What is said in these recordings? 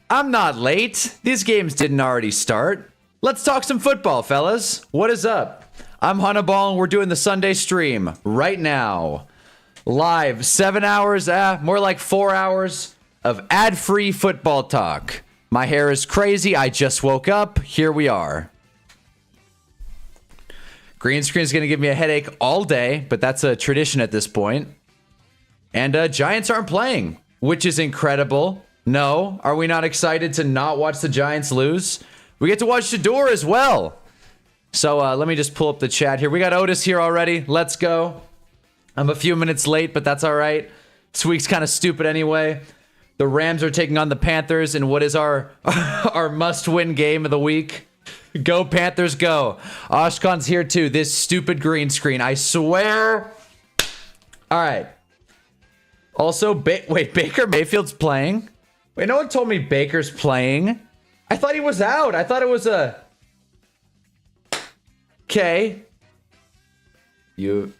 I'm not late. These games didn't already start. Let's talk some football, fellas. What is up? I'm Hunnaball, and we're doing the Sunday stream right now. Live, 7 hours, more like 4 hours of ad-free football talk. My hair is crazy. I just woke up. Here we are. Green screen is going to give me a headache all day, but that's a tradition at this point. And Giants aren't playing, which is incredible. No, are we not excited to not watch the Giants lose? We get to watch Shador as well. So let me just pull up the chat here. We got Otis here already. Let's go. I'm a few minutes late, but that's all right. This week's kind of stupid anyway. The Rams are taking on the Panthers in what is our our must-win game of the week. Go Panthers, go. Oshkon's here too. This stupid green screen, I swear. All right. Also, wait, Baker Mayfield's playing? Wait, no one told me Baker's playing. I thought he was out. I thought it was a... Okay. U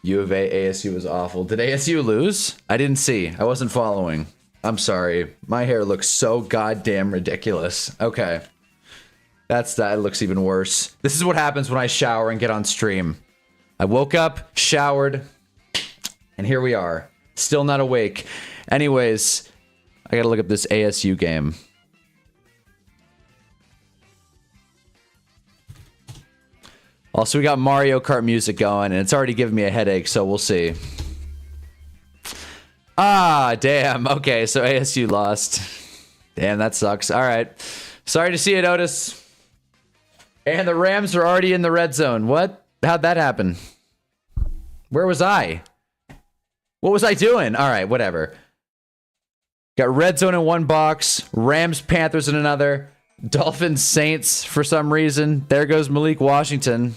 of A, ASU was awful. Did ASU lose? I didn't see. I wasn't following. I'm sorry. My hair looks so goddamn ridiculous. Okay. That looks even worse. This is what happens when I shower and get on stream. I woke up, showered, and here we are. Still not awake. Anyways, I gotta look up this ASU game. Also, we got Mario Kart music going, and it's already giving me a headache, so we'll see. Ah, damn. Okay, so ASU lost. Damn, that sucks. All right. Sorry to see it, Otis. And the Rams are already in the red zone. What? How'd that happen? Where was I? What was I doing? All right, whatever. Got red zone in one box. Rams, Panthers in another. Dolphins, Saints for some reason. There goes Malik Washington.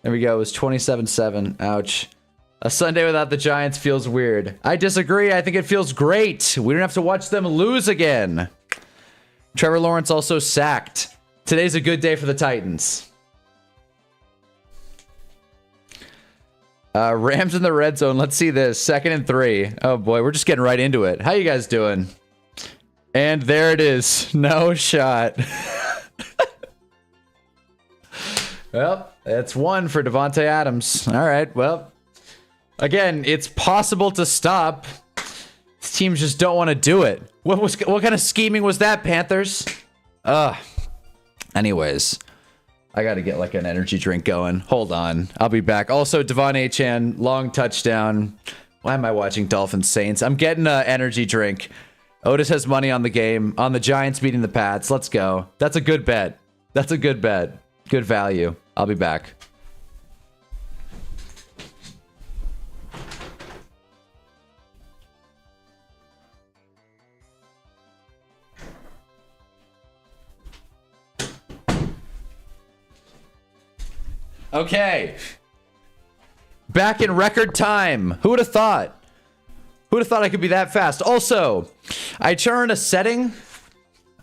There we go. It was 27-7. Ouch. A Sunday without the Giants feels weird. I disagree. I think it feels great. We don't have to watch them lose again. Trevor Lawrence also sacked. Today's a good day for the Titans. Rams in the red zone. Let's see this. 2nd and 3. Oh boy, we're just getting right into it. How you guys doing? And there it is. No shot. Well, that's one for Devontae Adams. All right, well. Again, it's possible to stop. These teams just don't want to do it. What kind of scheming was that, Panthers? Anyways, I got to get like an energy drink going. Hold on. I'll be back. Also, Devon Achane, long touchdown. Why am I watching Dolphins Saints? I'm getting an energy drink. Otis has money on the game, on the Giants beating the Pats. Let's go. That's a good bet. That's a good bet. Good value. I'll be back. Okay. Back in record time. Who would have thought? Who would have thought I could be that fast? Also, I turned a setting.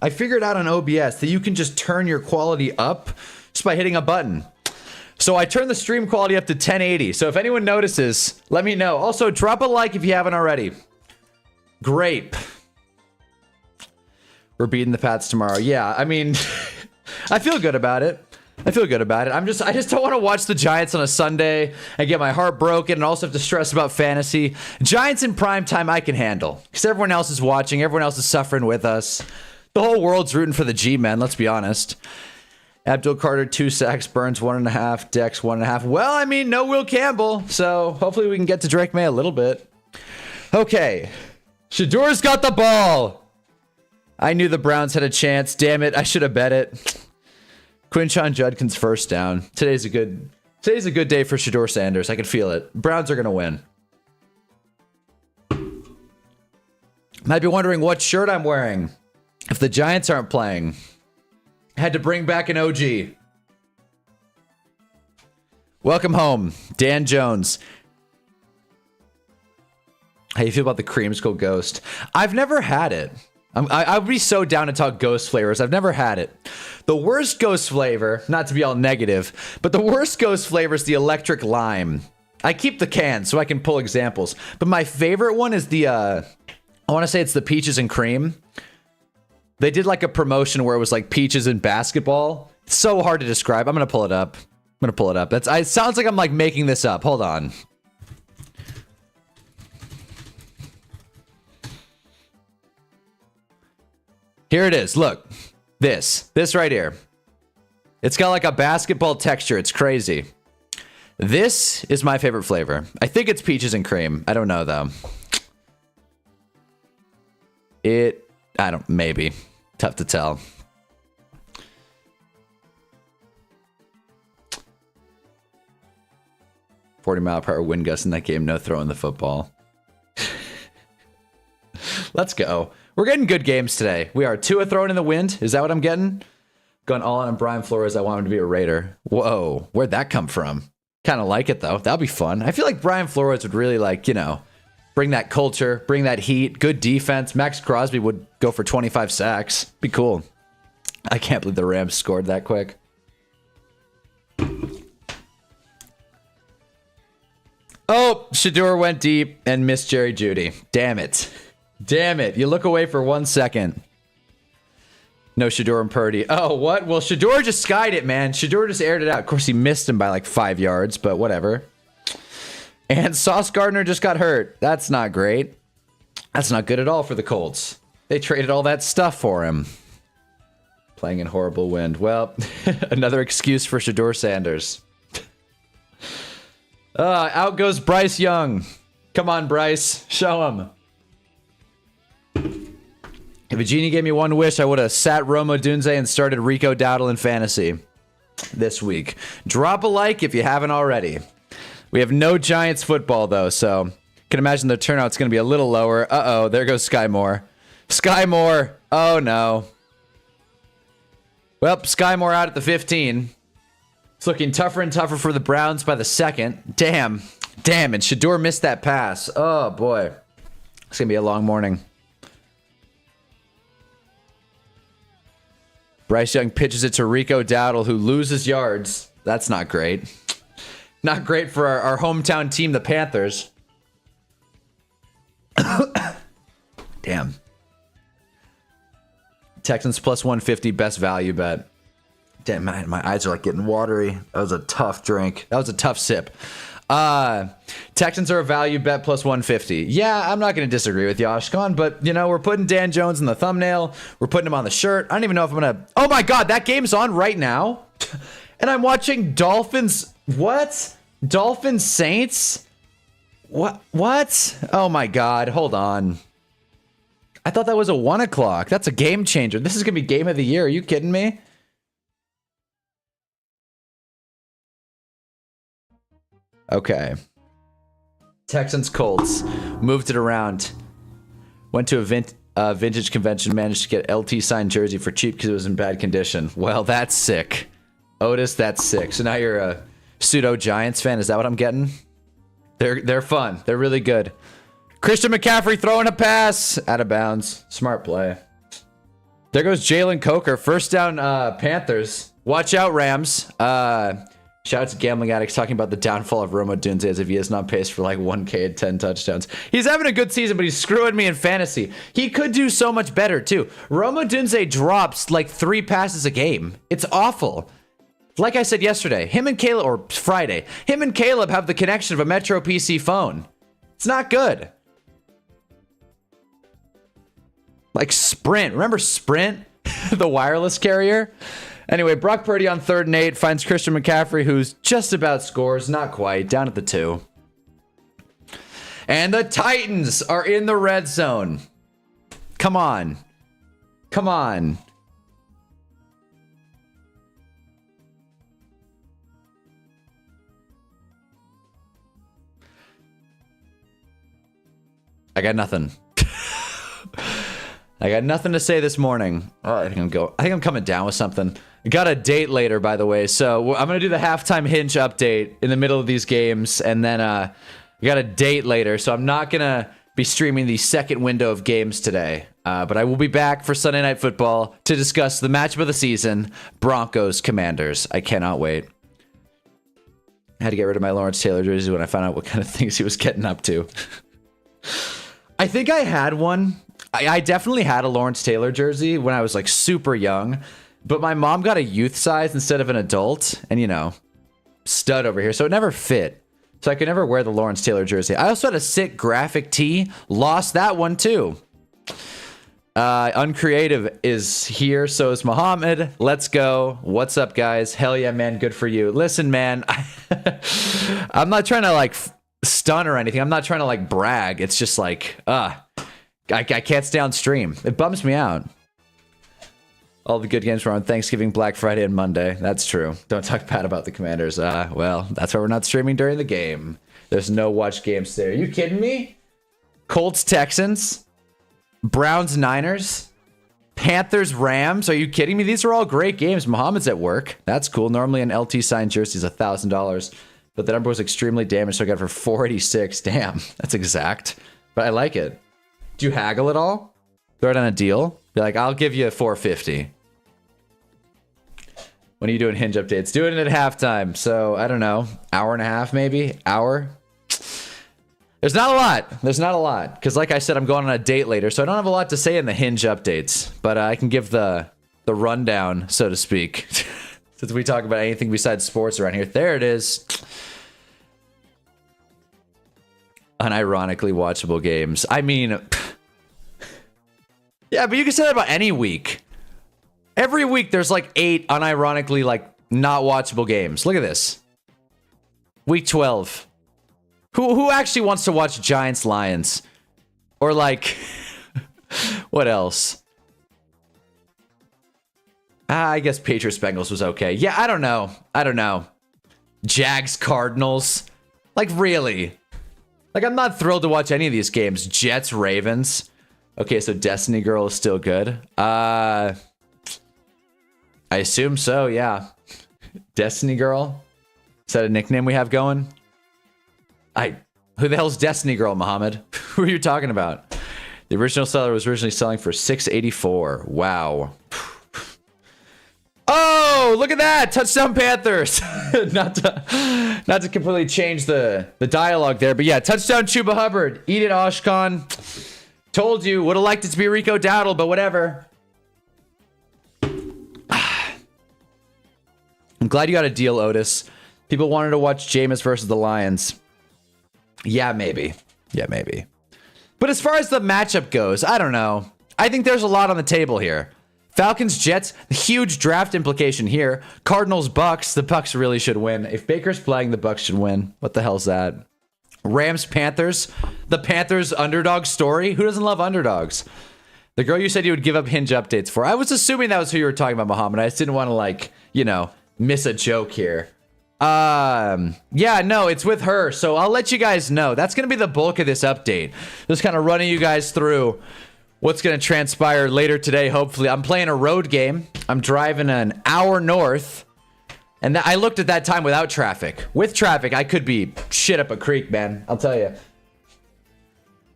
I figured out on OBS that you can just turn your quality up just by hitting a button. So I turned the stream quality up to 1080. So if anyone notices, let me know. Also, drop a like if you haven't already. Grape. We're beating the Pats tomorrow. Yeah, I mean, I feel good about it. I feel good about it. I just don't want to watch the Giants on a Sunday and get my heart broken and also have to stress about fantasy. Giants in prime time I can handle because everyone else is watching. Everyone else is suffering with us. The whole world's rooting for the G-men, let's be honest. Abdul Carter, 2 sacks. Burns, 1.5. Dex, 1.5. Well, I mean, no Will Campbell. So hopefully we can get to Drake May a little bit. Okay. Shador's got the ball. I knew the Browns had a chance. Damn it. I should have bet it. Quinshon Judkins first down. Today's a good day for Shador Sanders. I can feel it. Browns are going to win. Might be wondering what shirt I'm wearing if the Giants aren't playing. I had to bring back an OG. Welcome home, Dan Jones. How you feel about the Creamsicle Ghost? I've never had it. I'd be so down to talk ghost flavors. I've never had it. The worst ghost flavor, not to be all negative, but the worst ghost flavor is the electric lime. I keep the can so I can pull examples. But my favorite one is the, I want to say it's the peaches and cream. They did like a promotion where it was like peaches and basketball. It's so hard to describe. I'm gonna pull it up. It sounds like I'm like making this up. Hold on. Here it is. Look. This right here. It's got like a basketball texture. It's crazy. This is my favorite flavor. I think it's peaches and cream. I don't know though. Maybe. Tough to tell. .40-mile-per-hour wind gust in that game. No throwing the football. Let's go. We're getting good games today. We are. Tua throwing in the wind. Is that what I'm getting? Going all in on Brian Flores. I want him to be a Raider. Whoa. Where'd that come from? Kind of like it, though. That'll be fun. I feel like Brian Flores would really, like, you know, bring that culture, bring that heat, good defense. Max Crosby would go for 25 sacks. Be cool. I can't believe the Rams scored that quick. Oh, Shador went deep and missed Jerry Jeudy. Damn it. Damn it. You look away for 1 second. No Shador and Purdy. Oh, what? Well, Shador just skied it, man. Shador just aired it out. Of course, he missed him by like 5 yards, but whatever. And Sauce Gardner just got hurt. That's not great. That's not good at all for the Colts. They traded all that stuff for him. Playing in horrible wind. Well, another excuse for Shador Sanders. Out goes Bryce Young. Come on, Bryce. Show him. If a genie gave me one wish, I would have sat Roma Dunze and started Rico Dowdle in fantasy this week. Drop a like if you haven't already. We have no Giants football, though, so can imagine the turnout's going to be a little lower. Uh-oh, there goes Sky Moore. Sky Moore. Oh, no. Well, Sky Moore out at the 15. It's looking tougher and tougher for the Browns by the second. Damn. Damn, and Shador missed that pass. Oh, boy. It's going to be a long morning. Bryce Young pitches it to Rico Dowdle, who loses yards. That's not great. Not great for our hometown team, the Panthers. Damn. Texans plus 150, best value bet. Damn, man, my eyes are like getting watery. That was a tough drink. That was a tough sip. Texans are a value bet plus 150. Yeah, I'm not going to disagree with you, Ashkan, but, you know, we're putting Dan Jones in the thumbnail. We're putting him on the shirt. I don't even know if I'm going to... Oh, my God, that game's on right now? And I'm watching Dolphins... What? Dolphins Saints? What? Oh, my God. Hold on. I thought that was a 1 o'clock. That's a game changer. This is going to be game of the year. Are you kidding me? Okay. Texans Colts. Moved it around. Went to a vintage convention. Managed to get LT signed jersey for cheap because it was in bad condition. Well, that's sick. Otis, that's sick. So now you're a pseudo Giants fan. Is that what I'm getting? They're fun. They're really good. Christian McCaffrey throwing a pass. Out of bounds. Smart play. There goes Jalen Coker. First down Panthers. Watch out, Rams. Shout out to Gambling Addicts talking about the downfall of Roma Dunze as if he is not paced for like 1K and 10 touchdowns. He's having a good season, but he's screwing me in fantasy. He could do so much better, too. Roma Dunze drops like 3 passes a game. It's awful. Like I said yesterday, him and Caleb, or Friday, him and Caleb have the connection of a Metro PC phone. It's not good. Like Sprint. Remember Sprint? The wireless carrier? Anyway, Brock Purdy on 3rd and 8 finds Christian McCaffrey, who's just about scores. Not quite. Down at the 2. And the Titans are in the red zone. Come on. Come on. I got nothing. I got nothing to say this morning. Oh, I think I'm coming down with something. I got a date later, by the way. So I'm going to do the halftime hinge update in the middle of these games. And then I got a date later. So I'm not going to be streaming the second window of games today. But I will be back for Sunday Night Football to discuss the matchup of the season, Broncos Commanders. I cannot wait. I had to get rid of my Lawrence Taylor jersey when I found out what kind of things he was getting up to. I think I had one. I definitely had a Lawrence Taylor jersey when I was like super young, but my mom got a youth size instead of an adult, and you know, stud over here, so it never fit. So I could never wear the Lawrence Taylor jersey. I also had a sick graphic tee, lost that one too. Uncreative is here, so is Muhammad. Let's go. What's up, guys? Hell yeah, man. Good for you. Listen, man, I'm not trying to like stun or anything. I'm not trying to like brag. It's just like, I can't stay on stream. It bums me out. All the good games were on Thanksgiving, Black Friday, and Monday. That's true. Don't talk bad about the Commanders. Well, that's why we're not streaming during the game. There's no watch games there. Are you kidding me? Colts, Texans, Browns, Niners, Panthers, Rams. Are you kidding me? These are all great games. Muhammad's at work. That's cool. Normally an LT signed jersey is $1,000, but the number was extremely damaged, so I got it for $486. Damn, that's exact. But I like it. Do you haggle at all? Throw it on a deal? Be like, I'll give you $450. When are you doing hinge updates? Doing it at halftime. So, I don't know. Hour and a half, maybe? Hour? There's not a lot. There's not a lot. Because like I said, I'm going on a date later, so I don't have a lot to say in the hinge updates. But I can give the rundown, so to speak. Since we talk about anything besides sports around here. There it is. Unironically watchable games. I mean... Yeah, but you can say that about any week. Every week there's like 8 unironically like not watchable games. Look at this. Week 12. Who actually wants to watch Giants Lions? Or like what else? I guess Patriots Bengals was okay. Yeah, I don't know. Jags Cardinals. Like really? Like I'm not thrilled to watch any of these games. Jets Ravens. Okay, so Destiny Girl is still good. I assume so, yeah. Destiny Girl? Is that a nickname we have going? Who the hell's Destiny Girl, Muhammad? Who are you talking about? The original seller was originally selling for $684. Wow. Oh, look at that! Touchdown Panthers! not to completely change the dialogue there, but yeah, touchdown Chuba Hubbard. Eat it, Oshkon. Told you, would have liked it to be Rico Dowdle, but whatever. I'm glad you got a deal, Otis. People wanted to watch Jameis versus the Lions. Yeah, maybe. Yeah, maybe. But as far as the matchup goes, I don't know. I think there's a lot on the table here. Falcons, Jets, huge draft implication here. Cardinals, Bucks. The Bucks really should win. If Baker's playing, the Bucks should win. What the hell's that? Rams, Panthers. The Panthers underdog story. Who doesn't love underdogs? The girl you said you would give up hinge updates for. I was assuming that was who you were talking about, Muhammad. I just didn't want to like, you know, miss a joke here. Yeah, no, it's with her. So I'll let you guys know. That's going to be the bulk of this update. Just kind of running you guys through what's going to transpire later today, hopefully. I'm playing a road game. I'm driving an hour north. And I looked at that time without traffic. With traffic, I could be shit up a creek, man. I'll tell you.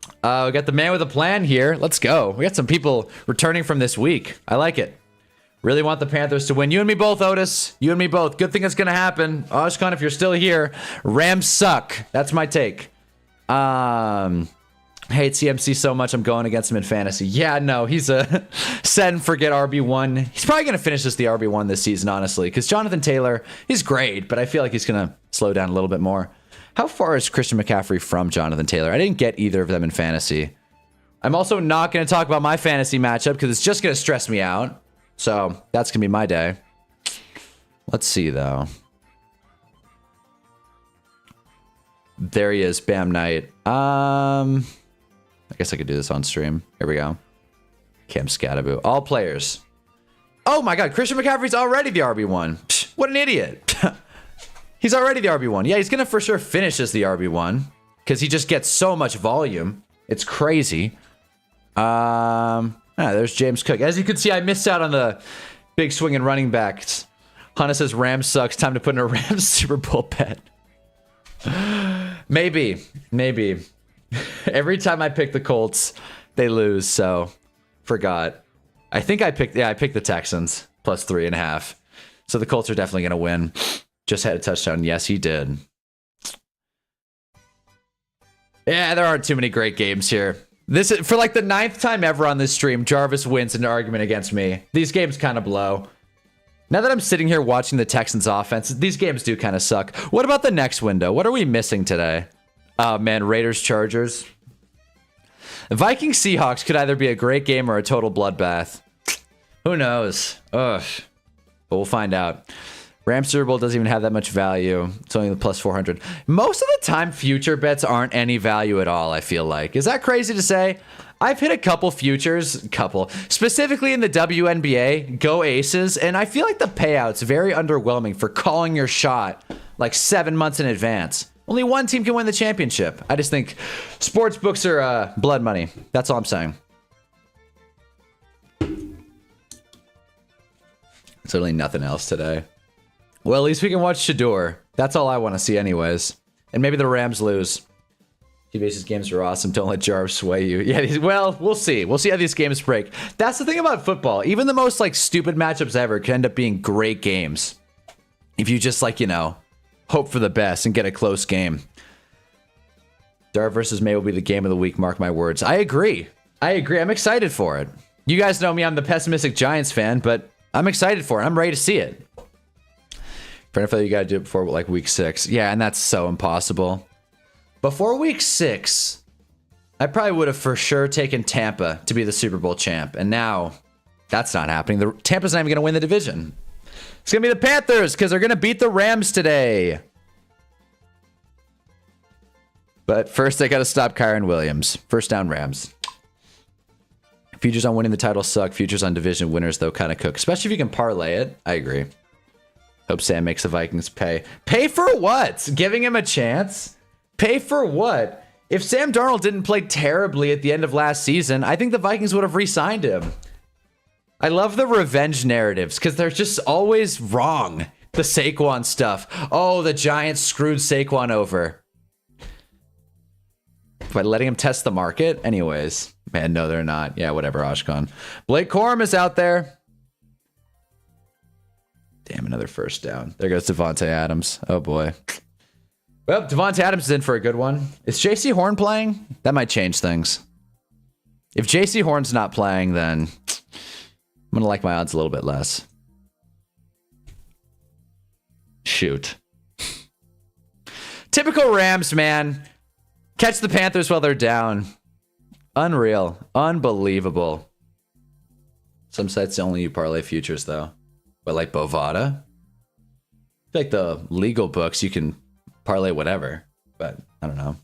We got the man with a plan here. Let's go. We got some people returning from this week. I like it. Really want the Panthers to win. You and me both, Otis. You and me both. Good thing it's going to happen. Oshkon, if you're still here, Rams suck. That's my take. Hate CMC so much I'm going against him in fantasy. Yeah, no, he's a set and forget RB1. He's probably going to finish as the RB1 this season, honestly, because Jonathan Taylor, he's great, but I feel like he's going to slow down a little bit more. How far is Christian McCaffrey from Jonathan Taylor? I didn't get either of them in fantasy. I'm also not going to talk about my fantasy matchup because it's just going to stress me out. So that's going to be my day. Let's see, though. There he is, Bam Knight. I guess I could do this on stream. Here we go. Cam Scattaboo. All players. Oh my god, Christian McCaffrey's already the RB1. Psh, what an idiot. He's already the RB1. Yeah, he's going to for sure finish as the RB1 because he just gets so much volume. It's crazy. There's James Cook. As you can see, I missed out on the big swing and running backs. Hunna says Rams sucks. Time to put in a Rams Super Bowl bet. Maybe. Every time I pick the Colts, they lose, so forgot. I think I picked the Texans plus 3.5. So the Colts are definitely going to win. Just had a touchdown. Yes, he did. Yeah, there aren't too many great games here. This is for like the 9th time ever on this stream. Jarvis wins an argument against me. These games kind of blow. Now that I'm sitting here watching the Texans offense, these games do kind of suck. What about the next window? What are we missing today? Oh man, Raiders Chargers. Vikings Seahawks could either be a great game or a total bloodbath. Who knows? Ugh. But we'll find out. Rams Super Bowl doesn't even have that much value. It's only the plus 400. Most of the time, future bets aren't any value at all, I feel like. Is that crazy to say? I've hit a couple futures, specifically in the WNBA, go Aces, and I feel like the payout's very underwhelming for calling your shot like 7 months in advance. Only one team can win the championship. I just think sports books are blood money. That's all I'm saying. There's really nothing else today. Well, at least we can watch Shador. That's all I want to see anyways. And maybe the Rams lose. T-Base's games are awesome. Don't let Jarvis sway you. Yeah, well, we'll see. We'll see how these games break. That's the thing about football. Even the most, like, stupid matchups ever can end up being great games. If you just, like, you know, hope for the best and get a close game. Dar versus May will be the game of the week. Mark my words. I agree. I'm excited for it. You guys know me. I'm the pessimistic Giants fan, but I'm excited for it. I'm ready to see it. For NFL, you got to do it before, like, week 6. Yeah, and that's so impossible. Before week 6, I probably would have for sure taken Tampa to be the Super Bowl champ. And now, that's not happening. Tampa's not even going to win the division. It's going to be the Panthers because they're going to beat the Rams today. But first, they got to stop Kyron Williams. First down, Rams. Futures on winning the title suck. Futures on division winners, though, kind of cook. Especially if you can parlay it. I agree. Hope Sam makes the Vikings pay. Pay for what? Giving him a chance? Pay for what? If Sam Darnold didn't play terribly at the end of last season, I think the Vikings would have re-signed him. I love the revenge narratives because they're just always wrong. The Saquon stuff. Oh, the Giants screwed Saquon over. By letting him test the market? Anyways. Man, no, they're not. Yeah, whatever, Oshkon. Blake Corum is out there. Damn, another first down. There goes Devontae Adams. Oh, boy. Well, Devontae Adams is in for a good one. Is J.C. Horn playing? That might change things. If J.C. Horn's not playing, then I'm going to like my odds a little bit less. Shoot. Typical Rams, man. Catch the Panthers while they're down. Unreal. Unbelievable. Some sites only you parlay futures, though. But like Bovada? Like the legal books, you can parlay whatever. But I don't know.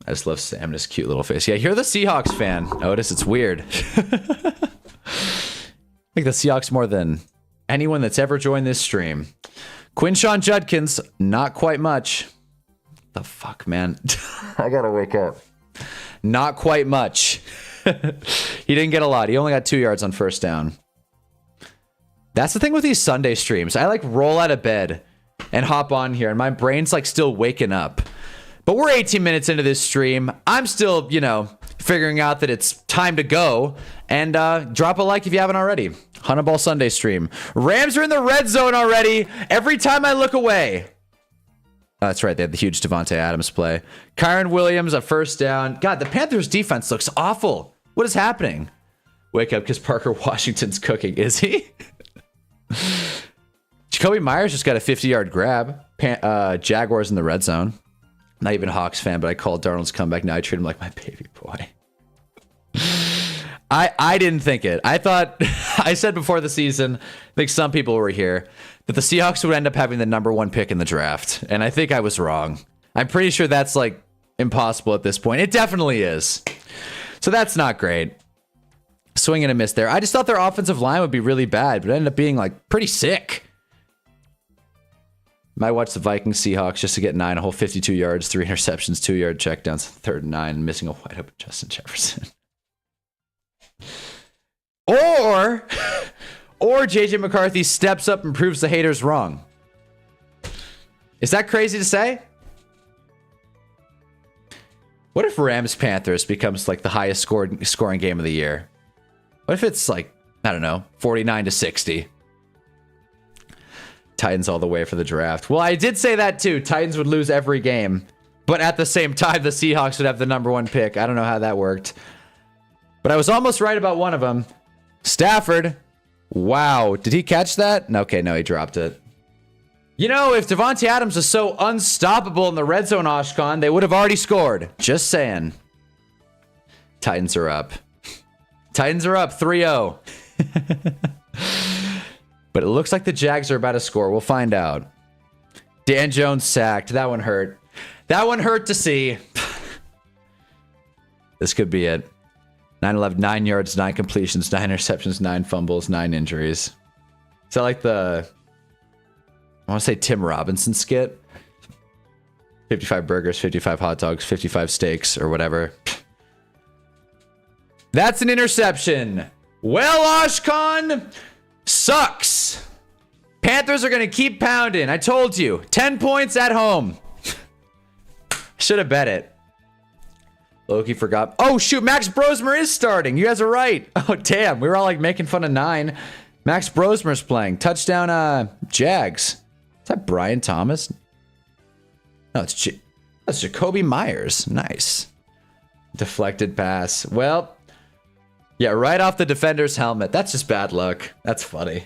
I just love Sam and his cute little face. Yeah, you're the Seahawks fan, Otis. It's weird. I think the Seahawks more than anyone that's ever joined this stream. Quinshawn Judkins, not quite much. The fuck, man? I gotta wake up. Not quite much. He didn't get a lot. He only got 2 yards on first down. That's the thing with these Sunday streams. I like roll out of bed and hop on here and my brain's like still waking up. But we're 18 minutes into this stream. I'm still, you know, figuring out that it's time to go. And drop a like if you haven't already. Hunnaball Sunday stream. Rams are in the red zone already. Every time I look away. Oh, that's right. They had the huge Devontae Adams play. Kyron Williams, a first down. God, the Panthers defense looks awful. What is happening? Wake up because Parker Washington's cooking. Is he? Jacoby Myers just got a 50-yard grab. Jaguars in the red zone. Not even a Hawks fan, but I called Darnold's comeback. Now I treat him like my baby boy. I didn't think it. I thought, I said before the season, I think some people were here, that the Seahawks would end up having the #1 pick in the draft. And I think I was wrong. I'm pretty sure that's like impossible at this point. It definitely is. So that's not great. Swing and a miss there. I just thought their offensive line would be really bad, but it ended up being like pretty sick. Might watch the Vikings Seahawks just to get 9, a whole 52 yards, 3 interceptions, 2-yard checkdowns, 3rd and 9, missing a wide open Justin Jefferson. Or JJ McCarthy steps up and proves the haters wrong. Is that crazy to say? What if Rams Panthers becomes like the highest scoring game of the year? What if it's like, I don't know, 49-60? Titans all the way for the draft. Well, I did say that too. Titans would lose every game. But at the same time, the Seahawks would have the #1 pick. I don't know how that worked. But I was almost right about one of them. Stafford. Wow. Did he catch that? Okay, no, he dropped it. You know, if Devontae Adams was so unstoppable in the red zone, Oshkon, they would have already scored. Just saying. Titans are up. Titans are up 3-0. But it looks like the Jags are about to score. We'll find out. Dan Jones sacked. That one hurt. That one hurt to see. This could be it. 9-11, 9 yards, 9 completions, 9 interceptions, 9 fumbles, 9 injuries. Is that like the... I want to say Tim Robinson skit? 55 burgers, 55 hot dogs, 55 steaks, or whatever. That's an interception. Well, Oshkon sucks. Panthers are going to keep pounding. I told you. 10 points at home. Should have bet it. Loki forgot. Oh, shoot. Max Brosmer is starting. You guys are right. Oh, damn. We were all like making fun of 9. Max Brosmer's playing. Touchdown, Jags. Is that Brian Thomas? No, that's Jacoby Myers. Nice. Deflected pass. Well, yeah, right off the defender's helmet. That's just bad luck. That's funny.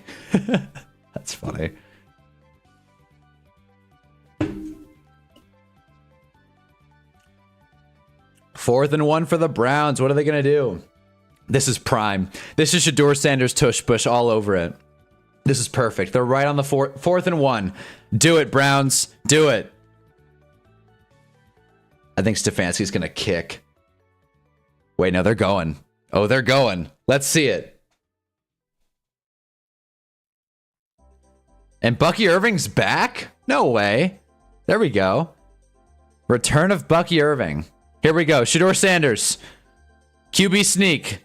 That's funny. Fourth and 1 for the Browns. What are they going to do? This is prime. This is Shedeur Sanders tush push all over it. This is perfect. They're right on the fourth and 1. Do it, Browns. Do it. I think Stefanski's going to kick. Wait, no, they're going. Oh, they're going. Let's see it. And Bucky Irving's back? No way. There we go. Return of Bucky Irving. Here we go. Shedeur Sanders. QB sneak.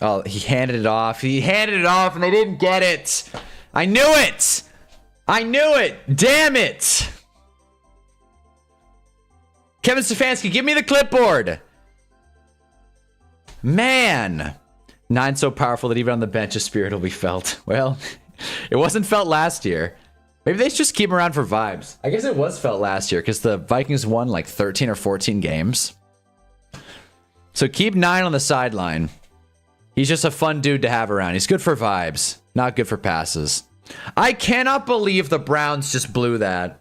Oh, he handed it off. He handed it off and they didn't get it. I knew it. I knew it. Damn it. Kevin Stefanski, give me the clipboard. Man. 9 so powerful that even on the bench, his spirit will be felt. Well, it wasn't felt last year. Maybe they just keep him around for vibes. I guess it was felt last year because the Vikings won like 13 or 14 games. So keep 9 on the sideline. He's just a fun dude to have around. He's good for vibes, not good for passes. I cannot believe the Browns just blew that.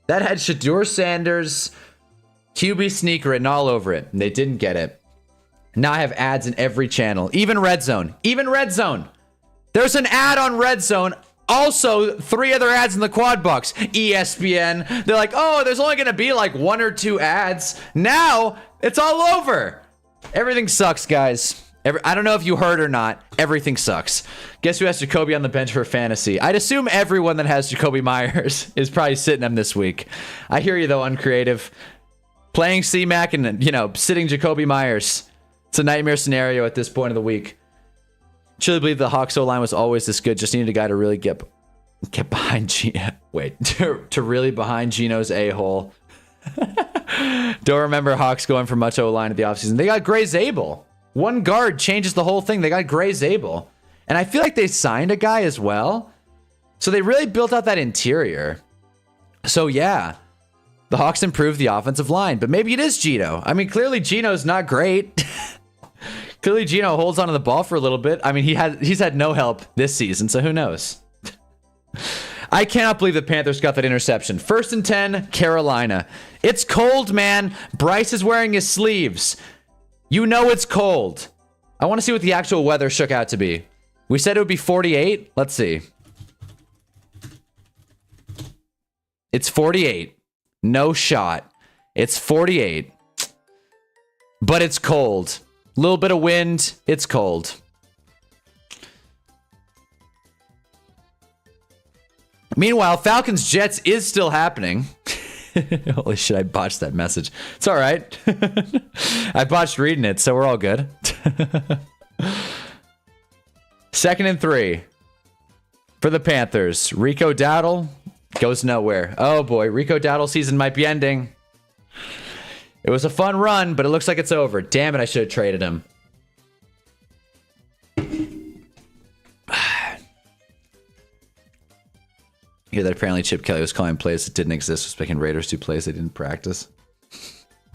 That had Shedeur Sanders QB sneak written all over it. And they didn't get it. Now I have ads in every channel. Even Red Zone. Even Red Zone. There's an ad on Red Zone. Also, 3 other ads in the quad box. ESPN. They're like, oh, there's only going to be like 1 or 2 ads. Now, it's all over. Everything sucks, guys. I don't know if you heard or not. Everything sucks. Guess who has Jacoby on the bench for fantasy? I'd assume everyone that has Jacoby Myers is probably sitting him this week. I hear you, though, uncreative. Playing C-Mac and, you know, sitting Jacoby Myers. It's a nightmare scenario at this point of the week. Truly believe the Hawks O-line was always this good. Just needed a guy to really get behind Gino. Wait, to really behind Gino's a-hole. Don't remember Hawks going for much O-line at the offseason. They got Gray Zabel. One guard changes the whole thing. They got Gray Zabel. And I feel like they signed a guy as well. So they really built out that interior. So yeah, the Hawks improved the offensive line. But maybe it is Gino. I mean, clearly Gino's not great. Clearly Gino holds onto the ball for a little bit. I mean, he's had no help this season, so who knows? I cannot believe the Panthers got that interception. 1st and 10, Carolina. It's cold, man. Bryce is wearing his sleeves. You know it's cold. I want to see what the actual weather shook out to be. We said it would be 48. Let's see. It's 48. No shot. It's 48. But it's cold. Little bit of wind. It's cold. Meanwhile, Falcons Jets is still happening. Holy shit, I botched that message. It's all right. I botched reading it, so we're all good. 2nd and 3 for the Panthers. Rico Dowdle goes nowhere. Oh boy, Rico Dowdle season might be ending. It was a fun run, but it looks like it's over. Damn it, I should have traded him. Yeah, that apparently Chip Kelly was calling plays that didn't exist, was making Raiders do plays they didn't practice.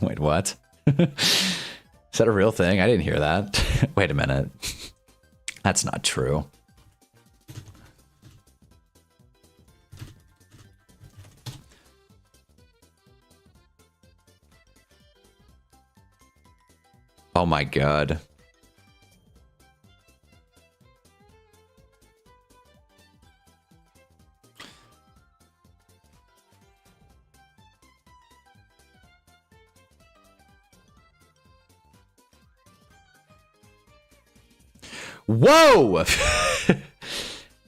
Wait, what? Is that a real thing? I didn't hear that. Wait a minute. That's not true. Oh my god. Whoa!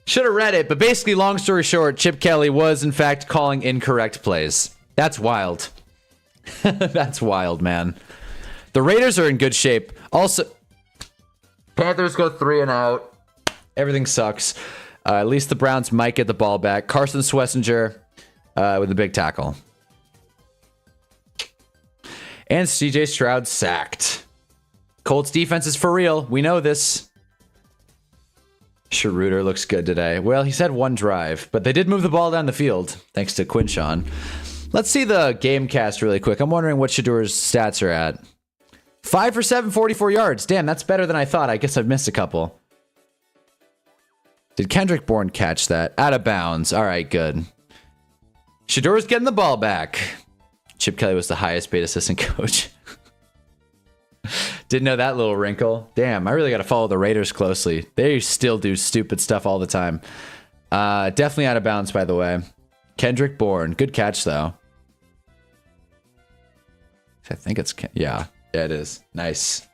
Should have read it, but basically, long story short, Chip Kelly was, in fact, calling incorrect plays. That's wild. That's wild, man. The Raiders are in good shape. Also, Panthers go 3-0. Everything sucks. At least the Browns might get the ball back. Carson Schlesinger with a big tackle. And CJ Stroud sacked. Colts defense is for real. We know this. Schroeder looks good today. Well, he's had one drive, but they did move the ball down the field, thanks to Quinshawn. Let's see the game cast really quick. I'm wondering what Shadur's stats are at. 5 for 7, 44 yards. Damn, that's better than I thought. I guess I've missed a couple. Did Kendrick Bourne catch that? Out of bounds. All right, good. Shadur's getting the ball back. Chip Kelly was the highest paid assistant coach. Didn't know that little wrinkle. Damn, I really got to follow the Raiders closely. They still do stupid stuff all the time. Definitely out of bounds, by the way. Kendrick Bourne. Good catch, though. I think it's... Yeah. Yeah, it is. Nice.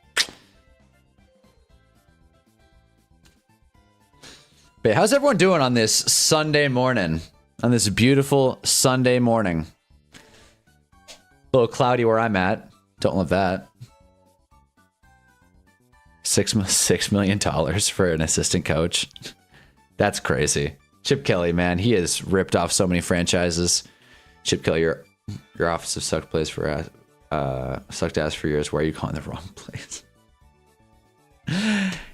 But how's everyone doing on this Sunday morning? On this beautiful Sunday morning. A little cloudy where I'm at. Don't love that. $6 million for an assistant coach. That's crazy. Chip Kelly, man, he has ripped off so many franchises. Chip Kelly, your offensive sucked plays for sucked ass for years. Why are you calling the wrong plays?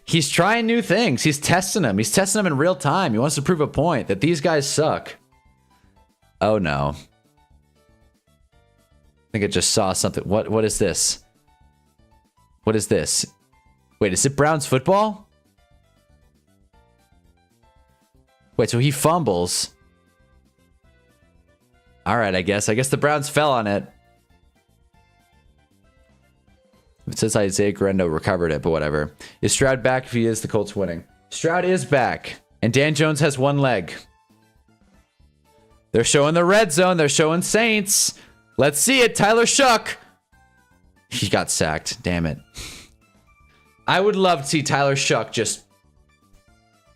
He's trying new things. He's testing them. He's testing them in real time. He wants to prove a point that these guys suck. Oh no. I think I just saw something. What is this? What is this? Wait, is it Browns football? Wait, so he fumbles. All right, I guess. I guess the Browns fell on it. It says Isaiah Guerrero recovered it, but whatever. Is Stroud back if he is the Colts winning? Stroud is back. And Dan Jones has one leg. They're showing the red zone. They're showing Saints. Let's see it. Tyler Shuck. He got sacked. Damn it. I would love to see Tyler Shuck just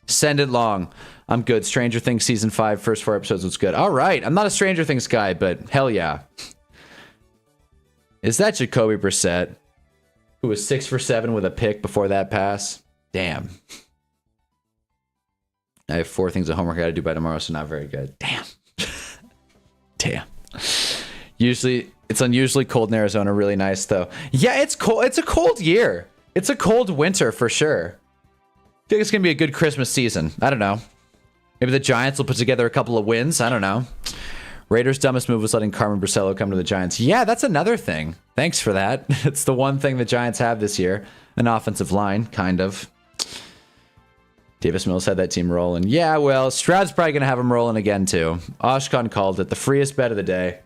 send it long. I'm good. Stranger Things Season 5, first 4 episodes was good. All right. I'm not a Stranger Things guy, but hell yeah. Is that Jacoby Brissett, who was 6 for 7 with a pick before that pass? Damn. I have 4 things of homework I gotta do by tomorrow, so not very good. Damn. Damn. Usually, it's unusually cold in Arizona. Really nice, though. Yeah, it's cold. It's a cold year. It's a cold winter for sure. I think it's going to be a good Christmas season. I don't know. Maybe the Giants will put together a couple of wins. I don't know. Raiders' dumbest move was letting Carmen Bracello come to the Giants. Yeah, that's another thing. Thanks for that. It's the one thing the Giants have this year. An offensive line, kind of. Davis Mills had that team rolling. Yeah, well, Stroud's probably going to have him rolling again, too. Oshkon called it the freest bet of the day.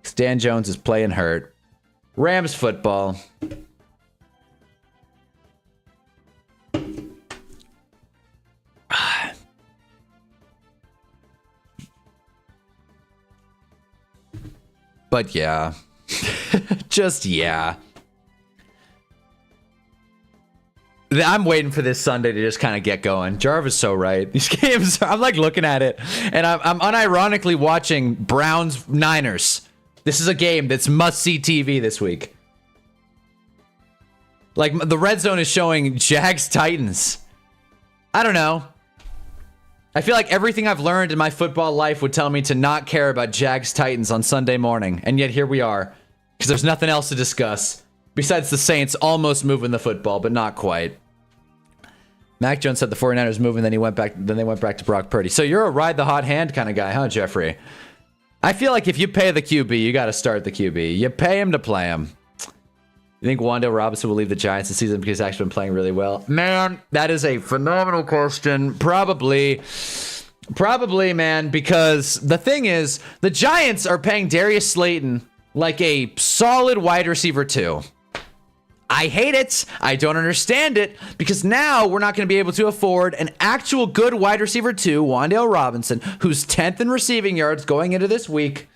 Stan Jones is playing hurt. Rams football. But yeah. Just yeah. I'm waiting for this Sunday to just kind of get going. Jarvis so right. These games, I'm like looking at it, and I'm unironically watching Browns Niners. This is a game that's must-see TV this week. Like, the red zone is showing Jags Titans. I don't know. I feel like everything I've learned in my football life would tell me to not care about Jags Titans on Sunday morning. And yet here we are. Because there's nothing else to discuss. Besides the Saints almost moving the football, but not quite. Mac Jones said the 49ers moving, then they went back to Brock Purdy. So you're a ride the hot hand kind of guy, huh, Jeffrey? I feel like if you pay the QB, you got to start the QB. You pay him to play him. You think Wan'Dale Robinson will leave the Giants this season because he's actually been playing really well? Man, that is a phenomenal question. Probably, man, because the thing is, the Giants are paying Darius Slayton like a solid wide receiver too. I hate it. I don't understand it because now we're not going to be able to afford an actual good wide receiver too, Wan'Dale Robinson, who's 10th in receiving yards going into this week.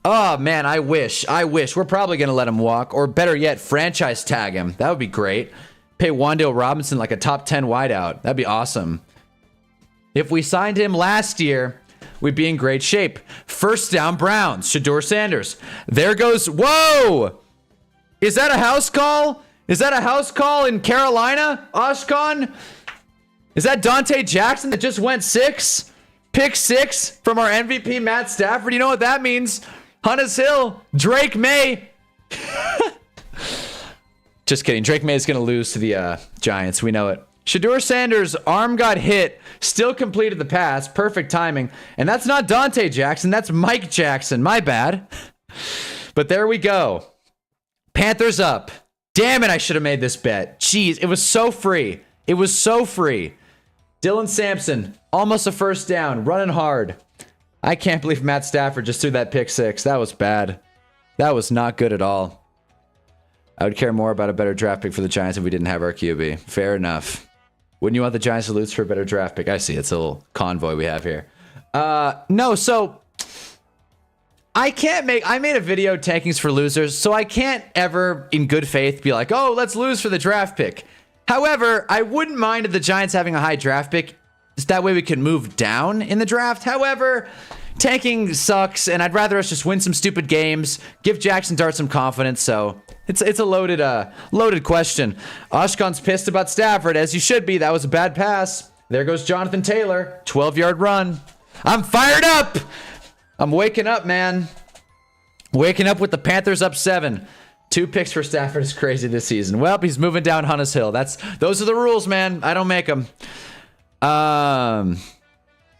Oh, man, I wish. We're probably going to let him walk, or better yet, franchise tag him. That would be great. Pay Wan'Dale Robinson like a top 10 wideout. That'd be awesome. If we signed him last year, we'd be in great shape. First down Browns, Shedeur Sanders. There goes, whoa! Is that a house call? Is that a house call in Carolina, Oshkon? Is that Dante Jackson that just went 6? Pick 6 from our MVP, Matt Stafford. You know what that means? Hunter's Hill, Drake May. Just kidding. Drake May is going to lose to the Giants. We know it. Shedeur Sanders' arm got hit, still completed the pass. Perfect timing. And that's not Dante Jackson. That's Mike Jackson. My bad. But there we go. Panthers up. Damn it, I should have made this bet. Jeez, it was so free. It was so free. Dylan Sampson, almost a first down, running hard. I can't believe Matt Stafford just threw that pick 6. That was bad. That was not good at all. I would care more about a better draft pick for the Giants if we didn't have our QB. Fair enough. Wouldn't you want the Giants to lose for a better draft pick? I see. It's a little convoy we have here. No, so I made a video tankings for losers, so I can't ever in good faith be like, oh, let's lose for the draft pick. However, I wouldn't mind if the Giants having a high draft pick. Just that way we can move down in the draft. However, tanking sucks, and I'd rather us just win some stupid games, give Jackson Dart some confidence. So it's a loaded question. Oshkon's pissed about Stafford, as you should be. That was a bad pass. There goes Jonathan Taylor, 12-yard run. I'm fired up. I'm waking up, man. Waking up with the Panthers up 7. 2 picks for Stafford is crazy this season. Well, he's moving down Hunter's Hill. Those are the rules, man. I don't make them.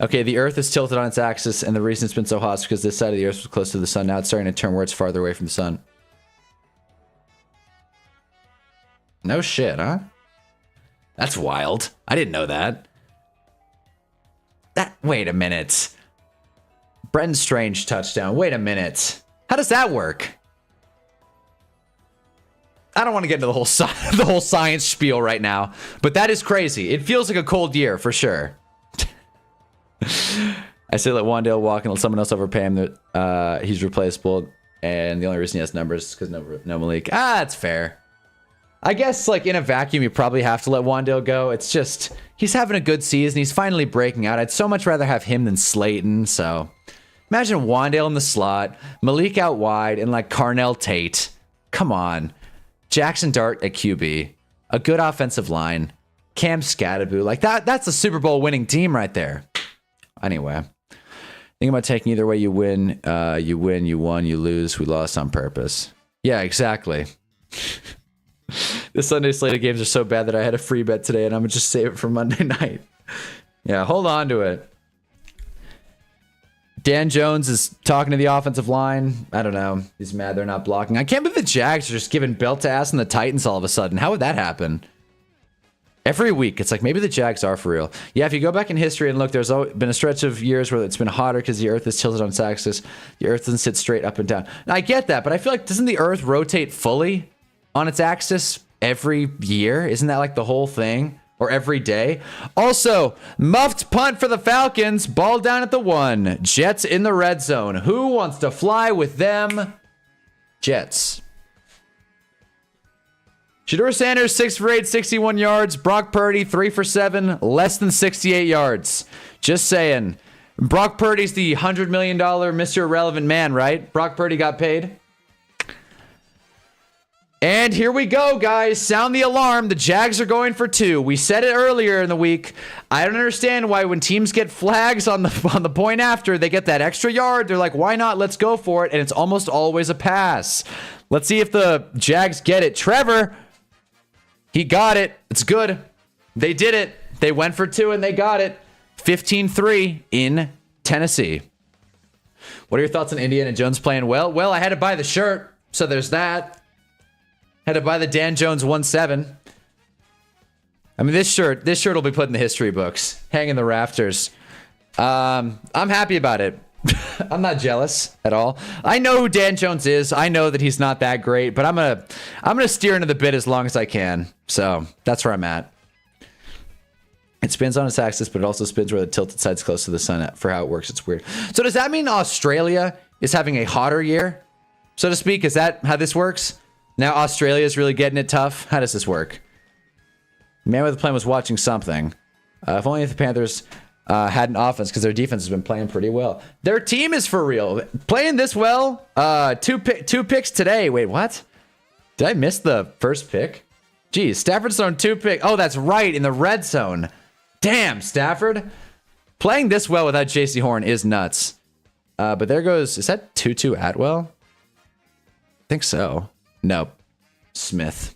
Okay, the Earth is tilted on its axis, and the reason it's been so hot is because this side of the Earth was close to the sun. Now it's starting to turn where it's farther away from the sun. No shit, huh? That's wild. I didn't know that. Wait a minute. Brenton Strange touchdown. Wait a minute. How does that work? I don't want to get into the whole science spiel right now, but that is crazy. It feels like a cold year for sure. I say let Wan'Dale walk and let someone else overpay him that he's replaceable, and the only reason he has numbers is because no Malik. That's fair. I guess like in a vacuum, you probably have to let Wan'Dale go. It's just he's having a good season. He's finally breaking out. I'd so much rather have him than Slayton. So imagine Wan'Dale in the slot, Malik out wide, and like Carnell Tate. Come on. Jackson Dart at QB, a good offensive line, Cam Scatteraboo, like that's a Super Bowl winning team right there. Anyway, think about taking either way. You win, you won, you lose, we lost on purpose. Yeah, exactly. The Sunday slate of games are so bad that I had a free bet today, and I'm gonna just save it for Monday night. Yeah, hold on to it. Dan Jones is talking to the offensive line. I don't know. He's mad they're not blocking. I can't believe the Jags are just giving belt to ass on the Titans all of a sudden. How would that happen? Every week, it's like maybe the Jags are for real. Yeah, if you go back in history and look, there's been a stretch of years where it's been hotter because the Earth is tilted on its axis. The Earth doesn't sit straight up and down. Now, I get that, but I feel like doesn't the Earth rotate fully on its axis every year? Isn't that like the whole thing? Or every day. Also, muffed punt for the Falcons. Ball down at the 1. Jets in the red zone. Who wants to fly with them? Jets. Shedeur Sanders, 6 for 8, 61 yards. Brock Purdy, 3 for 7, less than 68 yards. Just saying. Brock Purdy's the $100 million Mr. Irrelevant man, right? Brock Purdy got paid. And here we go, guys. Sound the alarm. The Jags are going for 2. We said it earlier in the week. I don't understand why when teams get flags on the point after, they get that extra yard. They're like, why not? Let's go for it. And it's almost always a pass. Let's see if the Jags get it. Trevor, he got it. It's good. They did it. They went for 2 and they got it. 15-3 in Tennessee. What are your thoughts on Indiana Jones playing well? Well, I had to buy the shirt, so there's that. Had to buy the Dan Jones 1-7. I mean, this shirt will be put in the history books, hang in the rafters. I'm happy about it. I'm not jealous at all. I know who Dan Jones is. I know that he's not that great, but I'm gonna steer into the bit as long as I can. So that's where I'm at. It spins on its axis, but it also spins where the tilted side's close to the sun. For how it works, it's weird. So does that mean Australia is having a hotter year, so to speak? Is that how this works? Now Australia is really getting it tough. How does this work? Man with the plan was watching something. If only if the Panthers had an offense, because their defense has been playing pretty well. Their team is for real. Playing this well. Two picks today. Wait, what? Did I miss the first pick? Geez, Stafford's thrown 2 picks. Oh, that's right, in the red zone. Damn, Stafford. Playing this well without JC Horn is nuts. But there goes, is that Tutu Atwell? I think so. Nope. Smith.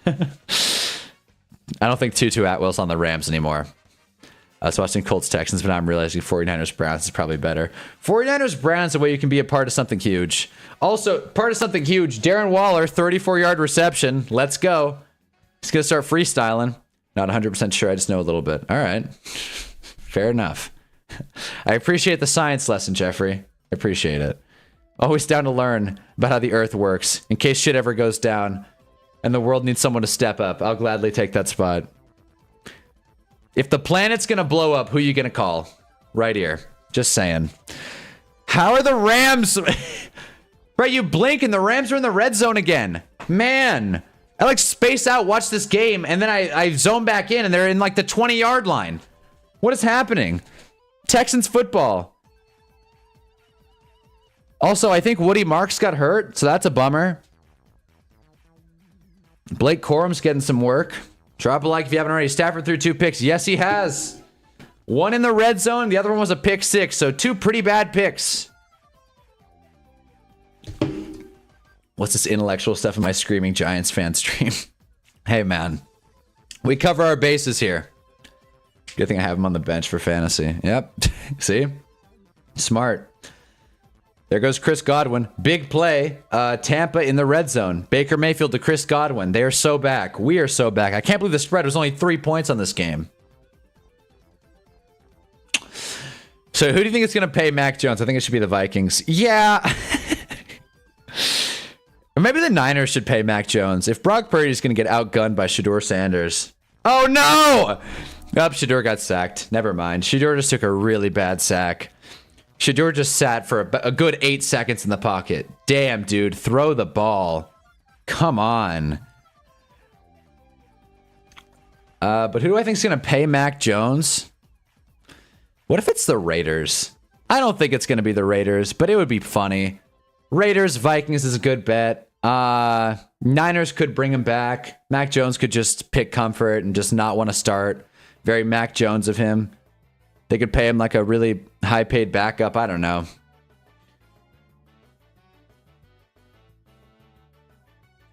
I don't think Tutu Atwell's on the Rams anymore. I was watching Colts Texans, but now I'm realizing 49ers Browns is probably better. 49ers Browns, the way you can be a part of something huge. Also, part of something huge, Darren Waller, 34-yard reception. Let's go. He's going to start freestyling. Not 100% sure. I just know a little bit. All right. Fair enough. I appreciate the science lesson, Jeffrey. I appreciate it. Always down to learn about how the earth works in case shit ever goes down and the world needs someone to step up. I'll gladly take that spot. If the planet's going to blow up, who are you going to call? Right here. Just saying. How are the Rams? Right, you blink and the Rams are in the red zone again. Man. I like space out, watch this game, and then I zone back in and they're in like the 20-yard line. What is happening? Texans football. Also, I think Woody Marks got hurt, so that's a bummer. Blake Corum's getting some work. Drop a like if you haven't already. Stafford threw 2 picks. Yes, he has. 1 in the red zone. The other one was a pick 6. So 2 pretty bad picks. What's this intellectual stuff in my Screaming Giants fan stream? Hey, man. We cover our bases here. Good thing I have him on the bench for fantasy. Yep. See? Smart. There goes Chris Godwin. Big play. Tampa in the red zone. Baker Mayfield to Chris Godwin. They are so back. We are so back. I can't believe the spread was only 3 points on this game. So who do you think is going to pay Mac Jones? I think it should be the Vikings. Yeah. Or maybe the Niners should pay Mac Jones. If Brock Purdy is going to get outgunned by Shedeur Sanders. Oh, no! Oh, Shedeur got sacked. Never mind. Shedeur just took a really bad sack. Shedeur just sat for a good 8 seconds in the pocket. Damn, dude. Throw the ball. Come on. But who do I think is going to pay Mac Jones? What if it's the Raiders? I don't think it's going to be the Raiders, but it would be funny. Raiders, Vikings is a good bet. Niners could bring him back. Mac Jones could just pick comfort and just not want to start. Very Mac Jones of him. They could pay him like a really high-paid backup. I don't know.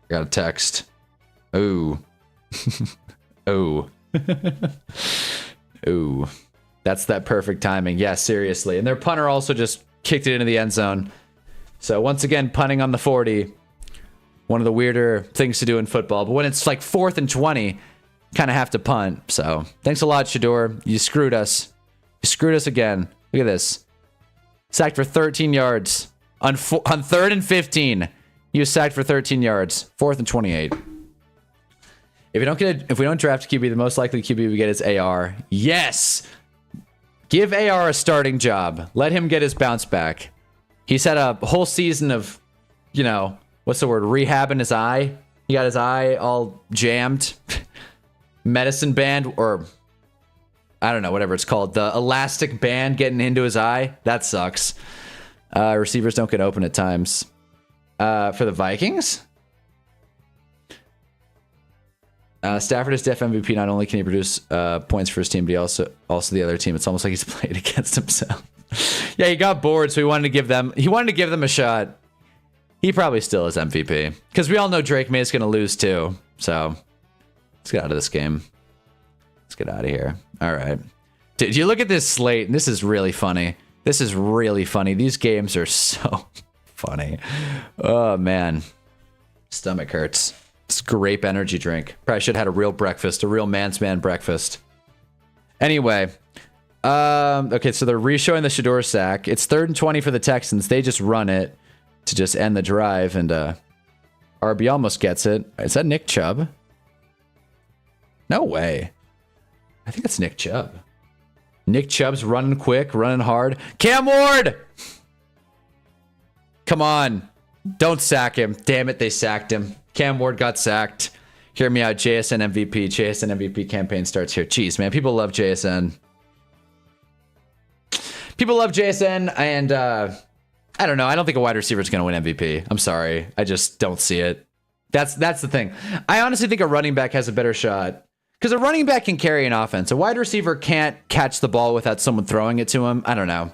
Got a text. Ooh. Ooh. Ooh. That's that perfect timing. Yeah, seriously. And their punter also just kicked it into the end zone. So once again, punting on the 40. One of the weirder things to do in football. But when it's like 4th and 20, kind of have to punt. So thanks a lot, Shedeur. You screwed us. You screwed us again. Look at this. Sacked for 13 yards. On 3rd and 15, he was sacked for 13 yards. 4th and 28. If we don't draft QB, the most likely QB we get is AR. Yes! Give AR a starting job. Let him get his bounce back. He's had a whole season of, you know, what's the word? Rehab in his eye. He got his eye all jammed. Medicine band, or I don't know, whatever it's called. The elastic band getting into his eye. That sucks. Receivers don't get open at times. For the Vikings? Stafford is def MVP. Not only can he produce points for his team, but he also the other team. It's almost like he's played against himself. Yeah, he got bored, so he wanted to give them a shot. He probably still is MVP. Because we all know Drake May is going to lose too. So let's get out of this game. Let's get out of here. All right. Dude, you look at this slate, and this is really funny. This is really funny. These games are so funny. Oh, man. Stomach hurts. It's grape energy drink. Probably should have had a real breakfast, a real man's man breakfast. Anyway. Okay, so they're re-showing the Shador sack. It's 3rd and 20 for the Texans. They just run it to just end the drive, and RB almost gets it. Is that Nick Chubb? No way. I think it's Nick Chubb. Nick Chubb's running quick, running hard. Cam Ward! Come on. Don't sack him. Damn it, they sacked him. Cam Ward got sacked. Hear me out, JSN MVP. JSN MVP campaign starts here. Jeez, man, people love JSN. People love JSN, and I don't know. I don't think a wide receiver is going to win MVP. I'm sorry. I just don't see it. That's the thing. I honestly think a running back has a better shot. Because a running back can carry an offense. A wide receiver can't catch the ball without someone throwing it to him. I don't know.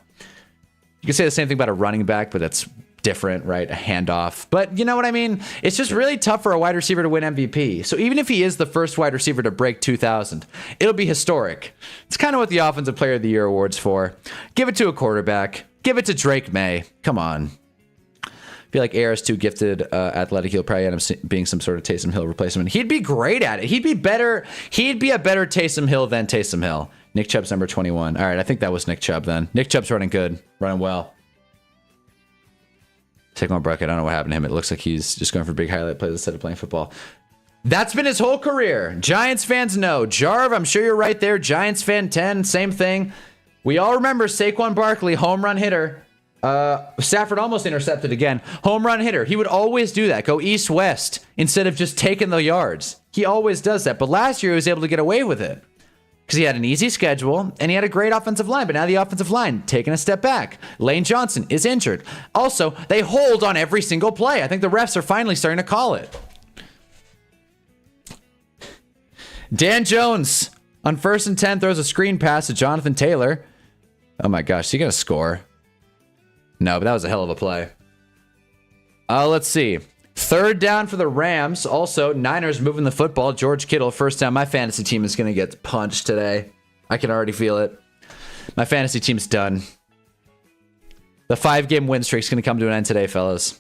You can say the same thing about a running back, but that's different, right? A handoff. But you know what I mean? It's just really tough for a wide receiver to win MVP. So even if he is the first wide receiver to break 2,000, it'll be historic. It's kind of what the Offensive Player of the Year award's for. Give it to a quarterback. Give it to Drake May. Come on. I feel like AR is too gifted athletic. He'll probably end up being some sort of Taysom Hill replacement. He'd be great at it. He'd be better. He'd be a better Taysom Hill than Taysom Hill. Nick Chubb's number 21. All right, I think that was Nick Chubb then. Nick Chubb's running good. Running well. Saquon Barkley, I don't know what happened to him. It looks like he's just going for big highlight plays instead of playing football. That's been his whole career. Giants fans know. Jarv, I'm sure you're right there. Giants fan 10, same thing. We all remember Saquon Barkley, home run hitter. Stafford almost intercepted again. Home run hitter. He would always do that. Go east-west instead of just taking the yards. He always does that. But last year he was able to get away with it because he had an easy schedule and he had a great offensive line. But now the offensive line taking a step back. Lane Johnson is injured. Also, they hold on every single play. I think the refs are finally starting to call it. Dan Jones on 1st and 10 throws a screen pass to Jonathan Taylor. Oh my gosh, is he going to score? No, but that was a hell of a play. Let's see. 3rd down for the Rams. Also, Niners moving the football. George Kittle, first down. My fantasy team is going to get punched today. I can already feel it. My fantasy team's done. The 5-game win streak's going to come to an end today, fellas.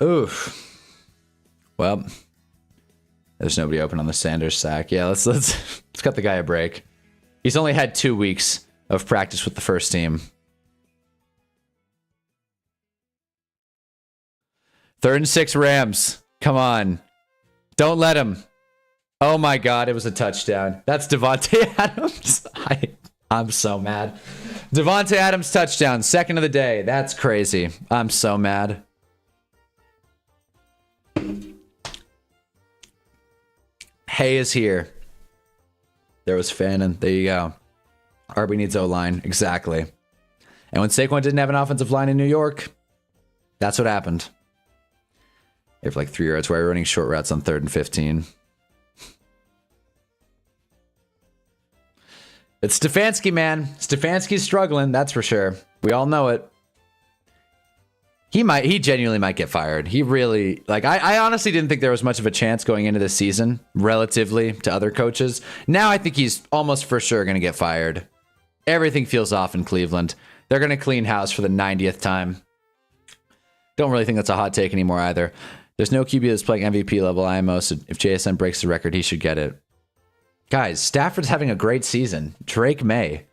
Oof. Well, there's nobody open on the Sanders sack. Yeah, let's cut the guy a break. He's only had 2 weeks of practice with the first team. 3rd and 6 Rams. Come on. Don't let him. Oh my God, it was a touchdown. That's Devontae Adams. I'm so mad. Devontae Adams touchdown. 2nd of the day. That's crazy. I'm so mad. Hay is here. There was Fannin. There you go. RB needs O-line. Exactly. And when Saquon didn't have an offensive line in New York, that's what happened. They have like 3 yards where we're running short routes on 3rd and 15. It's Stefanski, man. Stefanski's struggling, that's for sure. We all know it. He genuinely might get fired. He really, like, I honestly didn't think there was much of a chance going into this season, relatively to other coaches. Now I think he's almost for sure going to get fired. Everything feels off in Cleveland. They're going to clean house for the 90th time. Don't really think that's a hot take anymore either. There's no QB that's playing MVP level IMO, so if JSN breaks the record, he should get it. Guys, Stafford's having a great season. Drake May.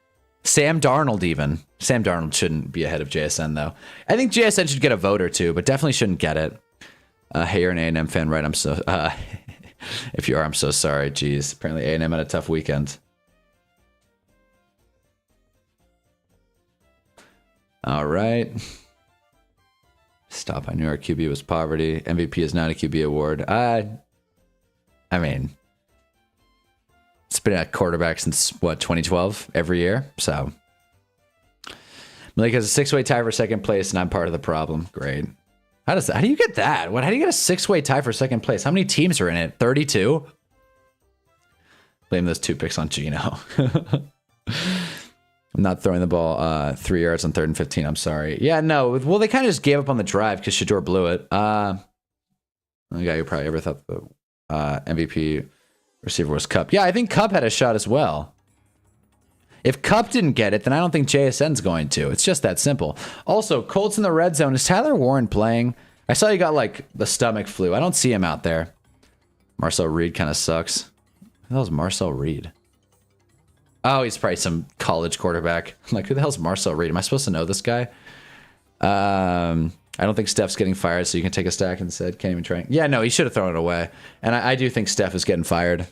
Sam Darnold even. Sam Darnold shouldn't be ahead of JSN, though. I think JSN should get a vote or two, but definitely shouldn't get it. Hey, you're an A&M fan, right? I'm so... if you are, I'm so sorry. Jeez. Apparently A&M had a tough weekend. All right. Stop. I knew our QB was poverty. MVP is not a QB award. I mean... It's been a quarterback since, what, 2012? Every year? So... Malik has a 6-way tie for 2nd place, and I'm part of the problem. Great. How do you get that? How do you get a 6-way tie for 2nd place? How many teams are in it? 32? Blame those 2 picks on Gino. I'm not throwing the ball 3 yards on 3rd and 15. I'm sorry. Yeah, no. Well, they kind of just gave up on the drive because Shador blew it. The guy who probably ever thought the MVP receiver was Cup. Yeah, I think Cup had a shot as well. If Cup didn't get it, then I don't think JSN's going to. It's just that simple. Also, Colts in the red zone. Is Tyler Warren playing? I saw he got like the stomach flu. I don't see him out there. Marcel Reed kind of sucks. Who the hell's Marcel Reed? Oh, he's probably some college quarterback. I'm like, who the hell's Marcel Reed? Am I supposed to know this guy? I don't think Steph's getting fired, so you can take a stack instead. Can't even try. Yeah, no, he should have thrown it away. And I do think Steph is getting fired.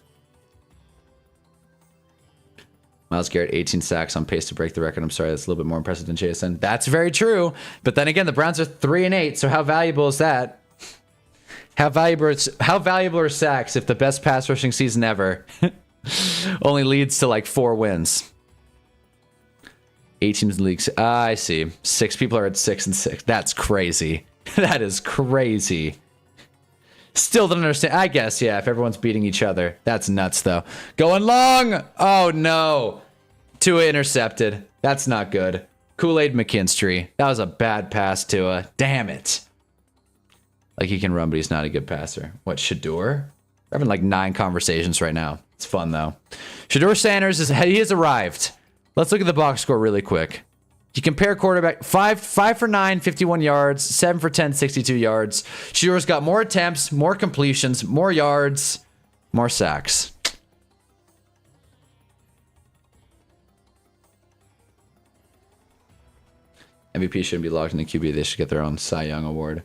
Myles Garrett, 18 sacks, on pace to break the record. I'm sorry, that's a little bit more impressive than JSN. That's very true. But then again, the Browns are 3-8, so how valuable is that? How valuable are sacks if the best pass rushing season ever only leads to like 4 wins? 8 teams in the league. I see. 6 people are at 6-6. That's crazy. That is crazy. Still don't understand. I guess, yeah, if everyone's beating each other. That's nuts, though. Going long. Oh, no. Tua intercepted. That's not good. Kool-Aid McKinstry. That was a bad pass, Tua. Damn it. Like, he can run, but he's not a good passer. What, Shador? We're having like 9 conversations right now. It's fun, though. Shador Sanders, he has arrived. Let's look at the box score really quick. You compare quarterback, 5 for 9, 51 yards, 7 for 10, 62 yards. Shador's got more attempts, more completions, more yards, more sacks. MVP shouldn't be locked in the QB. They should get their own Cy Young award.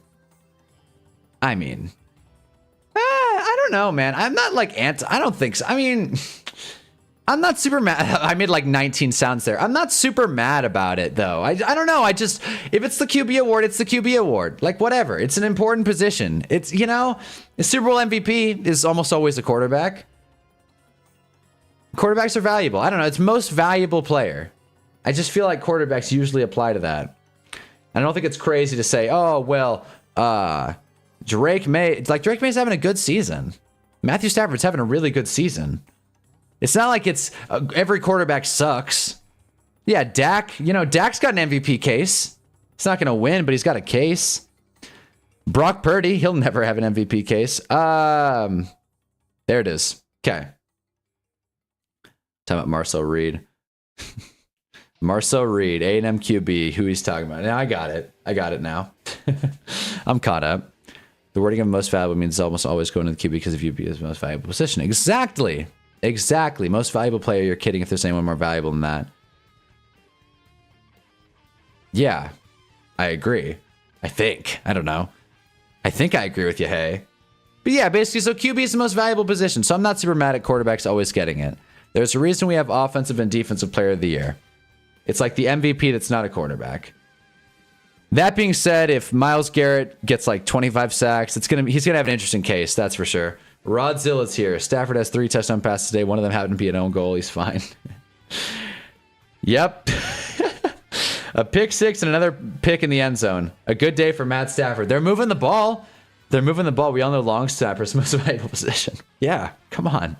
I mean, I don't know, man. I'm not like I don't think so. I mean, I'm not super mad. I made like 19 sounds there. I'm not super mad about it, though. I don't know. I just, if it's the QB award, it's the QB award. Like, whatever. It's an important position. It's, you know, the Super Bowl MVP is almost always a quarterback. Quarterbacks are valuable. I don't know. It's most valuable player. I just feel like quarterbacks usually apply to that. I don't think it's crazy to say, oh, well, Drake May. It's like Drake May's having a good season. Matthew Stafford's having a really good season. It's not like it's every quarterback sucks. Yeah, Dak, you know, Dak's got an MVP case. He's not going to win, but he's got a case. Brock Purdy, he'll never have an MVP case. There it is. Okay. Talking about Marcel Reed. Marcel Reed, A&M QB, who he's talking about. Now I got it. I got it now. I'm caught up. The wording of most valuable means almost always going to the QB because if UB is the most valuable position. Exactly. Exactly. Most valuable player. You're kidding if there's anyone more valuable than that. Yeah, I agree. I think. I don't know. I think I agree with you, hey. But yeah, basically, so QB is the most valuable position. So I'm not super mad at quarterbacks always getting it. There's a reason we have offensive and defensive player of the year. It's like the MVP that's not a quarterback. That being said, if Myles Garrett gets like 25 sacks, he's gonna have an interesting case, that's for sure. Rod Zilla's here. Stafford has 3 touchdown passes today. One of them happened to be an own goal. He's fine. Yep. A pick 6 and another pick in the end zone. A good day for Matt Stafford. They're moving the ball. They're moving the ball. We all know long snapper's most valuable position. Yeah, come on.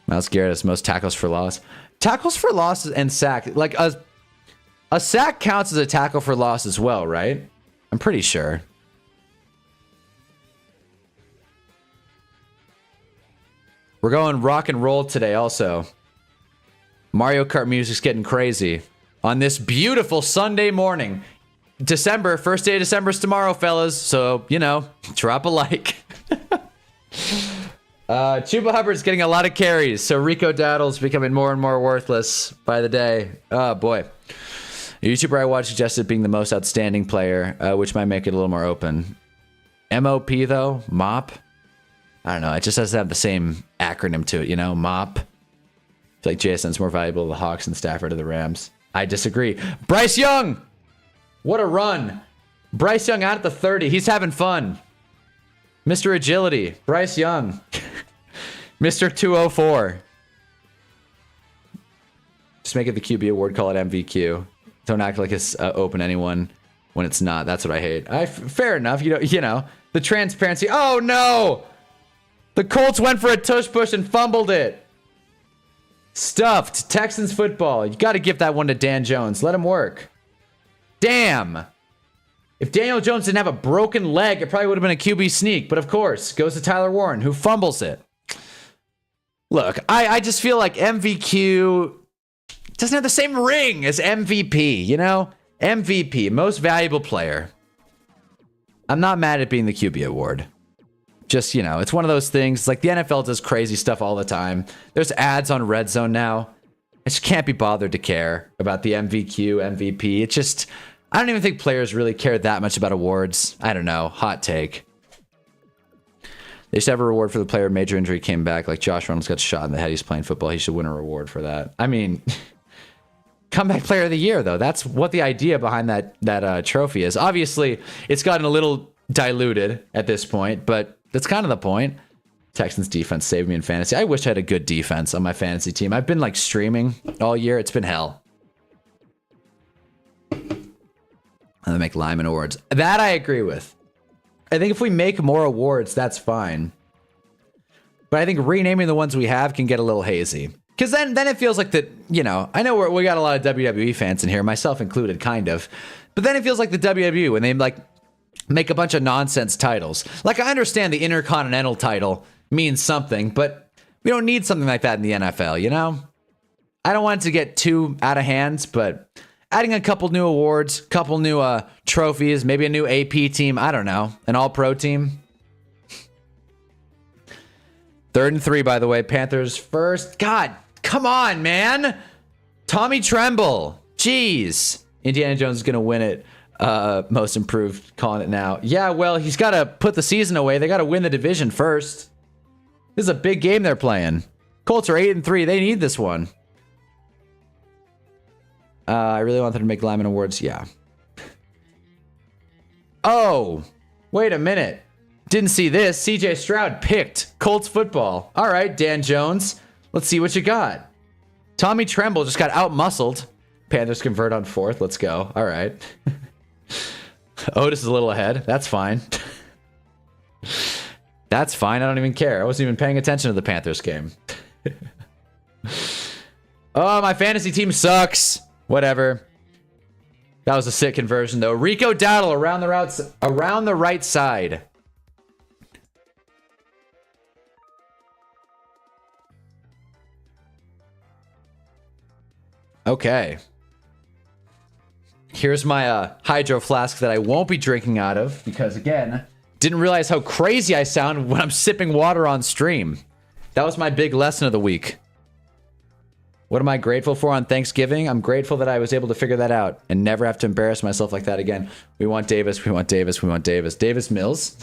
Myles Garrett has most tackles for loss. Tackles for loss and sack. Like a sack counts as a tackle for loss as well, right? I'm pretty sure. We're going rock and roll today also. Mario Kart music's getting crazy on this beautiful Sunday morning. December, first day of December is tomorrow, fellas. So, you know, drop a like. Chuba Hubbard's getting a lot of carries, so Rico Daddle's becoming more and more worthless by the day. Oh, boy. A YouTuber I watched suggested being the most outstanding player, which might make it a little more open. MOP, though? MOP? I don't know. It just has to have the same acronym to it, you know? MOP. I feel like JSN's more valuable to the Hawks and Stafford to the Rams. I disagree. Bryce Young! What a run. Bryce Young out at the 30. He's having fun. Mr. Agility. Bryce Young. Mr. 204. Just make it the QB award. Call it MVQ. Don't act like it's open to anyone when it's not. That's what I hate. Fair enough. You know, the transparency. Oh, no! The Colts went for a tush push and fumbled it. Stuffed. Texans football. You got to give that one to Dan Jones. Let him work. Damn. If Daniel Jones didn't have a broken leg, it probably would have been a QB sneak. But of course, goes to Tyler Warren, who fumbles it. Look, I just feel like MVQ doesn't have the same ring as MVP, you know? MVP, most valuable player. I'm not mad at being the QB award. Just, you know, it's one of those things. Like, the NFL does crazy stuff all the time. There's ads on Red Zone now. I just can't be bothered to care about the MVQ, MVP. It's just, I don't even think players really care that much about awards. I don't know. Hot take. They should have a reward for the player major injury came back. Like Josh Reynolds got shot in the head. He's playing football. He should win a reward for that. I mean, comeback player of the year, though. That's what the idea behind that trophy is. Obviously, it's gotten a little diluted at this point, but that's kind of the point. Texans defense saved me in fantasy. I wish I had a good defense on my fantasy team. I've been like streaming all year. It's been hell. They make Lyman awards. That I agree with. I think if we make more awards, that's fine. But I think renaming the ones we have can get a little hazy. Because then it feels like that, you know, I know we got a lot of WWE fans in here, myself included, kind of. But then it feels like the WWE when they like make a bunch of nonsense titles. Like, I understand the Intercontinental title means something, but we don't need something like that in the NFL, you know? I don't want it to get too out of hands, but adding a couple new awards, couple new trophies, maybe a new AP team, I don't know, an all-pro team. 3rd and 3, by the way, Panthers first. God, come on, man. Tommy Tremble. Jeez. Indiana Jones is going to win it. Most improved, calling it now. Yeah, well, he's got to put the season away. They got to win the division first. This is a big game they're playing. Colts are 8 and 3. They need this one. I really wanted to make Lyman awards. Yeah. Oh, wait a minute. Didn't see this. CJ Stroud picked Colts football. All right, Dan Jones. Let's see what you got. Tommy Tremble just got out-muscled. Panthers convert on 4th. Let's go. All right. Otis is a little ahead. That's fine. That's fine. I don't even care. I wasn't even paying attention to the Panthers game. Oh, my fantasy team sucks. Whatever. That was a sick conversion, though. Rico Dowdle around the right side. Okay. Here's my hydro flask that I won't be drinking out of because, again, didn't realize how crazy I sound when I'm sipping water on stream. That was my big lesson of the week. What am I grateful for on Thanksgiving? I'm grateful that I was able to figure that out and never have to embarrass myself like that again. We want Davis. We want Davis. We want Davis. Davis Mills.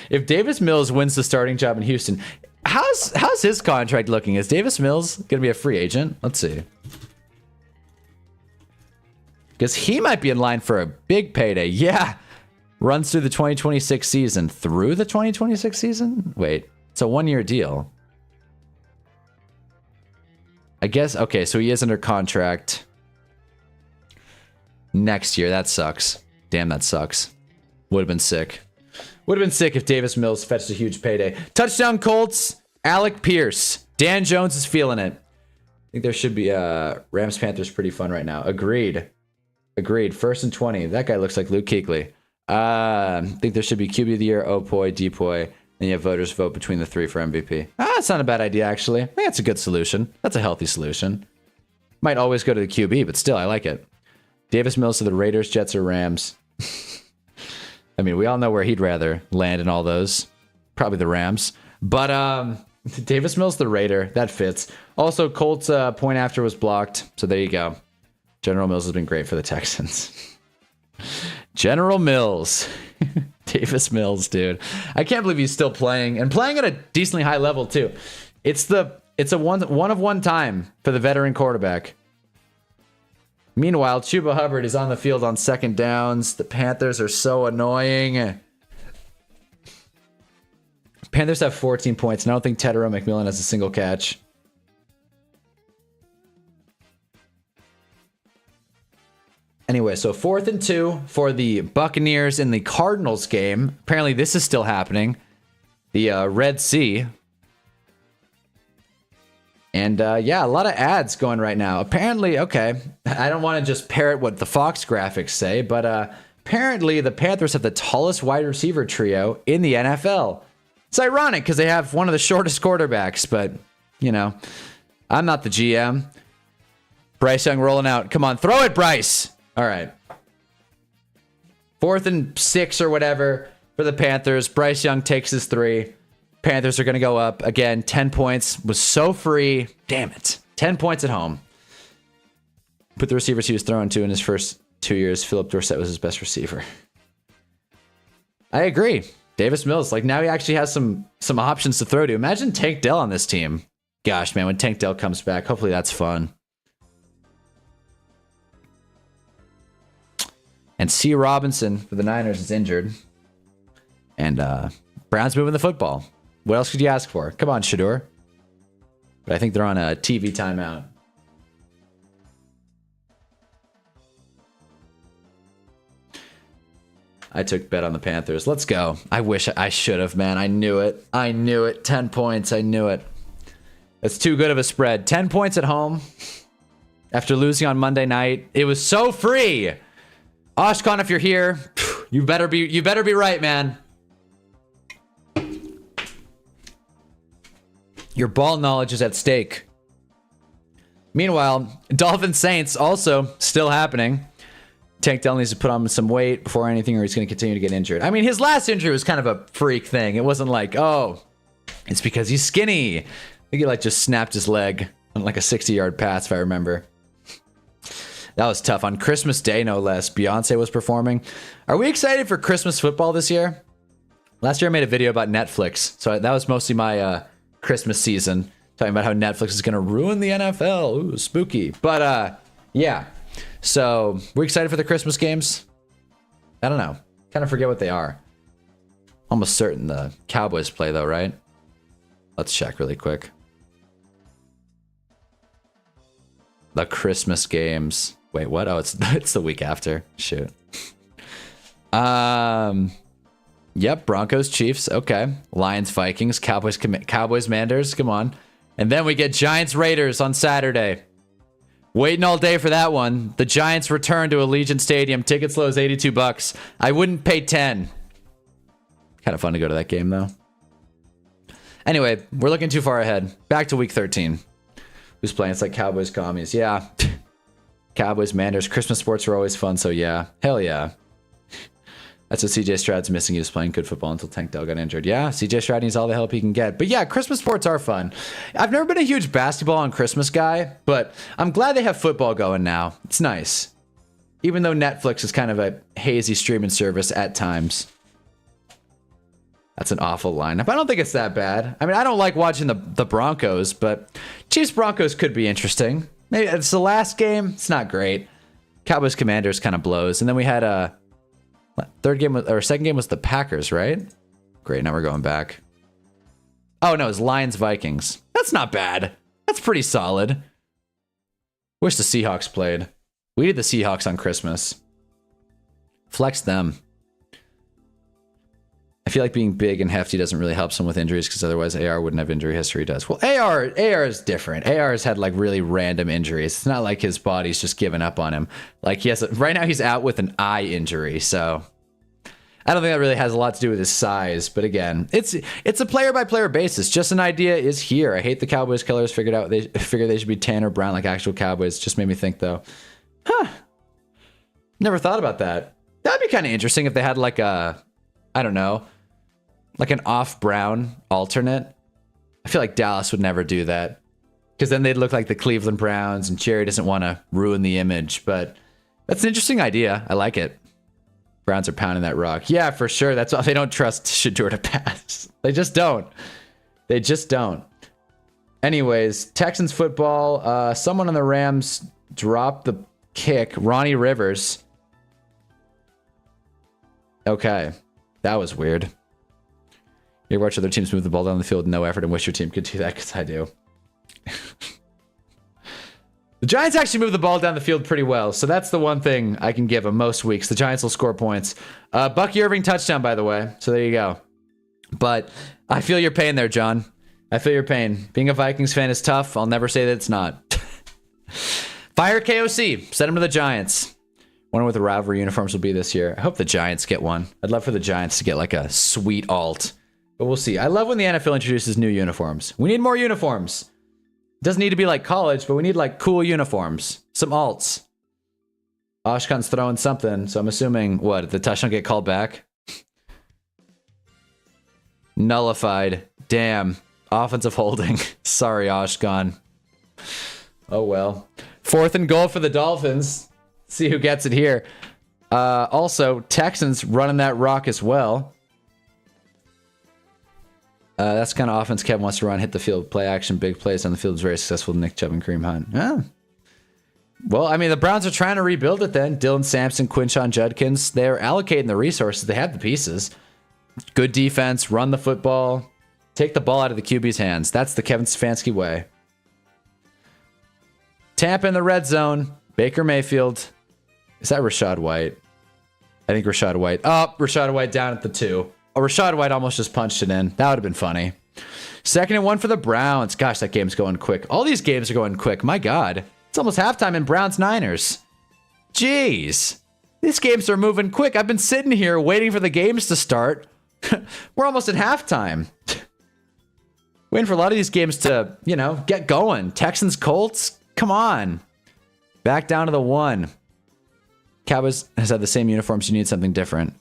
If Davis Mills wins the starting job in Houston, how's his contract looking? Is Davis Mills going to be a free agent? Let's see. Because he might be in line for a big payday. Yeah. Runs through the 2026 season. Through the 2026 season? Wait. It's a 1-year deal. I guess, okay, so he is under contract next year. That sucks. Damn, that sucks. Would have been sick. Would have been sick if Davis Mills fetched a huge payday. Touchdown Colts, Alec Pierce. Dan Jones is feeling it. I think there should be Rams Panthers pretty fun right now. Agreed. 1st and 20. That guy looks like Luke Kuechly. I think there should be QB of the year, Opoy, Depoy. And you have voters vote between the 3 for MVP. That's not a bad idea, actually. I think that's a good solution. That's a healthy solution. Might always go to the QB, but still, I like it. Davis Mills to the Raiders, Jets, or Rams. I mean, we all know where he'd rather land in all those. Probably the Rams. But Davis Mills, the Raider. That fits. Also, Colts point after was blocked. So there you go. General Mills has been great for the Texans. General Mills. Davis Mills, dude. I can't believe he's still playing and playing at a decently high level too. It's a one of one time for the veteran quarterback. Meanwhile, Chuba Hubbard is on the field on 2nd downs. The Panthers are so annoying. Panthers have 14 points, and I don't think Tedero McMillan has a single catch. Anyway, so 4th and 2 for the Buccaneers in the Cardinals game. Apparently, this is still happening. The Red Sea. And yeah, a lot of ads going right now. Apparently, okay, I don't want to just parrot what the Fox graphics say, but apparently the Panthers have the tallest wide receiver trio in the NFL. It's ironic because they have one of the shortest quarterbacks, but, you know, I'm not the GM. Bryce Young rolling out. Come on, throw it, Bryce. All right. 4th and 6 or whatever for the Panthers. Bryce Young takes his 3. Panthers are going to go up. Again, 10 points. Was so free. Damn it. 10 points at home. Put the receivers he was throwing to in his first 2 years. Philip Dorsett was his best receiver. I agree. Davis Mills, like now he actually has some options to throw to. Imagine Tank Dell on this team. Gosh, man, when Tank Dell comes back, hopefully that's fun. And C. Robinson for the Niners is injured. And Browns moving the football. What else could you ask for? Come on, Shador. But I think they're on a TV timeout. I took bet on the Panthers. Let's go. I wish I should have, man. I knew it. I knew it. 10 points. I knew it. It's too good of a spread. 10 points at home after losing on Monday night. It was so free. Oshkon, if you're here, you better be right, man. Your ball knowledge is at stake. Meanwhile, Dolphins Saints also still happening. Tank Dell needs to put on some weight before anything, or he's going to continue to get injured. I mean, his last injury was kind of a freak thing. It wasn't like, oh, it's because he's skinny. I think he like just snapped his leg on like a 60-yard pass, if I remember. That was tough. On Christmas Day, no less, Beyonce was performing. Are we excited for Christmas football this year? Last year I made a video about Netflix, so that was mostly my Christmas season, talking about how Netflix is going to ruin the NFL. Ooh, spooky. But yeah. So, we're excited for the Christmas games? I don't know. Kind of forget what they are. Almost certain the Cowboys play, though, right? Let's check really quick. The Christmas games. Wait, what? Oh, it's the week after. Shoot. Yep, Broncos, Chiefs. Okay. Lions, Vikings, Cowboys, Manders. Come on. And then we get Giants, Raiders on Saturday. Waiting all day for that one. The Giants return to Allegiant Stadium. Tickets low as $82. I wouldn't pay 10. Kind of fun to go to that game, though. Anyway, we're looking too far ahead. Back to week 13. Who's playing? It's like Cowboys, Commies. Yeah. Cowboys, Manders. Christmas sports are always fun, so yeah. Hell yeah. That's what CJ Stroud's missing. He was playing good football until Tank Dell got injured. Yeah, CJ Stroud needs all the help he can get. But yeah, Christmas sports are fun. I've never been a huge basketball on Christmas guy, but I'm glad they have football going now. It's nice. Even though Netflix is kind of a hazy streaming service at times. That's an awful lineup. I don't think it's that bad. I mean, I don't like watching the Broncos, but Chiefs Broncos could be interesting. Maybe it's the last game. It's not great. Cowboys Commanders kind of blows. And then we had a second game was the Packers, right? Great, now we're going back. Oh no, it's Lions Vikings. That's not bad. That's pretty solid. Wish the Seahawks played. We did the Seahawks on Christmas. Flex them. I feel like being big and hefty doesn't really help someone with injuries because otherwise AR wouldn't have injury history. Does. Well, AR is different. AR has had like really random injuries. It's not like his body's just given up on him. Like right now he's out with an eye injury. So I don't think that really has a lot to do with his size. But again, it's a player by player basis. Just an idea is here. I hate the Cowboys colors. Figured they should be tan or brown like actual Cowboys. Just made me think though. Never thought about that. That'd be kind of interesting if they had like a, I don't know, like an off brown alternate. I feel like Dallas would never do that because then they'd look like the Cleveland Browns and Jerry doesn't want to ruin the image, but that's an interesting idea. I like it. Browns are pounding that rock. Yeah, for sure. That's why they don't trust Shador to pass. They just don't. They just don't. Anyways, Texans football. Someone on the Rams dropped the kick. Ronnie Rivers. Okay. That was weird. You ever watch other teams move the ball down the field, no effort, and wish your team could do that? Because I do. The Giants actually move the ball down the field pretty well, so that's the one thing I can give them most weeks. The Giants will score points. Bucky Irving touchdown, by the way, so there you go. But I feel your pain there, John. I feel your pain. Being a Vikings fan is tough. I'll never say that it's not. Fire KOC. Send him to the Giants. Wonder what the rivalry uniforms will be this year. I hope the Giants get one. I'd love for the Giants to get like a sweet alt. But we'll see. I love when the NFL introduces new uniforms. We need more uniforms. It doesn't need to be like college, but we need like cool uniforms. Some alts. Oshkon's throwing something, so I'm assuming, what, did the touchdown get called back? Nullified. Damn. Offensive holding. Sorry, Oshkon. Oh well. 4th and goal for the Dolphins. See who gets it here. Also, Texans running that rock as well. That's the kind of offense Kevin wants to run. Hit the field, play action, big plays on the field. Is very successful. Nick Chubb and Kareem Hunt. Yeah. Well, I mean, the Browns are trying to rebuild it then. Dylan Sampson, Quinshon Judkins. They're allocating the resources. They have the pieces. Good defense. Run the football. Take the ball out of the QB's hands. That's the Kevin Stefanski way. Tampa in the red zone. Baker Mayfield. Is that Rachaad White? I think Rachaad White. Oh, Rachaad White down at the 2. Oh, Rachaad White almost just punched it in. That would have been funny. 2nd and 1 for the Browns. Gosh, that game's going quick. All these games are going quick. My God. It's almost halftime in Browns-Niners. Jeez. These games are moving quick. I've been sitting here waiting for the games to start. We're almost at halftime. Waiting for a lot of these games to, you know, get going. Texans, Colts, come on. Back down to the 1. Cowboys has had the same uniforms. You need something different.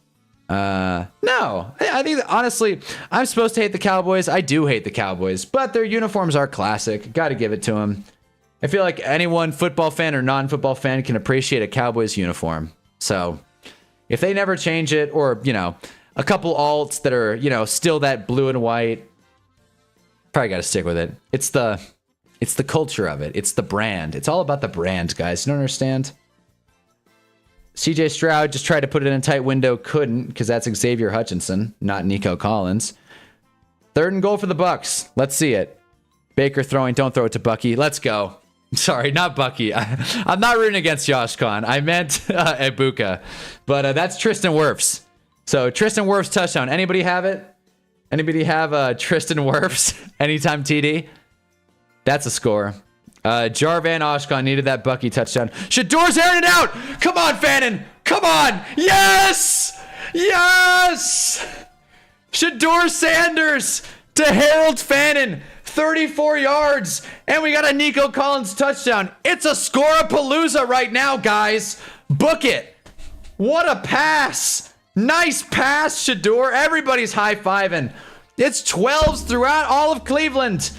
No. I think, honestly, I'm supposed to hate the Cowboys. I do hate the Cowboys, but their uniforms are classic. Got to give it to them. I feel like anyone, football fan or non-football fan, can appreciate a Cowboys uniform. So if they never change it, or, you know, a couple alts that are, you know, still that blue and white, probably got to stick with it. It's the culture of it. It's the brand. It's all about the brand, guys. You don't understand? CJ Stroud just tried to put it in a tight window. Couldn't, because that's Xavier Hutchinson, not Nico Collins. 3rd and goal for the Bucks. Let's see it. Baker throwing. Don't throw it to Bucky. Let's go. Sorry, not Bucky. I'm not rooting against Josh Khan. I meant Ibuka. But that's Tristan Wirfs. So Tristan Wirfs touchdown. Anybody have it? Anybody have Tristan Wirfs? Anytime TD? That's a score. Jarvan Oshkon needed that Bucky touchdown. Shador's airing it out. Come on, Fannin. Come on. Yes. Yes. Shador Sanders to Harold Fannin. 34 yards. And we got a Nico Collins touchdown. It's a score-a-palooza right now, guys. Book it. What a pass. Nice pass, Shador. Everybody's high-fiving. It's 12s throughout all of Cleveland.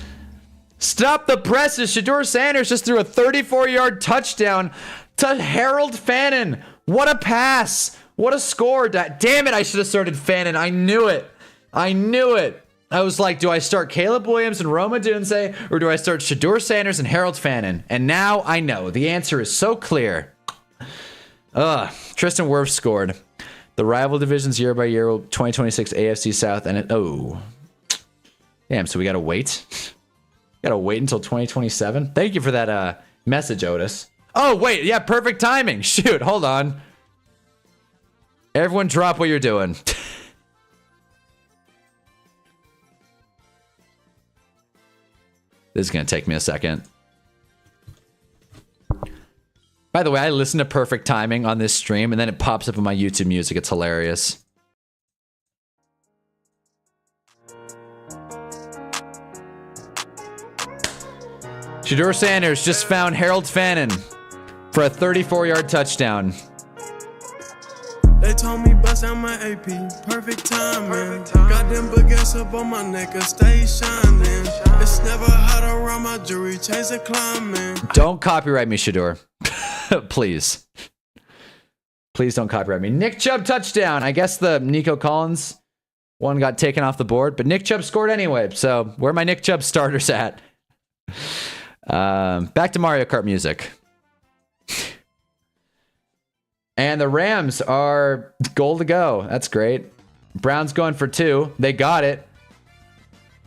Stop the presses. Shador Sanders just threw a 34-yard touchdown to Harold Fannin. What a pass. What a score. Damn it, I should have started Fannin. I knew it. I knew it. I was like, do I start Caleb Williams and Roma Dunze, or do I start Shador Sanders and Harold Fannin? And now I know. The answer is so clear. Tristan Wirfs scored. The rival divisions year by year, 2026 AFC South, and damn, so we gotta wait. Gotta wait until 2027. Thank you for that message, Otis. Oh, wait. Yeah, perfect timing. Shoot, hold on. Everyone drop what you're doing. This is going to take me a second. By the way, I listen to perfect timing on this stream, and then it pops up in my YouTube music. It's hilarious. Shador Sanders just found Harold Fannin for a 34-yard touchdown. They told me bust out my AP, perfect timing. Got them baguettes up on my neck, and stay shining. It's never hot around my jewelry, change the climbing. Don't copyright me, Shador. Please. Please don't copyright me. Nick Chubb touchdown. I guess the Nico Collins one got taken off the board, but Nick Chubb scored anyway. So where are my Nick Chubb starters at? Back to Mario Kart music. And the Rams are goal to go. That's great. Browns going for 2. They got it.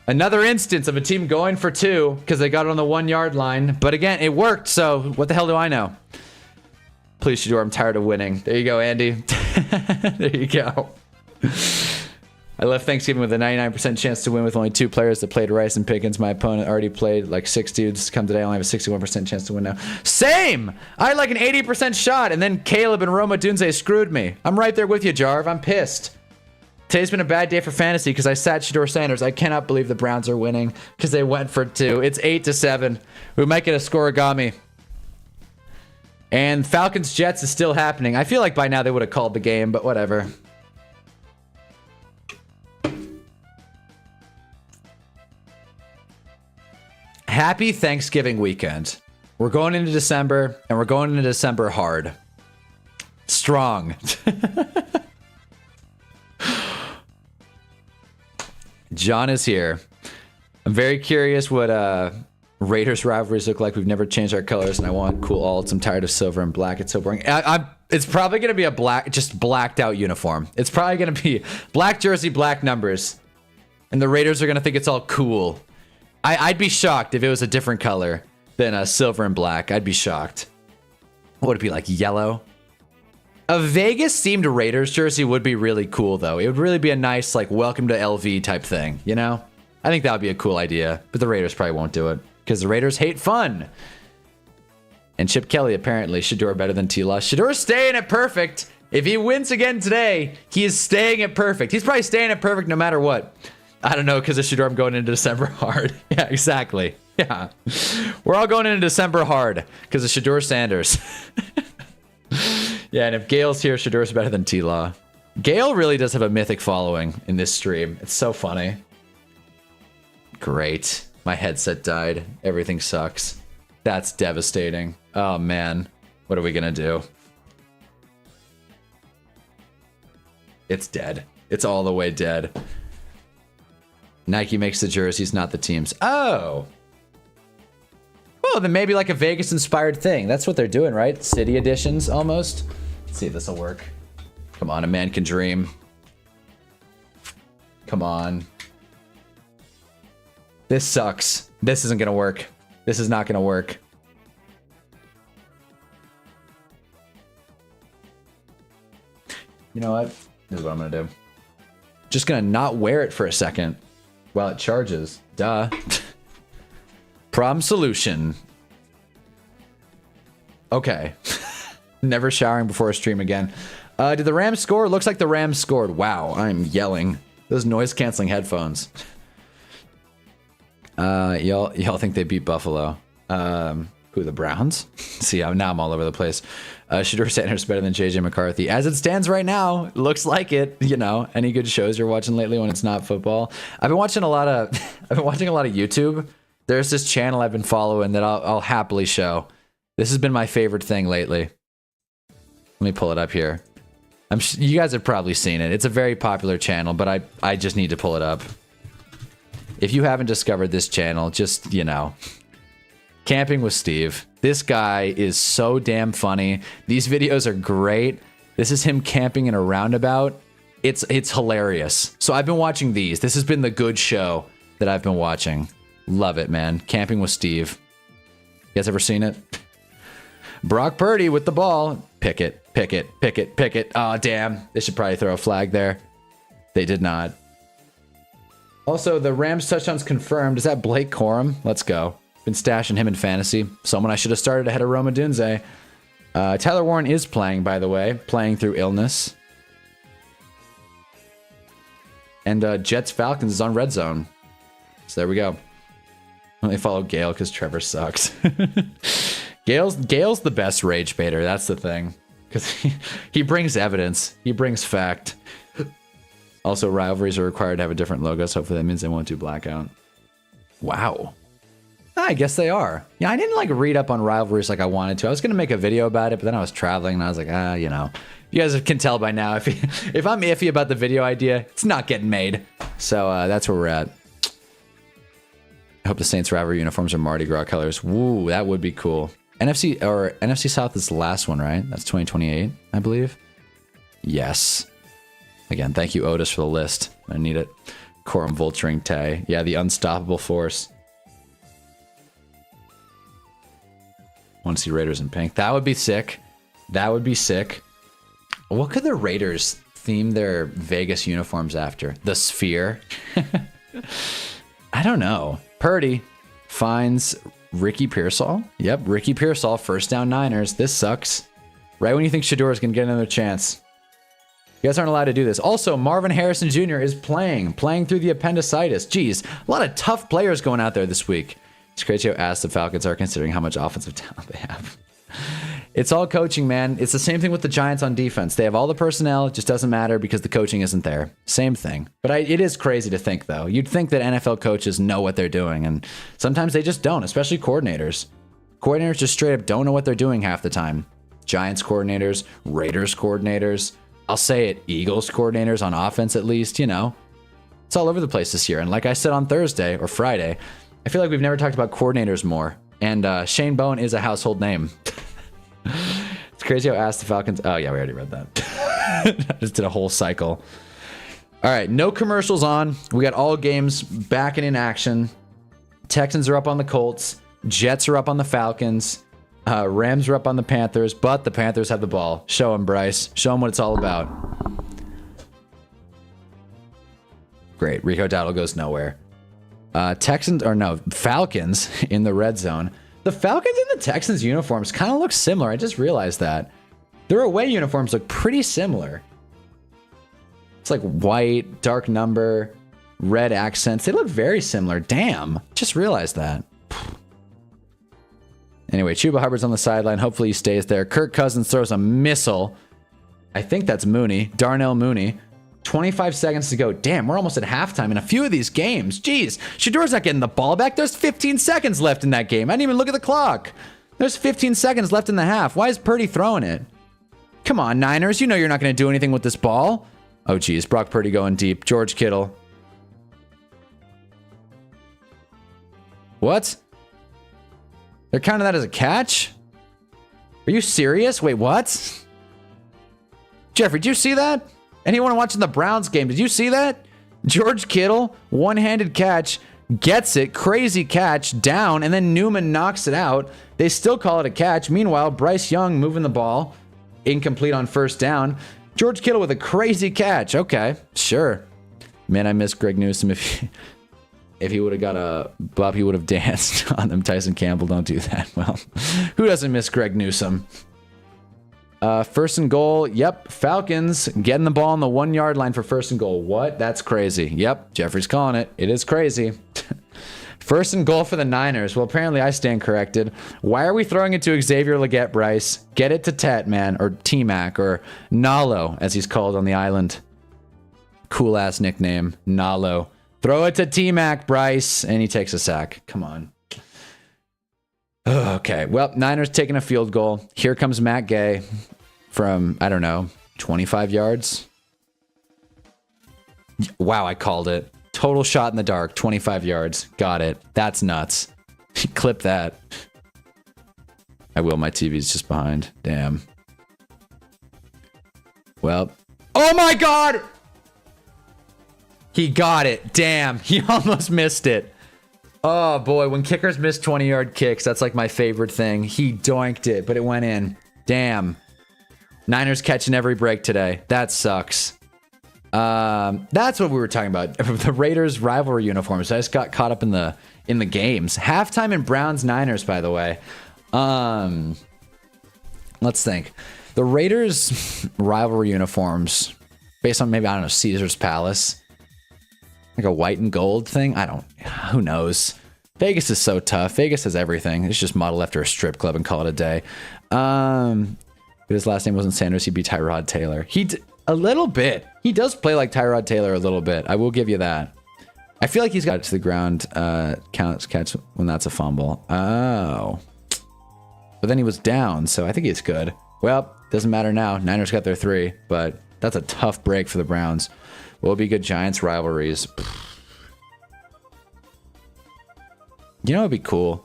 Another instance of a team going for 2 because they got it on the 1-yard line. But again, it worked. So what the hell do I know? Please, Shador, I'm tired of winning. There you go, Andy. There you go. I left Thanksgiving with a 99% chance to win with only 2 players that played Rice and Pickens. My opponent already played like 6 dudes. Come today, I only have a 61% chance to win now. Same! I had like an 80% shot, and then Caleb and Roma Dunze screwed me. I'm right there with you, Jarv. I'm pissed. Today's been a bad day for fantasy because I sat Shador Sanders. I cannot believe the Browns are winning because they went for 2. It's 8-7. We might get a scoregami. And Falcons Jets is still happening. I feel like by now they would have called the game, but whatever. Happy Thanksgiving weekend. We're going into December, and we're going into December hard. Strong. John is here. I'm very curious what Raiders rivalries look like. We've never changed our colors, and I want cool alts. I'm tired of silver and black. It's so boring. It's probably going to be a just blacked out uniform. It's probably going to be black jersey, black numbers. And the Raiders are going to think it's all cool. I'd be shocked if it was a different color than silver and black. I'd be shocked. What would it be, like yellow? A Vegas-themed Raiders jersey would be really cool, though. It would really be a nice, like, welcome to LV type thing, you know? I think that would be a cool idea, but the Raiders probably won't do it because the Raiders hate fun. And Chip Kelly, apparently, Shador better than T-Law. Shador's staying at perfect. If he wins again today, he is staying at perfect. He's probably staying at perfect no matter what. I don't know, because of Shador, I'm going into December hard. Yeah, exactly. Yeah. We're all going into December hard because of Shador Sanders. Yeah, and if Gale's here, Shador's better than T-Law. Gale really does have a mythic following in this stream. It's so funny. Great. My headset died. Everything sucks. That's devastating. Oh, man. What are we going to do? It's dead. It's all the way dead. Nike makes the jerseys, not the teams. Oh. Well, then maybe like a Vegas-inspired thing. That's what they're doing, right? City editions, almost. Let's see if this will work. Come on, a man can dream. Come on. This sucks. This isn't going to work. This is not going to work. You know what? This is what I'm going to do. Just going to not wear it for a second while it charges. Duh. Problem solution. Okay. Never showering before a stream again. Did the Rams score? Looks like the Rams scored. Wow, I'm yelling. Those noise-canceling headphones. Y'all think they beat Buffalo? Who, the Browns? See, now I'm all over the place. Shador Sanders better than JJ McCarthy. As it stands right now, looks like it. You know, any good shows you're watching lately when it's not football? I've been watching a lot of YouTube. There's this channel I've been following that I'll happily show. This has been my favorite thing lately. Let me pull it up here. You guys have probably seen it. It's a very popular channel, but I just need to pull it up. If you haven't discovered this channel, just, you know, Camping with Steve. This guy is so damn funny. These videos are great. This is him camping in a roundabout. It's hilarious. So I've been watching these. This has been the good show that I've been watching. Love it, man. Camping with Steve. You guys ever seen it? Brock Purdy with the ball. Pick it. Oh, damn. They should probably throw a flag there. They did not. Also, the Rams touchdowns confirmed. Is that Blake Corum? Let's go. Been stashing him in fantasy. Someone I should have started ahead of Roma Dunze. Tyler Warren is playing, by the way. Playing through illness. And Jets Falcons is on red zone. So there we go. Let me follow Gale because Trevor sucks. Gale's the best rage baiter. That's the thing. Because he brings evidence. He brings fact. Also, rivalries are required to have a different logo, so hopefully that means they won't do blackout. Wow. I guess they are. Yeah, I didn't like read up on rivalries like I wanted to. I was going to make a video about it, but then I was traveling and I was like, you know. You guys can tell by now if I'm iffy about the video idea, it's not getting made. So that's where we're at. I hope the Saints rivalry uniforms are Mardi Gras colors. Woo, that would be cool. NFC South is the last one, right? That's 2028, I believe. Yes. Again, thank you, Otis, for the list. I need it. Corum Vulturing Tay. Yeah, the unstoppable force. Want to see Raiders in pink. That would be sick. That would be sick. What could the Raiders theme their Vegas uniforms after? The Sphere? I don't know. Purdy finds Ricky Pearsall. Yep, Ricky Pearsall, first down Niners. This sucks. Right when you think Shador's going to get another chance. You guys aren't allowed to do this. Also, Marvin Harrison Jr. is playing through the appendicitis. Jeez, a lot of tough players going out there this week. It's crazy how ass the Falcons are considering how much offensive talent they have. It's all coaching, man. It's the same thing with the Giants on defense. They have all the personnel. It just doesn't matter because the coaching isn't there. Same thing. But it is crazy to think, though. You'd think that NFL coaches know what they're doing, and sometimes they just don't, especially coordinators. Coordinators just straight up don't know what they're doing half the time. Giants coordinators, Raiders coordinators, I'll say it, Eagles coordinators on offense at least, you know. It's all over the place this year. And like I said on Thursday or Friday, I feel like we've never talked about coordinators more. And Shane Bowen is a household name. It's crazy how asked the Falcons. Oh, yeah, we already read that. I just did a whole cycle. All right, no commercials on. We got all games back and in action. Texans are up on the Colts. Jets are up on the Falcons. Rams are up on the Panthers, but the Panthers have the ball. Show them, Bryce. Show them what it's all about. Great. Rico Dowdle goes nowhere. Falcons in the red zone. The Falcons and the Texans uniforms kind of look similar. I just realized that. Their away uniforms look pretty similar. It's like white, dark number, red accents. They look very similar. Damn. Just realized that. Anyway, Chuba Hubbard's on the sideline. Hopefully he stays there. Kirk Cousins throws a missile. I think that's Mooney. Darnell Mooney. 25 seconds to go. Damn, we're almost at halftime in a few of these games. Jeez, Shador's not getting the ball back. There's 15 seconds left in that game. I didn't even look at the clock. There's 15 seconds left in the half. Why is Purdy throwing it? Come on, Niners. You know you're not going to do anything with this ball. Oh, geez. Brock Purdy going deep. George Kittle. What? They're counting that as a catch? Are you serious? Wait, what? Jeffrey, did you see that? Anyone watching the Browns game, did you see that? George Kittle, one-handed catch, gets it, crazy catch, down, and then Newman knocks it out. They still call it a catch. Meanwhile, Bryce Young moving the ball, incomplete on first down. George Kittle with a crazy catch. Okay, sure. Man, I miss Greg Newsome. If he would have got a bop, he would have danced on them. Tyson Campbell, don't do that. Well, who doesn't miss Greg Newsome? First and goal. Yep. Falcons getting the ball on the 1 yard line for first and goal. What? That's crazy. Yep. Jeffrey's calling it. It is crazy. First and goal for the Niners. Well, apparently I stand corrected. Why are we throwing it to Xavier Legette, Bryce? Get it to Tet, man. Or T-Mac. Or Nalo, as he's called on the island. Cool ass nickname. Nalo. Throw it to T-Mac, Bryce. And he takes a sack. Come on. Okay. Well, Niners taking a field goal. Here comes Matt Gay. From, I don't know, 25 yards. Wow, I called it. Total shot in the dark, 25 yards. Got it. That's nuts. Clip that. I will. My TV's just behind. Damn. Well. Oh my God! He got it. Damn. He almost missed it. Oh boy, when kickers miss 20-yard kicks, that's like my favorite thing. He doinked it, but it went in. Damn. Niners catching every break today. That sucks. That's what we were talking about. The Raiders rivalry uniforms. I just got caught up in the games. Halftime in Browns Niners, by the way. Let's think. The Raiders rivalry uniforms, based on maybe, I don't know, Caesar's Palace. Like a white and gold thing. Who knows? Vegas is so tough. Vegas has everything. It's just modeled after a strip club and call it a day. But his last name wasn't Sanders. He'd be Tyrod Taylor. A little bit. He does play like Tyrod Taylor a little bit. I will give you that. I feel like he's got it to the ground. Catch when that's a fumble. Oh. But then he was down, so I think he's good. Well, doesn't matter now. Niners got their 3, but that's a tough break for the Browns. What would be good Giants rivalries? You know what would be cool?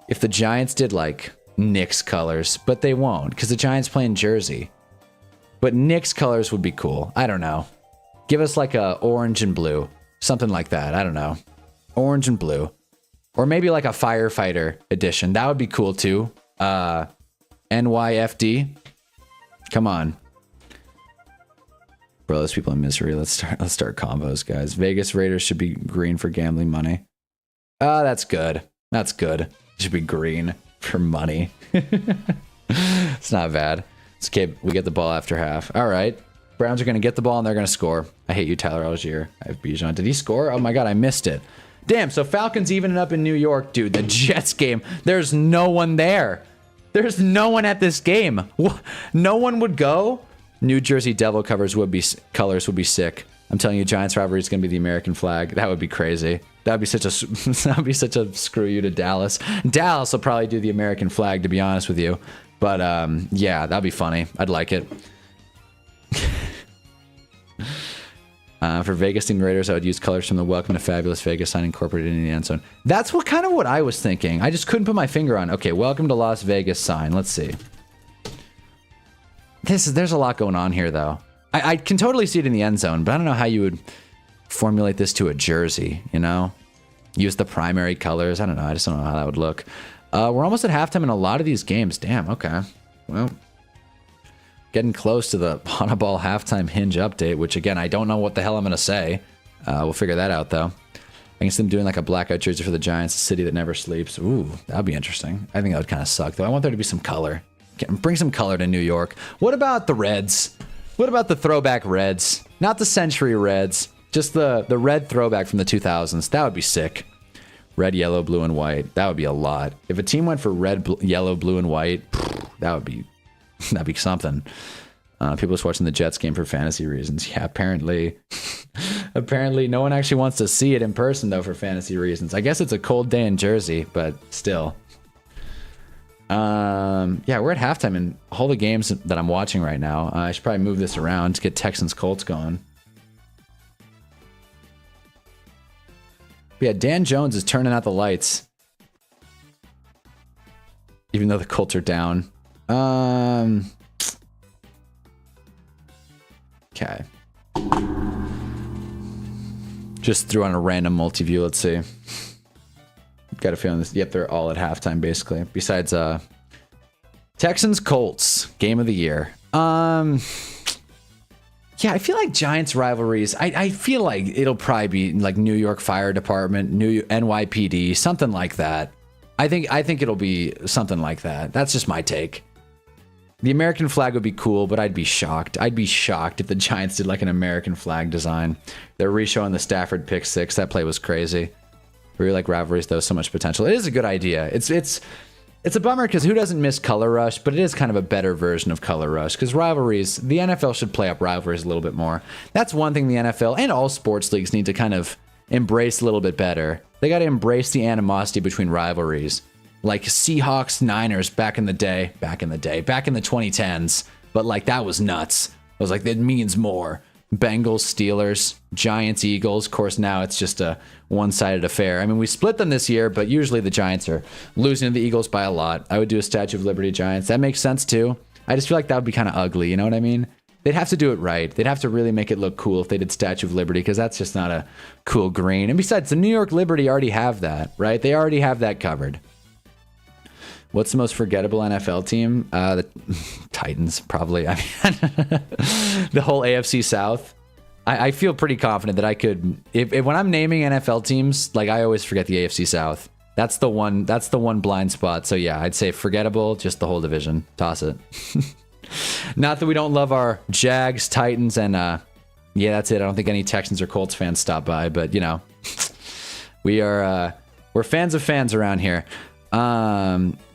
If the Giants did like Knicks colors, but they won't because the Giants play in Jersey. But Knicks colors would be cool. I don't know. Give us like a orange and blue. Something like that. I don't know. Orange and blue. Or maybe like a firefighter edition. That would be cool too. NYFD. Come on. Bro, those people in misery. Let's start combos, guys. Vegas Raiders should be green for gambling money. Ah, that's good. That's good. It should be green for money. It's not bad. It's okay. We get the ball after half. All right. Browns are going to get the ball and they're going to score. I hate you, Tyler Algier. I have Bijan. Did he score? Oh my God, I missed it. Damn, so Falcons evening up in New York, dude. The Jets game. There's no one there. There's no one at this game. No one would go. New Jersey Devil colors would be sick. I'm telling you, Giants rivalry is going to be the American flag. That would be crazy. That would be such a screw you to Dallas. Dallas will probably do the American flag, to be honest with you. But yeah, that'd be funny. I'd like it. For Vegas themed Raiders, I would use colors from the Welcome to Fabulous Vegas sign incorporated in the end zone. That's what I was thinking. I just couldn't put my finger on. Okay, Welcome to Las Vegas sign. Let's see. There's a lot going on here, though. I can totally see it in the end zone, but I don't know how you would formulate this to a jersey, you know? Use the primary colors. I don't know. I just don't know how that would look. We're almost at halftime in a lot of these games. Damn, okay. Well, getting close to the Hunnaball halftime hinge update, which, again, I don't know what the hell I'm going to say. We'll figure that out, though. I can see them doing like a blackout jersey for the Giants, the city that never sleeps. Ooh, that would be interesting. I think that would kind of suck, though. I want there to be some color. Bring some color to New York. What about the Reds? What about the throwback Reds? Not the Century Reds. Just the red throwback from the 2000s. That would be sick. Red, yellow, blue, and white. That would be a lot. If a team went for red, yellow, blue, and white, that'd be something. People just watching the Jets game for fantasy reasons. Yeah, apparently no one actually wants to see it in person, though, for fantasy reasons. I guess it's a cold day in Jersey, but still. Yeah, we're at halftime in all the games that I'm watching right now. I should probably move this around to get Texans Colts going. But yeah, Dan Jones is turning out the lights, even though the Colts are down. Okay. Just threw on a random multi-view. Let's see. Got a feeling this. Yep, they're all at halftime basically. Besides Texans Colts game of the year. Yeah, I feel like Giants rivalries. I feel like it'll probably be like New York Fire Department, New NYPD, something like that. I think it'll be something like that. That's just my take. The American flag would be cool, but I'd be shocked. I'd be shocked if the Giants did like an American flag design. They're re-showing the Stafford pick six. That play was crazy. Really like rivalries, though. So much potential. It is a good idea. It's a bummer because who doesn't miss Color Rush? But it is kind of a better version of Color Rush because rivalries. The NFL should play up rivalries a little bit more. That's one thing the NFL and all sports leagues need to kind of embrace a little bit better. They got to embrace the animosity between rivalries, like Seahawks Niners back in the 2010s. But like that was nuts. I was like, that means more. Bengals, Steelers, Giants, Eagles. Of course, now it's just a one-sided affair. I mean, we split them this year, but usually the Giants are losing to the Eagles by a lot. I would do a Statue of Liberty Giants. That makes sense, too. I just feel like that would be kind of ugly. You know what I mean? They'd have to do it right. They'd have to really make it look cool if they did Statue of Liberty, because that's just not a cool green. And besides, the New York Liberty already have that, right? They already have that covered. What's the most forgettable NFL team? The Titans, probably. I mean, the whole AFC South. I feel pretty confident that I could. If when I'm naming NFL teams, like I always forget the AFC South. That's the one. That's the one blind spot. So yeah, I'd say forgettable. Just the whole division. Toss it. Not that we don't love our Jags, Titans, and yeah, that's it. I don't think any Texans or Colts fans stop by, but you know, we're fans of fans around here.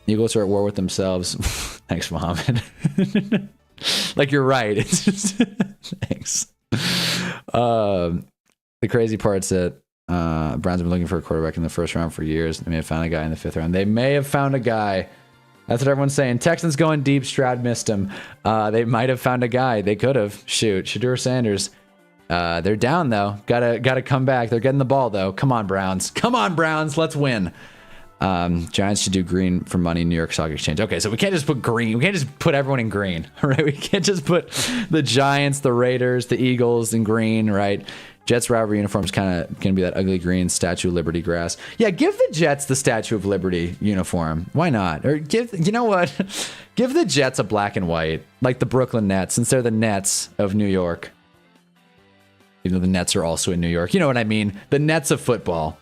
Eagles are at war with themselves. Thanks, Mohammed. Like, you're right. It's just, thanks. The crazy part's that Browns have been looking for a quarterback in the first round for years. They may have found a guy in the fifth round. They may have found a guy. That's what everyone's saying. Texans going deep. Stroud missed him. They might have found a guy. They could have. Shoot. Shedeur Sanders. They're down, though. Gotta come back. They're getting the ball, though. Come on, Browns. Come on, Browns. Let's win. Giants should do green for money, New York Stock Exchange. Okay, so we can't just put green. We can't just put everyone in green, right? We can't just put the Giants, the Raiders, the Eagles in green, right? Jets rivalry uniforms kind of going to be that ugly green Statue of Liberty grass. Yeah, give the Jets the Statue of Liberty uniform. Why not? Or you know what? Give the Jets a black and white, like the Brooklyn Nets, since they're the Nets of New York. You know, the Nets are also in New York. You know what I mean? The Nets of football.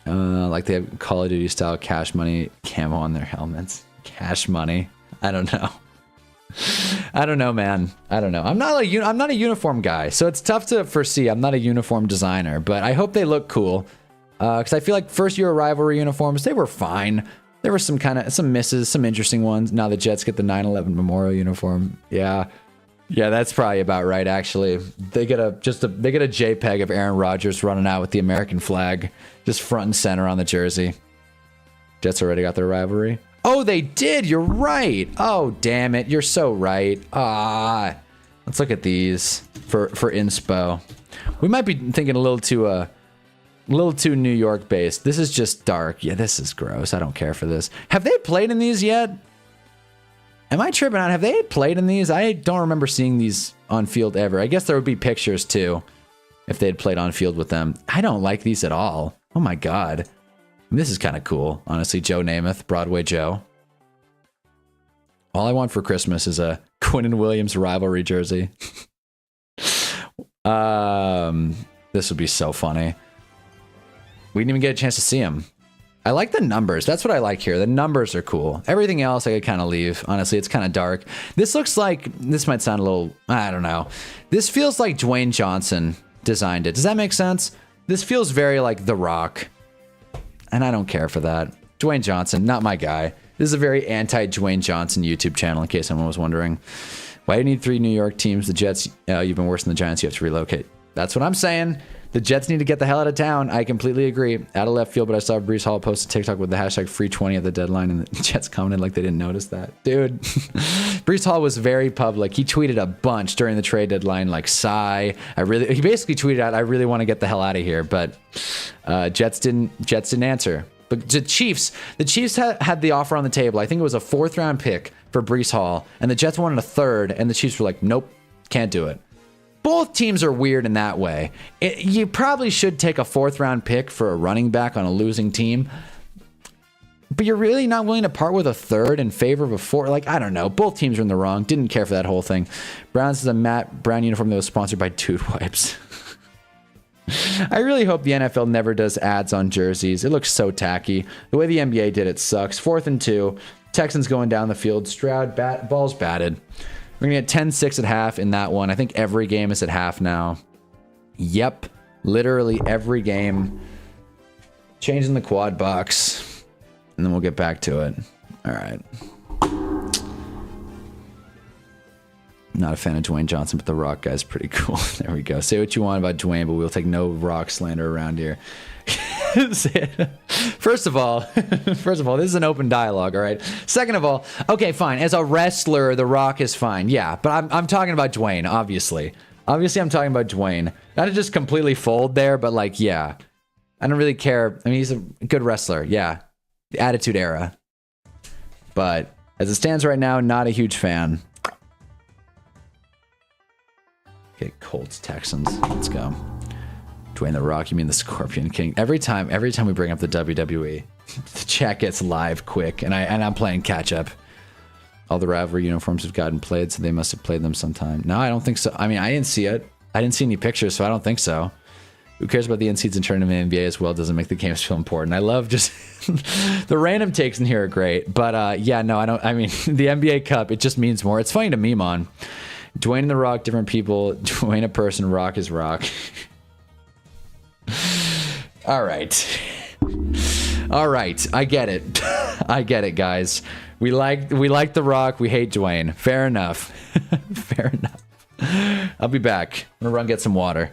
Like they have Call of Duty style Cash Money camo on their helmets. Cash Money. I don't know. I don't know, man. I don't know. I'm not a uniform guy, so it's tough to foresee. I'm not a uniform designer, but I hope they look cool. Because I feel like first year rivalry uniforms, they were fine. There were some misses, some interesting ones. Now the Jets get the 9/11 Memorial uniform. Yeah, that's probably about right. Actually, they get a JPEG of Aaron Rodgers running out with the American flag, just front and center on the jersey. Jets already got their rivalry. Oh, they did. You're right. Oh, damn it. You're so right. Let's look at these for inspo. We might be thinking a little too New York based. This is just dark. Yeah, this is gross. I don't care for this. Have they played in these yet? Am I tripping out? Have they played in these? I don't remember seeing these on field ever. I guess there would be pictures too if they had played on field with them. I don't like these at all. Oh my God. This is kind of cool, honestly. Joe Namath, Broadway Joe. All I want for Christmas is a Quinn and Williams rivalry jersey. This would be so funny. We didn't even get a chance to see him. I like the numbers. That's what I like here. The numbers are cool. Everything else I could kind of leave. Honestly, it's kind of dark. This looks like, this might sound a little, I don't know. This feels like Dwayne Johnson designed it. Does that make sense? This feels very like The Rock. And I don't care for that. Dwayne Johnson, not my guy. This is a very anti-Dwayne Johnson YouTube channel, in case someone was wondering. Why do you need 3 New York teams? The Jets, you've been worse than the Giants. You have to relocate. That's what I'm saying. The Jets need to get the hell out of town. I completely agree. Out of left field, but I saw Breece Hall post a TikTok with the hashtag free20 at the deadline, and the Jets commented like they didn't notice that. Dude, Breece Hall was very public. He tweeted a bunch during the trade deadline, like, sigh. He basically tweeted out, I really want to get the hell out of here, but Jets didn't answer. But the Chiefs had the offer on the table. I think it was a 4th round pick for Breece Hall, and the Jets wanted a 3rd, and the Chiefs were like, nope, can't do it. Both teams are weird in that way. You probably should take a 4th round pick for a running back on a losing team, but you're really not willing to part with a 3rd in favor of a 4th. Like, I don't know. Both teams are in the wrong. Didn't care for that whole thing. Browns is a Matt Brown uniform that was sponsored by Dude Wipes. I really hope the NFL never does ads on jerseys. It looks so tacky. The way the NBA did it sucks. 4th and 2. Texans going down the field. Stroud, ball's batted. We're going to get 10-6 at half in that one. I think every game is at half now. Yep. Literally every game. Changing the quad box. And then we'll get back to it. All right. Not a fan of Dwayne Johnson, but the Rock guy's pretty cool. There we go. Say what you want about Dwayne, but we'll take no Rock slander around here. First of all, this is an open dialogue, all right? Second of all, okay, fine. As a wrestler, The Rock is fine. Yeah, but I'm talking about Dwayne, obviously. Obviously, I'm talking about Dwayne. Not to just completely fold there, but like, yeah. I don't really care. I mean, he's a good wrestler, yeah. The Attitude Era. But as it stands right now, not a huge fan. Okay, Colts, Texans. Let's go. Dwayne The Rock, you mean the Scorpion King? Every time we bring up the WWE, the chat gets live quick, and I'm playing catch up. All the rivalry uniforms have gotten played, so they must have played them sometime. No, I don't think so. I mean, I didn't see it. I didn't see any pictures, so I don't think so. Who cares about the in-season tournament in the NBA as well? Doesn't make the games feel important. I love just the random takes in here are great, but yeah, no, I don't. I mean, the NBA Cup, it just means more. It's funny to meme on. Dwayne and The Rock, different people. Dwayne a person, Rock is Rock. All right. I get it, guys. We like The Rock. We hate Dwayne. Fair enough. Fair enough. I'll be back. I'm gonna run get some water.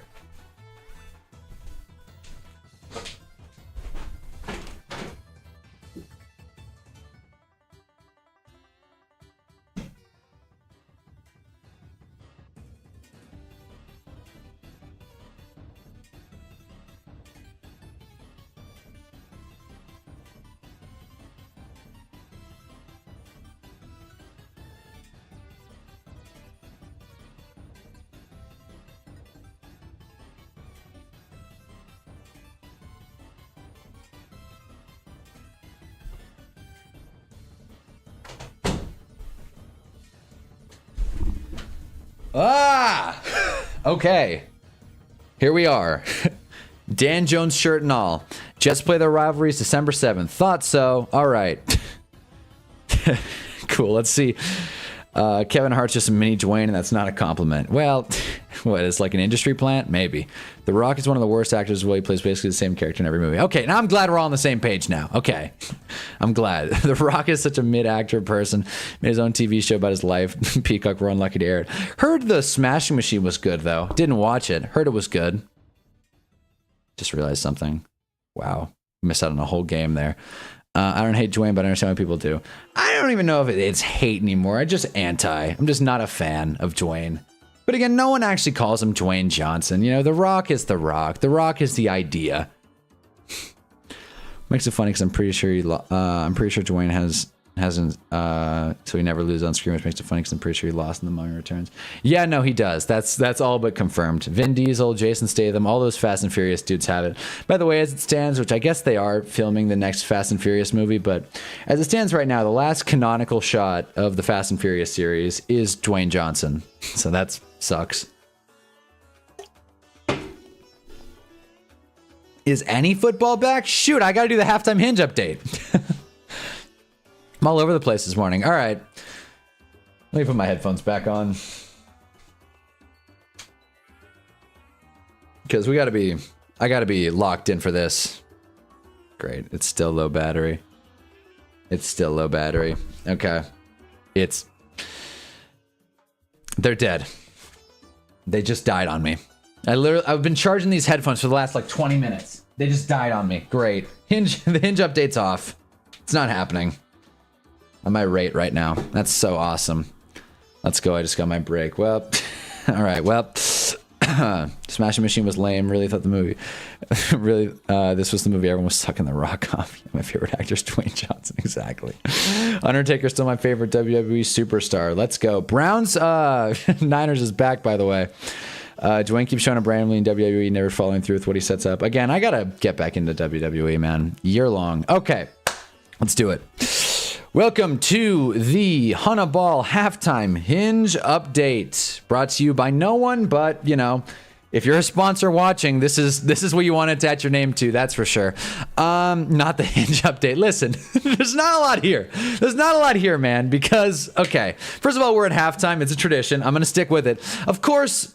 Ah! Okay. Here we are. Dan Jones shirt and all. Jets play their rivalries December 7th. Thought so. All right. Cool. Let's see. Kevin Hart's just a mini Dwayne, and that's not a compliment. Well, what, it's like an industry plant? Maybe. The Rock is one of the worst actors. Well, he plays basically the same character in every movie. Okay, now I'm glad we're all on the same page now. Okay. I'm glad. The Rock is such a mid-actor person. Made his own TV show about his life. Peacock were unlucky to air it. Heard the Smashing Machine was good, though. Didn't watch it. Heard it was good. Just realized something. Wow. Missed out on a whole game there. I don't hate Dwayne, but I understand what people do. I don't even know if it's hate anymore. I'm just not a fan of Dwayne. But again, no one actually calls him Dwayne Johnson. You know, The Rock is The Rock. The Rock is the idea. Makes it funny because I'm pretty sure Dwayne hasn't so he never loses on screen, which makes it funny because I'm pretty sure he lost in The Mummy Returns. Yeah, no, he does. That's all but confirmed. Vin Diesel, Jason Statham, all those Fast and Furious dudes have it. By the way, as it stands, which I guess they are filming the next Fast and Furious movie, but as it stands right now, the last canonical shot of the Fast and Furious series is Dwayne Johnson. So that sucks. Is any football back? Shoot, I gotta do the halftime Hinge update. I'm all over the place this morning. All right. Let me put my headphones back on. Because I gotta be locked in for this. Great. It's still low battery. Okay. They're dead. They just died on me. I've been charging these headphones for the last like 20 minutes. They just died on me. Great. The Hinge update's off. It's not happening. I'm irate right now. That's so awesome. Let's go. I just got my break. Well, all right. Well, Smashing Machine was lame. Really thought the movie, this was the movie everyone was sucking The Rock off. My favorite actor is Dwayne Johnson. Exactly. Undertaker's still my favorite WWE superstar. Let's go. Browns, Niners is back, by the way. Dwayne keeps showing up randomly in WWE, never following through with what he sets up. Again, I gotta get back into WWE, man. Year long. Okay. Let's do it. Welcome to the Hunnaball halftime Hinge update, brought to you by no one but, you know, if you're a sponsor watching, this is what you want to attach your name to, that's for sure. Not the Hinge update. Listen, there's not a lot here. There's not a lot here, man, because, okay, first of all, we're at halftime. It's a tradition. I'm going to stick with it. Of course,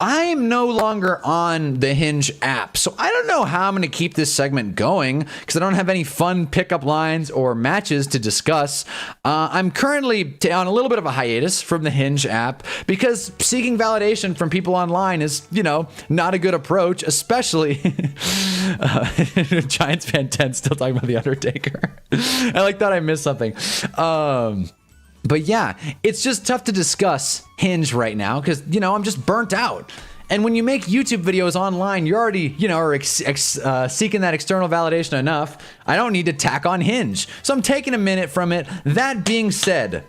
I'm no longer on the Hinge app, so I don't know how I'm going to keep this segment going because I don't have any fun pickup lines or matches to discuss. I'm currently on a little bit of a hiatus from the Hinge app because seeking validation from people online is, you know, not a good approach, especially Giants fan 10 still talking about The Undertaker. I like that I missed something. But yeah, it's just tough to discuss Hinge right now because, you know, I'm just burnt out. And when you make YouTube videos online, you're already, you know, are seeking that external validation enough. I don't need to tack on Hinge. So I'm taking a minute from it. That being said,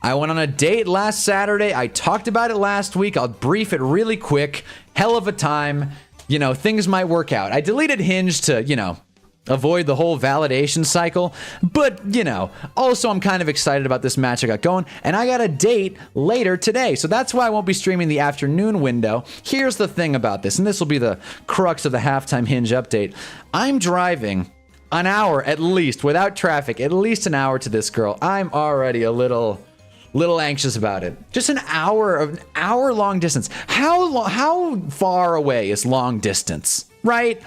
I went on a date last Saturday. I talked about it last week. I'll brief it really quick. Hell of a time. You know, things might work out. I deleted Hinge to, you know, avoid the whole validation cycle, but you know, also I'm kind of excited about this match I got going, and I got a date later today, so that's why I won't be streaming the afternoon window. Here's the thing about this, and this will be the crux of the halftime Hinge update. I'm driving an hour at least without traffic, at least an hour to this girl. I'm already a little anxious about it. Just an hour long distance. How far away is long distance, right?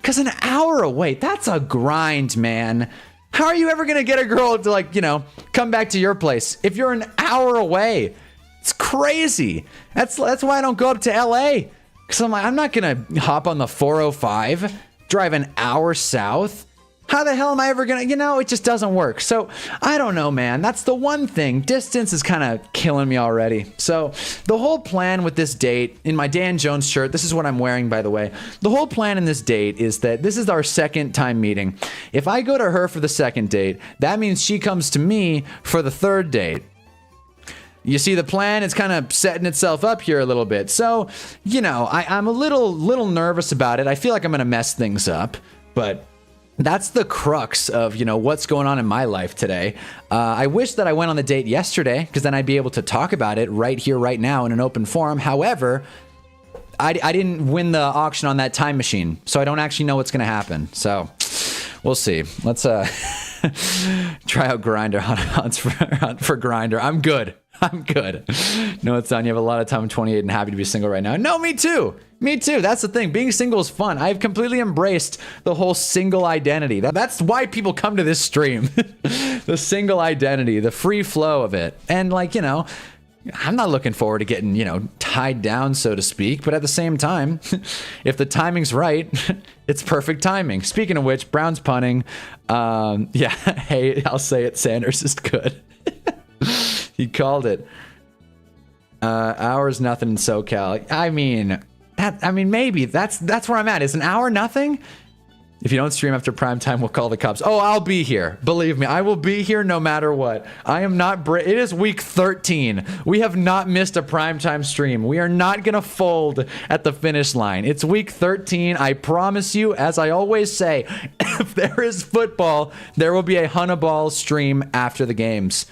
Because an hour away, that's a grind, man. How are you ever going to get a girl to, like, you know, come back to your place if you're an hour away? It's crazy. That's why I don't go up to LA. Because I'm like, I'm not going to hop on the 405, drive an hour south. How the hell am I ever going to, you know, it just doesn't work. So I don't know, man. That's the one thing. Distance is kind of killing me already. So the whole plan with this date, in my Dan Jones shirt, this is what I'm wearing, by the way. The whole plan in this date is that this is our second time meeting. If I go to her for the second date, that means she comes to me for the third date. You see the plan? It's kind of setting itself up here a little bit. So, you know, I'm a little nervous about it. I feel like I'm going to mess things up, but that's the crux of, what's going on in my life today. I wish that I went on the date yesterday, because then I'd be able to talk about it right here, right now in an open forum. However, I didn't win the auction on that time machine, so I don't actually know what's going to happen. So we'll see. Let's try out Grindr. Hunt for Grindr. I'm good. No, it's on. You have a lot of time. I'm 28 and happy to be single right now. No, me too. Me too. That's the thing. Being single is fun. I've completely embraced the whole single identity. That's why people come to this stream. The single identity, the free flow of it. And I'm not looking forward to getting, tied down, so to speak. But at the same time, if the timing's right, it's perfect timing. Speaking of which, Brown's punting. Yeah, hey, I'll say it. Sanders is good. He called it. Hours nothing in SoCal. I mean, maybe that's where I'm at. Is an hour nothing? If you don't stream after prime time, we'll call the cops. Oh, I'll be here. Believe me, I will be here no matter what. I am not. It is week 13. We have not missed a primetime stream. We are not gonna fold at the finish line. It's week 13. I promise you, as I always say, if there is football, there will be a Hunnaball stream after the games.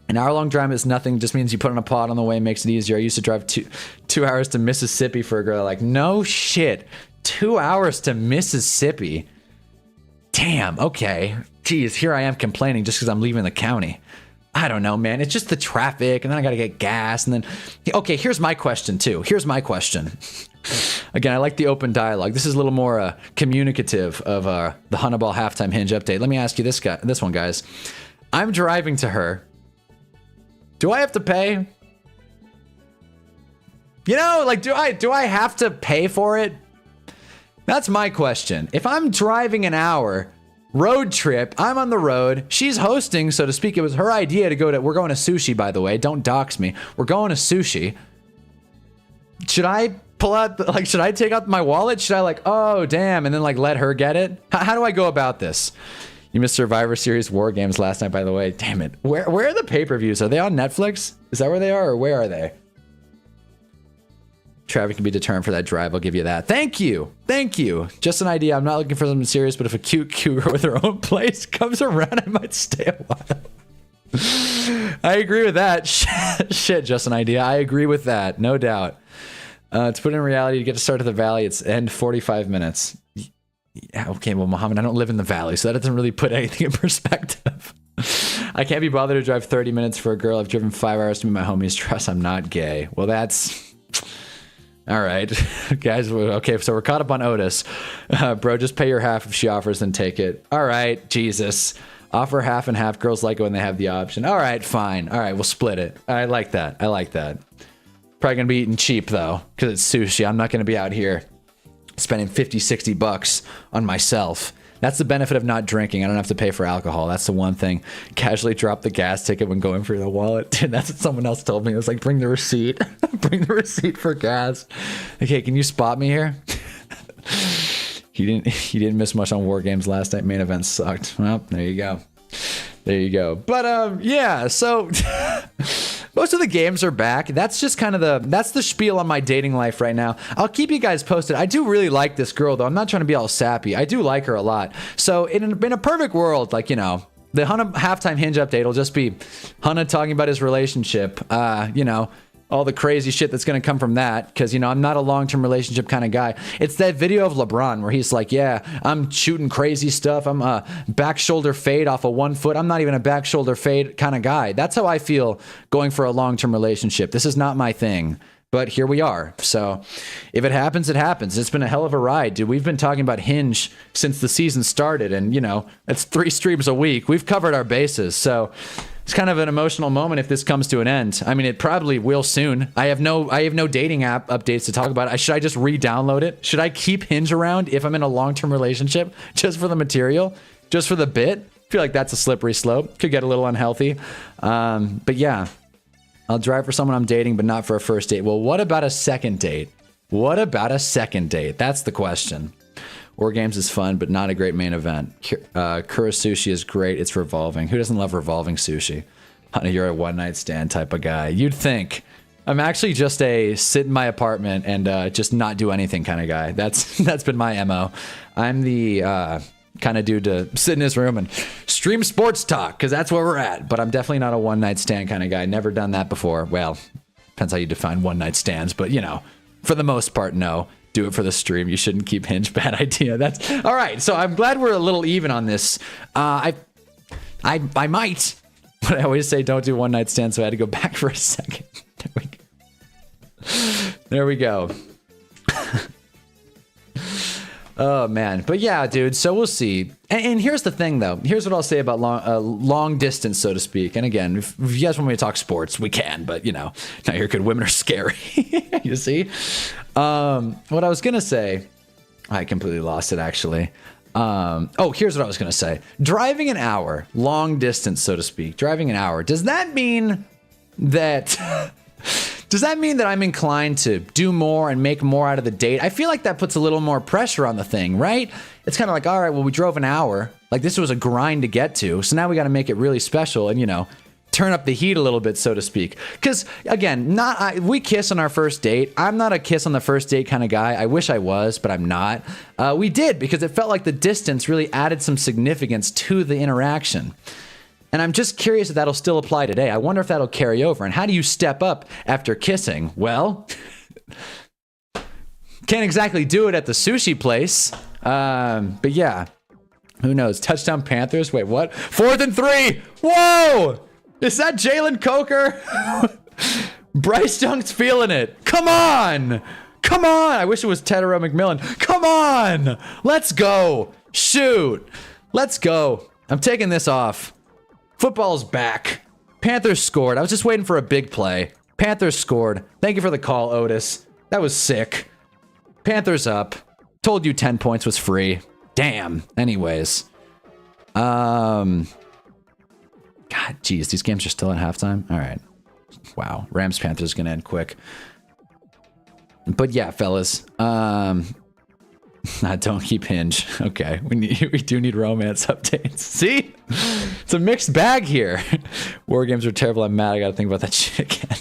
An hour-long drive is nothing. Just means you put on a pod on the way, makes it easier. I used to drive two hours to Mississippi for a girl. Like, no shit. 2 hours to Mississippi. Damn. Okay. Geez, here I am complaining just because I'm leaving the county. I don't know, man. It's just the traffic, and then I got to get gas, and then... Okay, here's my question, too. Here's my question. Again, I like the open dialogue. This is a little more communicative of the Hunnaball halftime hinge update. Let me ask you this one, guys. I'm driving to her. Do I have to pay? Do I have to pay for it? That's my question. If I'm driving an hour, road trip, I'm on the road, she's hosting, so to speak. It was her idea to we're going to sushi, by the way. Don't dox me. We're going to sushi. Should I pull out, should I take out my wallet? Should I oh, damn, and then let her get it? How do I go about this? You missed Survivor Series War Games last night, by the way. Damn it. Where are the pay-per-views? Are they on Netflix? Is that where they are, or where are they? Traffic can be determined for that drive. I'll give you that. Thank you. Thank you. Just an idea. I'm not looking for something serious, but if a cute cougar with her own place comes around, I might stay a while. I agree with that. Shit, just an idea. I agree with that. No doubt. To put in reality, you get to start at the valley. It's end 45 minutes. Yeah, okay, well, Mohammed, I don't live in the valley, so that doesn't really put anything in perspective. I can't be bothered to drive 30 minutes for a girl. I've driven 5 hours to meet my homies. Trust, I'm not gay. Well, that's... All right, guys, okay, so we're caught up on Otis. Bro, just pay your half if she offers, then take it. All right, Jesus. Offer half and half. Girls like it when they have the option. All right, fine. All right, we'll split it. I like that. Probably going to be eating cheap, though, because it's sushi. I'm not going to be out here spending 50, 60 bucks on myself. That's the benefit of not drinking. I don't have to pay for alcohol. That's the one thing. Casually drop the gas ticket when going for the wallet. Dude, that's what someone else told me. It was like, bring the receipt. Bring the receipt for gas. Okay, can you spot me here? He didn't miss much on War Games last night. Main event sucked. Well, there you go. But yeah, so most of the games are back. That's just kind of that's the spiel on my dating life right now. I'll keep you guys posted. I do really like this girl, though. I'm not trying to be all sappy. I do like her a lot. So in a perfect world, the Hunna halftime hinge update will just be Hunna talking about his relationship. All the crazy shit that's going to come from that, because, I'm not a long-term relationship kind of guy. It's that video of LeBron where he's like, yeah, I'm shooting crazy stuff. I'm a back shoulder fade off of 1 foot. I'm not even a back shoulder fade kind of guy. That's how I feel going for a long-term relationship. This is not my thing, but here we are. So if it happens, it happens. It's been a hell of a ride, dude. We've been talking about Hinge since the season started, and, it's 3 streams a week. We've covered our bases, so... It's kind of an emotional moment if this comes to an end. I mean, it probably will soon. I have no dating app updates to talk about. Should I just re-download it? Should I keep Hinge around if I'm in a long-term relationship just for the material, just for the bit? I feel like that's a slippery slope. Could get a little unhealthy. But yeah, I'll drive for someone I'm dating, but not for a first date. Well, what about a second date? That's the question. War Games is fun, but not a great main event. Kura Sushi is great. It's revolving. Who doesn't love revolving sushi? Honey, you're a one-night stand type of guy. You'd think. I'm actually just a sit in my apartment and just not do anything kind of guy. That's been my MO. I'm the kind of dude to sit in his room and stream sports talk, because that's where we're at. But I'm definitely not a one-night stand kind of guy. Never done that before. Well, depends how you define one-night stands, but you know, for the most part, no. Do it for the stream. You shouldn't keep Hinge. Bad idea. That's all right. So I'm glad we're a little even on this. I might, but I always say don't do one-night stands, so I had to go back for a second. There we go. Oh man, but yeah, dude. So we'll see. And here's the thing, though. Here's what I'll say about long distance, so to speak. And again, if you guys want me to talk sports, we can. But you know, now you're good. Women are scary. You see. What I was gonna say, I completely lost it actually. Oh, here's what I was gonna say. Driving an hour, long distance, so to speak. Driving an hour. Does that mean that? Does that mean that I'm inclined to do more and make more out of the date? I feel like that puts a little more pressure on the thing, right? It's kind of like, all right, well, we drove an hour. Like, this was a grind to get to. So now we got to make it really special and, you know, turn up the heat a little bit, so to speak. Because, again, we kiss on our first date. I'm not a kiss on the first date kind of guy. I wish I was, but I'm not. We did, because it felt like the distance really added some significance to the interaction. And I'm just curious if that'll still apply today. I wonder if that'll carry over. And how do you step up after kissing? Well, can't exactly do it at the sushi place. But yeah, who knows? Touchdown Panthers. Wait, what? 4th and 3. Whoa! Is that Jalen Coker? Bryce Young's feeling it. Come on! Come on! I wish it was Tedero McMillan. Come on! Let's go! Shoot! Let's go. I'm taking this off. Football's back. Panthers scored. I was just waiting for a big play. Panthers scored. Thank you for the call, Otis. That was sick. Panthers up. Told you 10 points was free. Damn. Anyways. God, geez. These games are still at halftime? All right. Wow. Rams-Panthers is going to end quick. But yeah, fellas. Don't keep Hinge. Okay, we do need romance updates. See, it's a mixed bag here. War games are terrible. I'm mad. I gotta think about that shit again.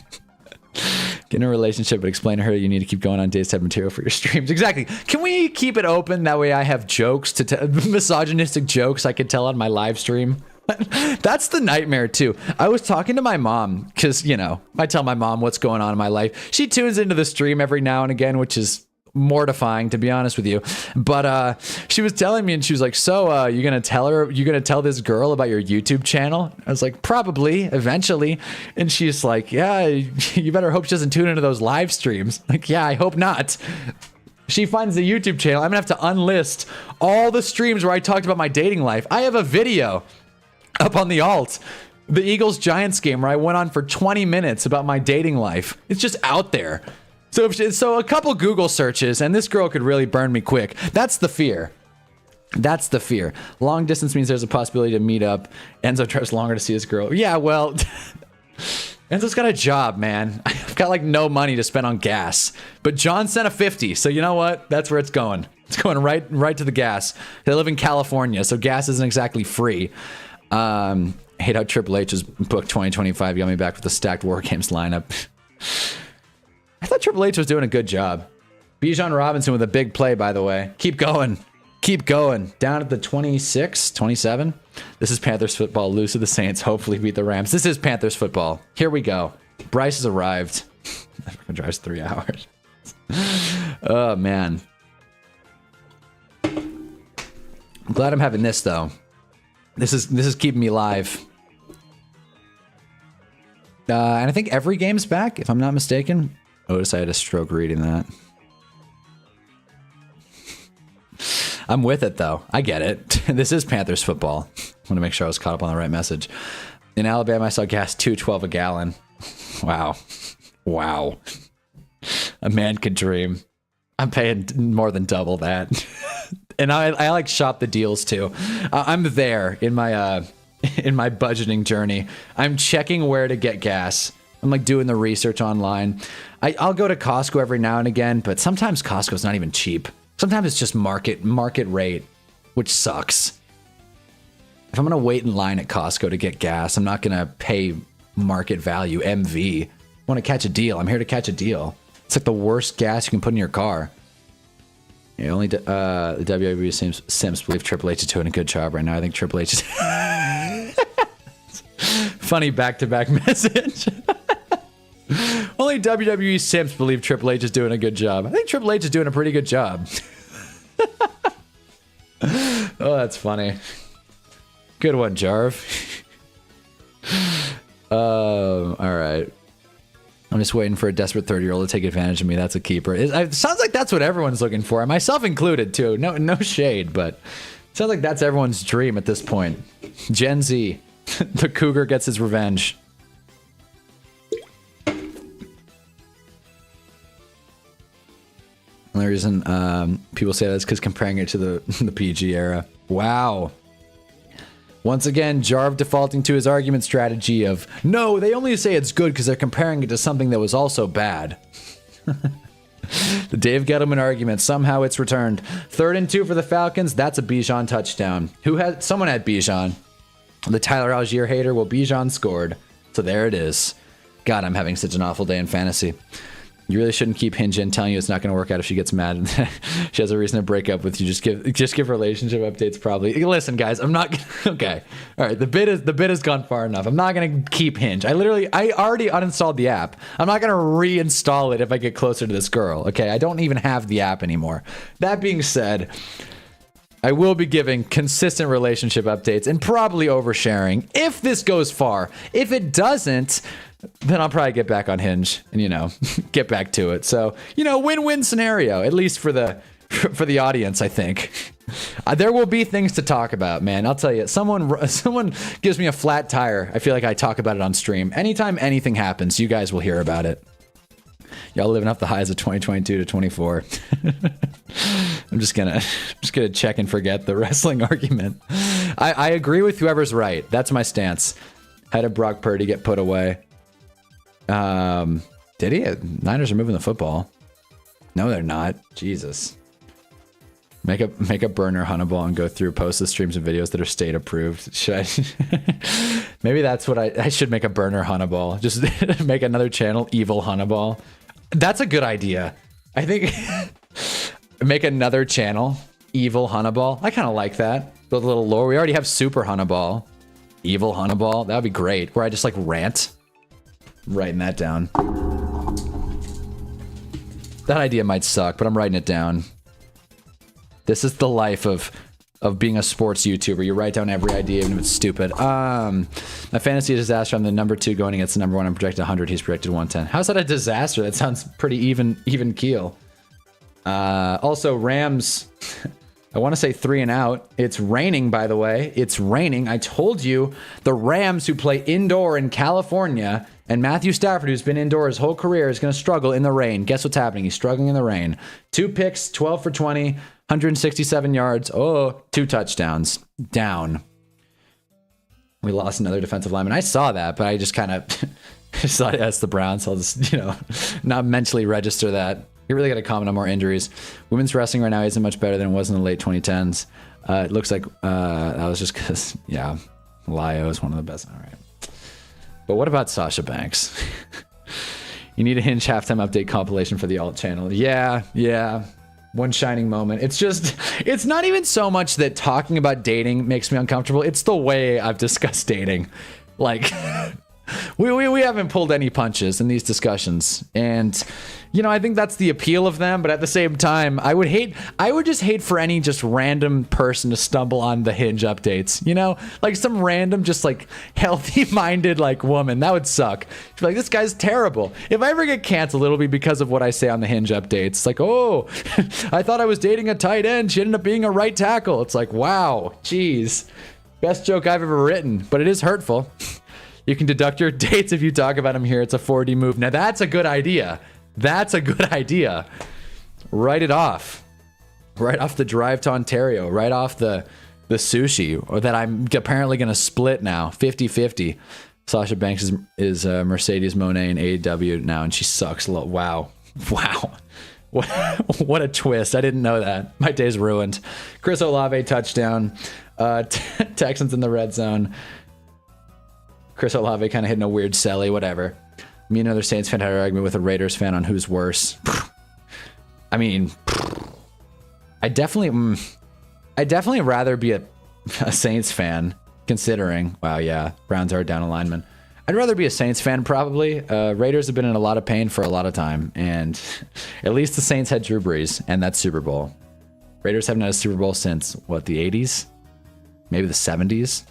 Get in a relationship, but explain to her you need to keep going on dates to have material for your streams. Exactly. Can we keep it open? That way I have jokes to misogynistic jokes I could tell on my live stream. That's the nightmare too. I was talking to my mom because, you know, I tell my mom what's going on in my life. She tunes into the stream every now and again, which is mortifying, to be honest with you. But she was telling me, and she was like, so you're gonna tell this girl about your YouTube channel? I was like, probably eventually. And she's like, yeah, you better hope she doesn't tune into those live streams. Like, yeah, I hope not. She finds the YouTube channel. I'm gonna have to unlist all the streams where I talked about my dating life. I have a video up on the alt, the Eagles Giants game, where I went on for 20 minutes about my dating life. It's just out there. So a couple Google searches, and this girl could really burn me quick. That's the fear. That's the fear. Long distance means there's a possibility to meet up. Enzo tries longer to see his girl. Yeah, well, Enzo's got a job, man. I've got like no money to spend on gas. But John sent a 50, so you know what? That's where it's going. It's going right to the gas. They live in California, so gas isn't exactly free. Hate how Triple H was booked 2025. Got me back with the stacked War Games lineup. I thought Triple H was doing a good job. Bijan Robinson with a big play, by the way. Keep going. Keep going. Down at the 26, 27. This is Panthers football. Lose to the Saints. Hopefully beat the Rams. This is Panthers football. Here we go. Bryce has arrived. That fucking drives 3 hours. Oh, man. I'm glad I'm having this, though. This is keeping me live. And I think every game's back, if I'm not mistaken. Otis, I had a stroke reading that. I'm with it, though. I get it. This is Panthers football. I want to make sure I was caught up on the right message. In Alabama, I saw gas $2.12 a gallon. Wow. Wow. A man could dream. I'm paying more than double that. And I like shop the deals, too. I'm there in my budgeting journey. I'm checking where to get gas. I'm like doing the research online. I'll go to Costco every now and again, but sometimes Costco's not even cheap. Sometimes it's just market rate, which sucks. If I'm gonna wait in line at Costco to get gas, I'm not gonna pay market value MV. I want to catch a deal. I'm here to catch a deal. It's like the worst gas you can put in your car. Yeah, only the WWE simps believe Triple H is doing a good job right now. I think Triple H is funny back-to-back message. Only WWE simps believe Triple H is doing a good job. I think Triple H is doing a pretty good job. Oh, that's funny. Good one, Jarv. All right. I'm just waiting for a desperate 30-year-old to take advantage of me. That's a keeper. It sounds like that's what everyone's looking for, myself included, too. No shade, but it sounds like that's everyone's dream at this point. Gen Z, the cougar gets his revenge. The reason people say that's because comparing it to the PG era. Wow. Once again, Jarv defaulting to his argument strategy of, no, they only say it's good because they're comparing it to something that was also bad. The Dave Gettleman argument, somehow it's returned. 3rd and 2 for the Falcons. That's a Bijan touchdown. Someone had Bijan. The Tyler Algier hater, well, Bijan scored. So there it is. God, I'm having such an awful day in fantasy. You really shouldn't keep Hinge telling you it's not going to work out if she gets mad and she has a reason to break up with you. Just give relationship updates. Probably. Listen, guys, I'm not okay. All right, the bit has gone far enough. I'm not going to keep Hinge. I already uninstalled the app. I'm not going to reinstall it if I get closer to this girl. Okay, I don't even have the app anymore. That being said, I will be giving consistent relationship updates and probably oversharing if this goes far. If it doesn't, then I'll probably get back on Hinge and, get back to it. So, win-win scenario, at least for the audience, I think. There will be things to talk about, man. I'll tell you, someone gives me a flat tire. I feel like I talk about it on stream. Anytime anything happens, you guys will hear about it. Y'all living up the highs of 2022 to 24. I'm just gonna check and forget the wrestling argument. I agree with whoever's right. That's my stance. How did Brock Purdy get put away? Did he? Niners are moving the football. No, they're not. Jesus. Make a burner Hunnaball and go through, post the streams and videos that are state approved. Should I? Maybe that's what I should make a burner Hunnaball. Just make another channel, Evil Hunnaball. That's a good idea. I think make another channel, Evil Hunnaball. I kind of like that. Build a little lore. We already have Super Hunnaball. Evil Hunnaball. That would be great. Where I just rant. I'm writing that down. That idea might suck, but I'm writing it down. This is the life of being a sports YouTuber. You write down every idea, even if it's stupid. My fantasy disaster. I'm the number 2 going against the number 1. I'm projected 100. He's projected 110. How's that a disaster? That sounds pretty even keel. Also, Rams. I want to say 3 and out. It's raining, by the way. It's raining. I told you the Rams, who play indoor in California, and Matthew Stafford, who's been indoor his whole career, is going to struggle in the rain. Guess what's happening? He's struggling in the rain. 2 picks, 12 for 20, 167 yards. Oh, 2 touchdowns. Down. We lost another defensive lineman. I saw that, but I just kind of thought, yeah, it's the Browns. So I'll just, not mentally register that. You really got to comment on more injuries. Women's wrestling right now isn't much better than it was in the late 2010s. It looks like that was just because, yeah, Lio is one of the best. All right. But what about Sasha Banks? You need a Hinge halftime update compilation for the alt channel. Yeah. One shining moment. It's not even so much that talking about dating makes me uncomfortable. It's the way I've discussed dating. Like, we haven't pulled any punches in these discussions. And, I think that's the appeal of them. But at the same time, I would just hate for any just random person to stumble on the Hinge updates, like some random, just healthy-minded, woman. That would suck. She'd be like, this guy's terrible. If I ever get canceled, it'll be because of what I say on the Hinge updates. Like, oh, I thought I was dating a tight end. She ended up being a right tackle. It's like, wow, geez. Best joke I've ever written, but it is hurtful. You can deduct your dates if you talk about them here. It's a 4D move. Now, that's a good idea. That's a good idea. Write it off. Right off the drive to Ontario. Right off the sushi. Or that I'm apparently going to split now. 50-50. Sasha Banks is Mercedes Moné in AEW now, and she sucks. Wow. What a twist. I didn't know that. My day's ruined. Chris Olave touchdown. Texans in the red zone. Chris Olave kind of hitting a weird celly, whatever. Me and another Saints fan had an argument with a Raiders fan on who's worse. I mean, I'd definitely rather be a Saints fan, considering. Wow, yeah, Browns are down a lineman. I'd rather be a Saints fan, probably. Raiders have been in a lot of pain for a lot of time, and at least the Saints had Drew Brees, and that's Super Bowl. Raiders haven't had a Super Bowl since, what, the 80s? Maybe the 70s?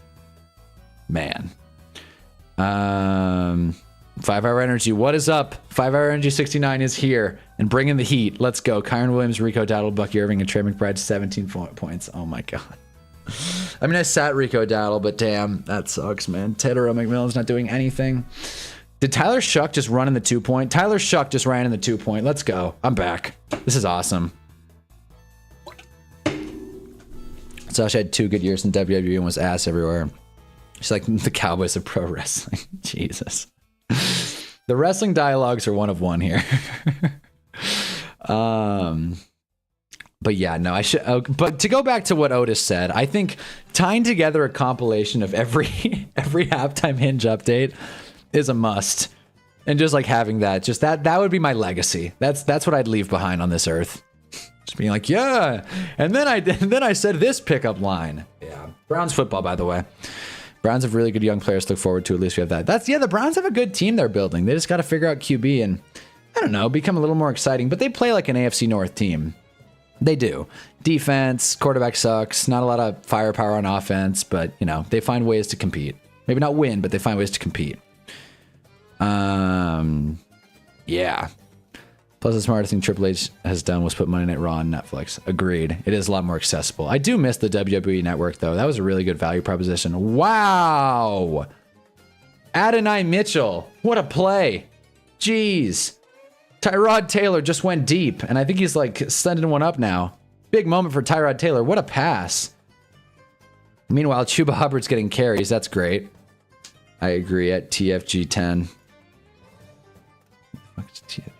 Man. 5-Hour Energy, what is up? 5-Hour Energy 69 is here and bringing the heat. Let's go. Kyron Williams, Rico Dowdle, Bucky Irving, and Trey McBride, 17 points. Oh my God. I mean, I sat Rico Dowdle, but damn, that sucks, man. Tedero McMillan's not doing anything. Did Tyler Shuck just run in the 2-point? Tyler Shuck just ran in the 2-point. Let's go. I'm back. This is awesome. Sasha had 2 good years in WWE and was ass everywhere. She's like the Cowboys of pro wrestling. Jesus. The wrestling dialogues are one of one here. But yeah, no, I should. But to go back to what Otis said, I think tying together a compilation of every halftime Hinge update is a must, and just like having that, just that would be my legacy. That's what I'd leave behind on this earth. Just being like, yeah, and then I said this pickup line. Yeah, Browns football, by the way. Browns have really good young players to look forward to. At least we have that. The Browns have a good team they're building. They just got to figure out QB and, I don't know, become a little more exciting. But they play like an AFC North team. They do. Defense, quarterback sucks, not a lot of firepower on offense, but, you know, they find ways to compete. Maybe not win, but they find ways to compete. Yeah. Plus, the smartest thing Triple H has done was put Monday Night Raw on Netflix. Agreed. It is a lot more accessible. I do miss the WWE Network, though. That was a really good value proposition. Wow! Adonai Mitchell. What a play. Jeez. Tyrod Taylor just went deep, and I think he's like sending one up now. Big moment for Tyrod Taylor. What a pass. Meanwhile, Chuba Hubbard's getting carries. That's great. I agree at TFG 10.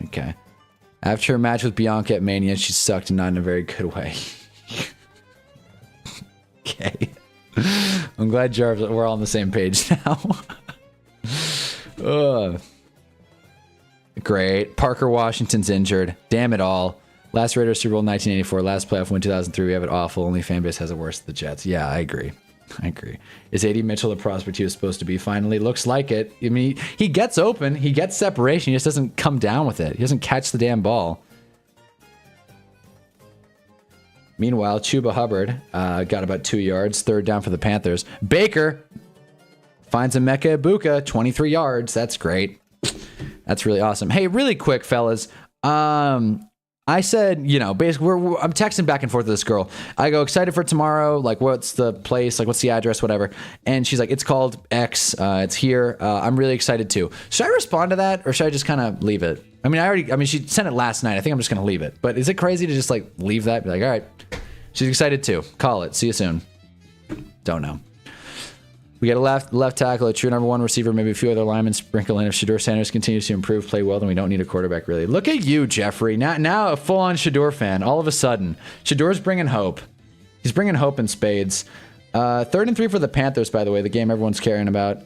Okay. After her match with Bianca at Mania, she sucked and not in a very good way. Okay. I'm glad Jarvis, we're all on the same page now. Great. Parker Washington's injured. Damn it all. Last Raiders Super Bowl 1984. Last playoff win 2003. We have it awful. Only fan base has it worse than the Jets. Yeah, I agree. Is AD Mitchell the prospect he was supposed to be? Finally, looks like it. I mean, he gets open. He gets separation. He just doesn't come down with it. He doesn't catch the damn ball. Meanwhile, Chuba Hubbard got about 2 yards. Third down for the Panthers. Baker finds a Mecca Ibuka. 23 yards. That's great. That's really awesome. Hey, really quick, fellas. I said, you know, basically, I'm texting back and forth with this girl. I go, excited for tomorrow. Like, what's the place? Like, what's the address? Whatever. And she's like, it's called X. It's here. I'm really excited too. Should I respond to that, or should I just kind of leave it? I mean, she sent it last night. I think I'm just going to leave it. But is it crazy to just like leave that? Be like, all right, she's excited too. Call it. See you soon. Don't know. We got a left tackle, a true number 1 receiver, maybe a few other linemen sprinkle in. If Shedeur Sanders continues to improve, play well, then we don't need a quarterback, really. Look at you, Jeffrey. Now a full-on Shedeur fan. All of a sudden. Shedeur's bringing hope. He's bringing hope in spades. 3rd and 3 for the Panthers, by the way, the game everyone's caring about.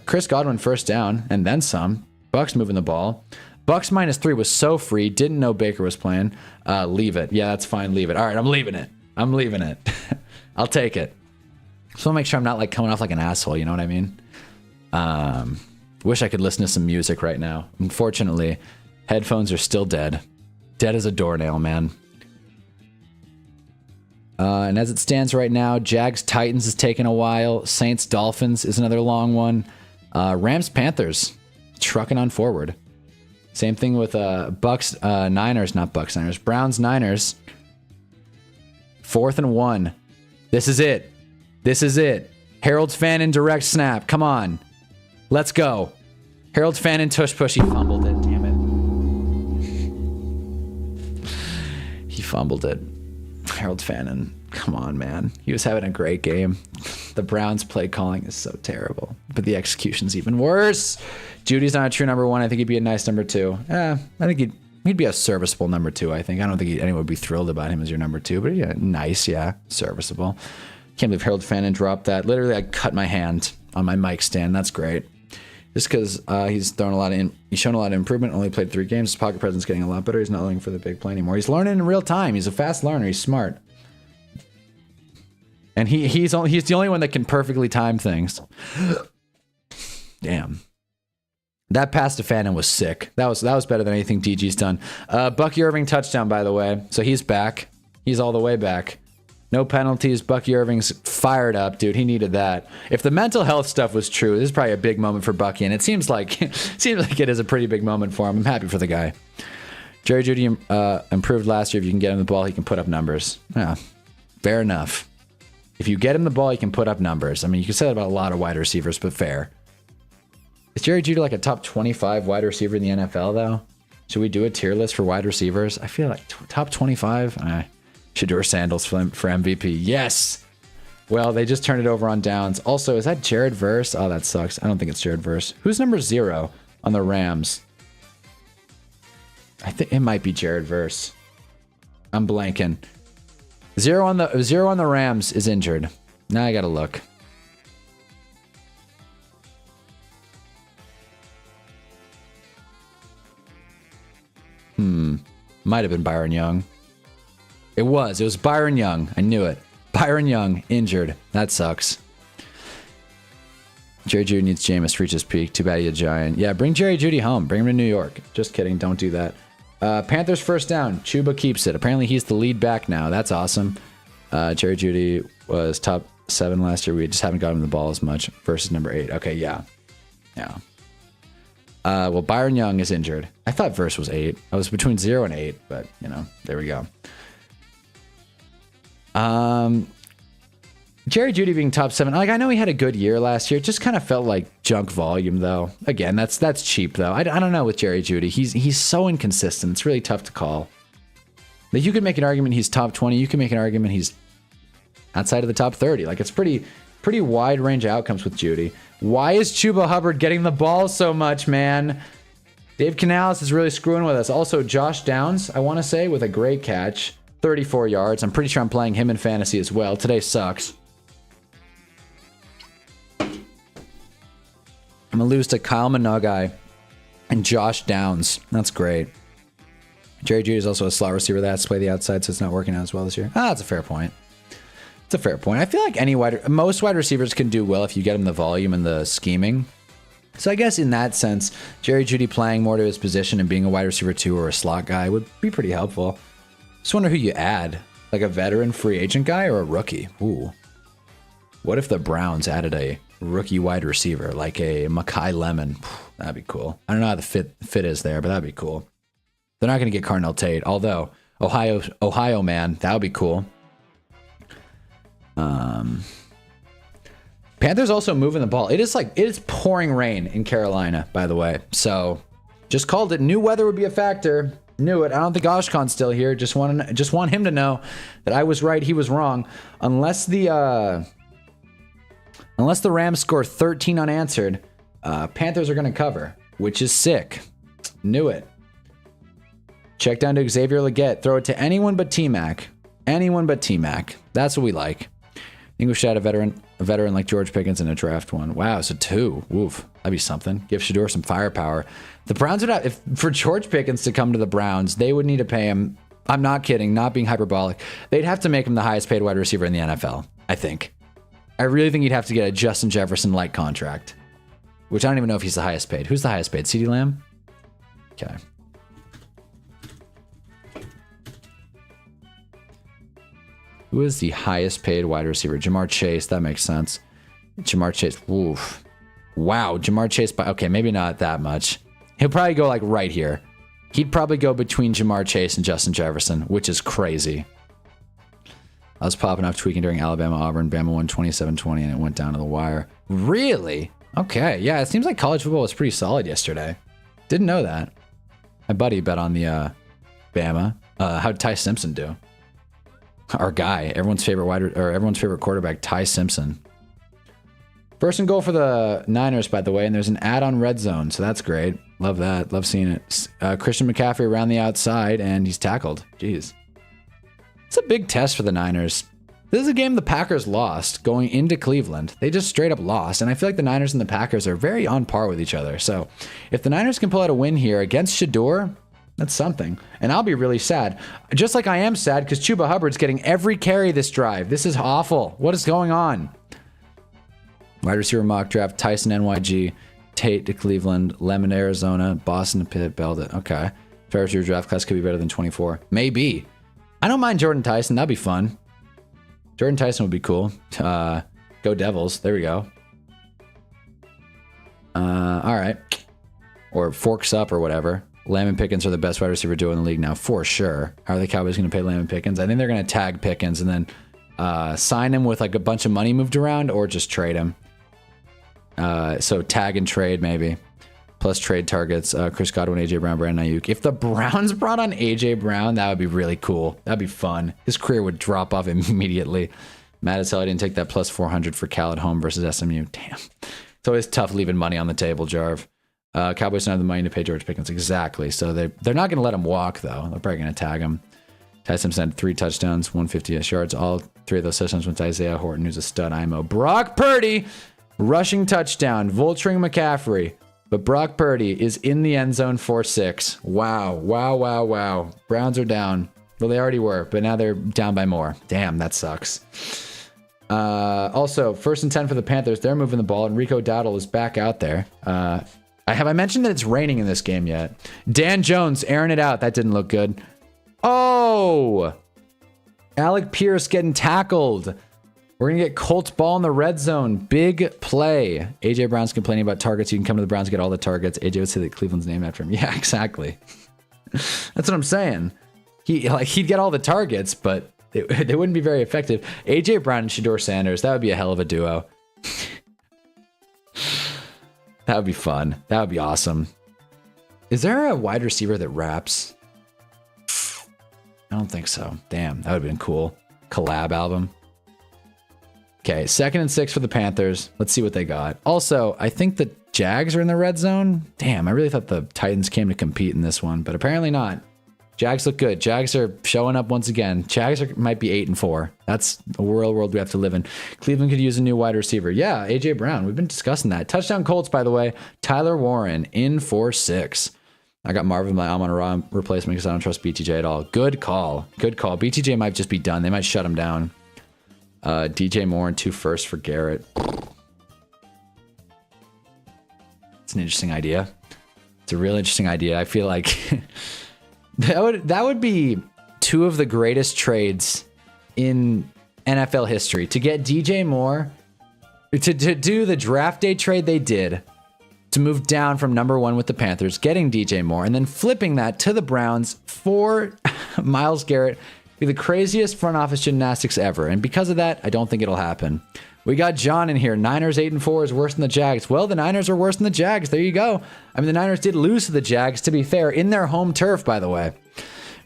Chris Godwin first down, and then some. Bucks moving the ball. Bucks -3 was so free. Didn't know Baker was playing. Leave it. Yeah, that's fine. Leave it. All right, I'm leaving it. I'll take it. So I'll make sure I'm not like coming off like an asshole, you know what I mean? Wish I could listen to some music right now. Unfortunately, headphones are still dead. Dead as a doornail, man. And as it stands right now, Jags Titans is taking a while. Saints Dolphins is another long one. Rams Panthers trucking on forward. Same thing with Bucks Niners, not Bucks Niners. Browns Niners. 4th and 1. This is it. Harold's fan in direct snap. Come on. Let's go. Harold's fan in tush push. He fumbled it. Damn it. He fumbled it. Harold Fannin. Come on, man. He was having a great game. The Browns play calling is so terrible, but the execution's even worse. Judy's not a true number 1. I think he'd be a nice number 2. I think he'd be a serviceable number 2, I think. I don't think anyone would be thrilled about him as your number 2, but yeah, nice, yeah, serviceable. Can't believe Harold Fannin dropped that. Literally, I cut my hand on my mic stand. That's great. Just because he's shown a lot of improvement. Only played 3 games. His pocket presence getting a lot better. He's not looking for the big play anymore. He's learning in real time. He's a fast learner. He's smart. And he's the only one that can perfectly time things. Damn. That pass to Fannin was sick. That was better than anything DG's done. Bucky Irving touchdown, by the way. So he's back. He's all the way back. No penalties. Bucky Irving's fired up, dude. He needed that. If the mental health stuff was true, this is probably a big moment for Bucky, and it seems like it is a pretty big moment for him. I'm happy for the guy. Jerry Jeudy improved last year. If you can get him the ball, he can put up numbers. Yeah, fair enough. If you get him the ball, he can put up numbers. I mean, you can say that about a lot of wide receivers, but fair. Is Jerry Jeudy like a top 25 wide receiver in the NFL, though? Should we do a tier list for wide receivers? I feel like top 25? Shedeur Sandals for MVP. Yes! Well, they just turned it over on downs. Also, is that Jared Verse? Oh, that sucks. I don't think it's Jared Verse. Who's number 0 on the Rams? I think it might be Jared Verse. I'm blanking. 0 on the Rams is injured. Now I gotta look. Might have been Byron Young. It was Byron Young. I knew it. Byron Young injured. That sucks. Jerry Jeudy needs Jameis to reach his peak. Too bad he's a Giant. Yeah, bring Jerry Jeudy home. Bring him to New York. Just kidding. Don't do that. Panthers first down. Chuba keeps it. Apparently he's the lead back now. That's awesome. Jerry Jeudy was top 7 last year. We just haven't got him the ball as much versus number 8. Okay, yeah. Well, Byron Young is injured. I thought Verse was 8. I was between 0 and 8, but, there we go. Jerry Jeudy being top 7. Like, I know he had a good year last year. It just kind of felt like junk volume, though. Again, that's cheap, though. I don't know with Jerry Jeudy. He's so inconsistent. It's really tough to call. Like, you could make an argument he's top 20. You can make an argument he's outside of the top 30. Like, it's pretty wide range of outcomes with Jeudy. Why is Chuba Hubbard getting the ball so much, man? Dave Canales is really screwing with us. Also, Josh Downs, I want to say, with a great catch. 34 yards. I'm pretty sure I'm playing him in fantasy as well. Today sucks. I'm going to lose to Kyle Minogue and Josh Downs. That's great. Jerry Jeudy is also a slot receiver that has to play the outside, so it's not working out as well this year. That's a fair point. It's a fair point. I feel like most wide receivers can do well if you get them the volume and the scheming. So I guess in that sense, Jerry Jeudy playing more to his position and being a wide receiver 2 or a slot guy would be pretty helpful. Just wonder who you add. Like a veteran free agent guy or a rookie? Ooh. What if the Browns added a rookie wide receiver like a Mekhi Lemon? That'd be cool. I don't know how the fit is there, but that'd be cool. They're not going to get Carnell Tate, although Ohio man, that would be cool. Panthers also moving the ball. It is pouring rain in Carolina, by the way. So just called it. Knew weather would be a factor. Knew it. I don't think Oshkon's still here. Just want him to know that I was right, he was wrong. Unless the Rams score 13 unanswered, Panthers are going to cover, which is sick. Knew it. Check down to Xavier Legette. Throw it to anyone but T-Mac. Anyone but T-Mac. That's what we like. I think we should add a veteran like George Pickens in a draft one. Wow, so 2. Woof. That'd be something. Give Shedeur some firepower. The Browns would have, for George Pickens to come to the Browns, they would need to pay him. I'm not kidding, not being hyperbolic. They'd have to make him the highest paid wide receiver in the NFL, I think. I really think you'd have to get a Justin Jefferson-like contract, which I don't even know if he's the highest paid. Who's the highest paid? CeeDee Lamb? Okay. Who is the highest paid wide receiver? Jamar Chase. That makes sense. Jamar Chase. Oof. Wow. Jamar Chase. Okay, maybe not that much. He'll probably go like right here. He'd probably go between Jamar Chase and Justin Jefferson, which is crazy. I was popping off tweaking during Alabama-Auburn. Bama won 27-20 and it went down to the wire. Really? Okay. Yeah, it seems like college football was pretty solid yesterday. Didn't know that. My buddy bet on the Bama. How'd Ty Simpson do? Our guy, everyone's favorite quarterback, Ty Simpson. First and goal for the Niners, by the way, and there's an ad on Red Zone, so that's great. Love that. Love seeing it. Christian McCaffrey around the outside, and he's tackled. Jeez. It's a big test for the Niners. This is a game the Packers lost going into Cleveland. They just straight up lost. And I feel like the Niners and the Packers are very on par with each other. So if the Niners can pull out a win here against Shador, that's something. And I'll be really sad. Just like I am sad because Chuba Hubbard's getting every carry this drive. This is awful. What is going on? Wide receiver mock draft, Tyson NYG, Tate to Cleveland, Lemon Arizona, Boston to Pitt, Belden. Okay. Fair receiver draft class could be better than 24. Maybe. I don't mind Jordan Tyson. That'd be fun. Jordan Tyson would be cool. Go Devils. There we go. All right. Or Forks Up or whatever. Lamb and Pickens are the best wide receiver duo in the league now, for sure. How are the Cowboys going to pay Lamb and Pickens? I think they're going to tag Pickens and then sign him with like a bunch of money moved around or just trade him. So tag and trade maybe. Plus trade targets, Chris Godwin, AJ Brown, Brandon Ayuk. If the Browns brought on AJ Brown, that would be really cool. That'd be fun. His career would drop off immediately. Mad as hell I didn't take that plus 400 for Cal at home versus SMU. Damn. It's always tough leaving money on the table, Jarv. Cowboys don't have the money to pay George Pickens. Exactly. So they're not going to let him walk, though. They're probably going to tag him. Tyson had 3 touchdowns, 150 yards. All 3 of those touchdowns went to Isaiah Horton, who's a stud IMO. Brock Purdy, rushing touchdown, vulturing McCaffrey. But Brock Purdy is in the end zone 4-6. Wow, wow, wow, wow. Browns are down. Well, they already were, but now they're down by more. Damn, that sucks. Also, 1st and 10 for the Panthers. They're moving the ball, and Rico Dowdle is back out there. Have I mentioned that it's raining in this game yet? Dan Jones airing it out. That didn't look good. Oh! Alec Pierce getting tackled. We're going to get Colts ball in the red zone. Big play. AJ Brown's complaining about targets. You can come to the Browns and get all the targets. AJ would say that Cleveland's named after him. Yeah, exactly. That's what I'm saying. He'd get all the targets, but they wouldn't be very effective. AJ Brown and Shador Sanders, that would be a hell of a duo. That would be fun. That would be awesome. Is there a wide receiver that raps? I don't think so. Damn, that would have been cool. Collab album. Okay, 2nd and 6 for the Panthers. Let's see what they got. Also, I think the Jags are in the red zone. Damn, I really thought the Titans came to compete in this one, but apparently not. Jags look good. Jags are showing up once again. Jags might be 8-4. That's a world we have to live in. Cleveland could use a new wide receiver. Yeah, AJ Brown. We've been discussing that. Touchdown Colts, by the way. Tyler Warren in 4-6. I got Marvin my Amon-Ra replacement because I don't trust BTJ at all. Good call. Good call. BTJ might just be done. They might shut him down. DJ Moore and 2 firsts for Garrett. It's an interesting idea. It's a real interesting idea. I feel like that would be 2 of the greatest trades in NFL history. To get DJ Moore, to do the draft day trade they did, to move down from number 1 with the Panthers, getting DJ Moore, and then flipping that to the Browns for Myles Garrett. Be the craziest front office gymnastics ever. And because of that, I don't think it'll happen. We got John in here. Niners 8-4 is worse than the Jags. Well, the Niners are worse than the Jags. There you go. I mean, the Niners did lose to the Jags, to be fair, in their home turf, by the way.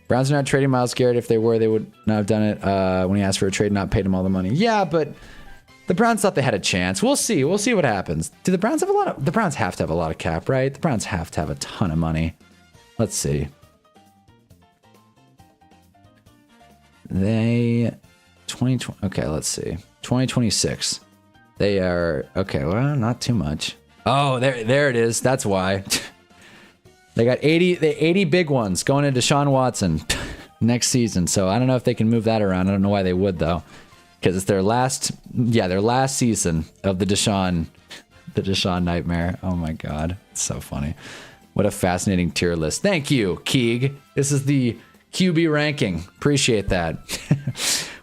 Browns are not trading Myles Garrett. If they were, they would not have done it when he asked for a trade and not paid him all the money. Yeah, but the Browns thought they had a chance. We'll see. We'll see what happens. Do the Browns have the Browns have to have a lot of cap, right? The Browns have to have a ton of money. Let's see. They 2020. Okay, let's see. 2026. They are okay. Well, not too much. Oh, there it is. That's why. They got 80 big ones going into Deshaun Watson next season. So I don't know if they can move that around. I don't know why they would though, because it's their last season of the Deshaun nightmare. Oh my God, it's so funny. What a fascinating tier list. Thank you, Keeg. This is the QB ranking. Appreciate that.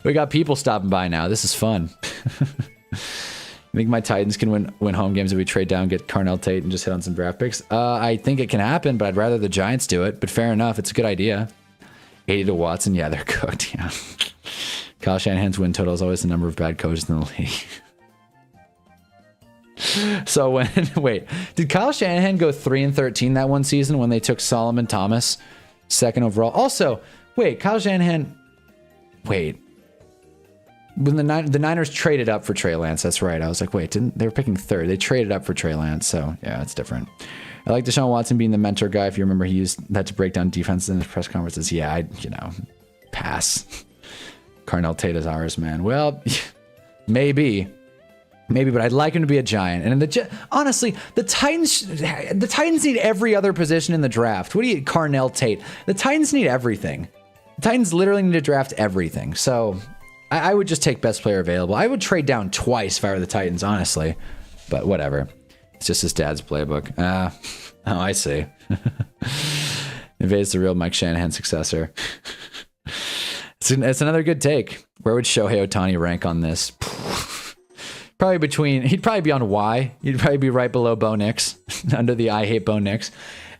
We got people stopping by now. This is fun. I think my Titans can win home games if we trade down, get Carnell Tate, and just hit on some draft picks. I think it can happen, but I'd rather the Giants do it. But fair enough. It's a good idea. 80 to Watson. Yeah, they're cooked. Yeah. Kyle Shanahan's win total is always the number of bad coaches in the league. So did Kyle Shanahan go 3-13 that one season when they took Solomon Thomas 2nd overall? Also, Kyle Shanahan, when the Niners traded up for Trey Lance, that's right. I was like, they were picking 3rd. They traded up for Trey Lance, so yeah, it's different. I like Deshaun Watson being the mentor guy. If you remember, he used that to break down defenses in his press conferences. Yeah, pass. Carnell Tate is ours, man. Well, maybe, but I'd like him to be a Giant. And honestly, the Titans need every other position in the draft. What do you, Carnell Tate? The Titans need everything. The Titans literally need to draft everything. So I would just take best player available. I would trade down twice if I were the Titans, honestly. But whatever. It's just his dad's playbook. Oh, I see. McVay's the real Mike Shanahan successor. It's another good take. Where would Shohei Ohtani rank on this? He'd probably be on Y. He'd probably be right below Bo Nix, under the I hate Bo Nix.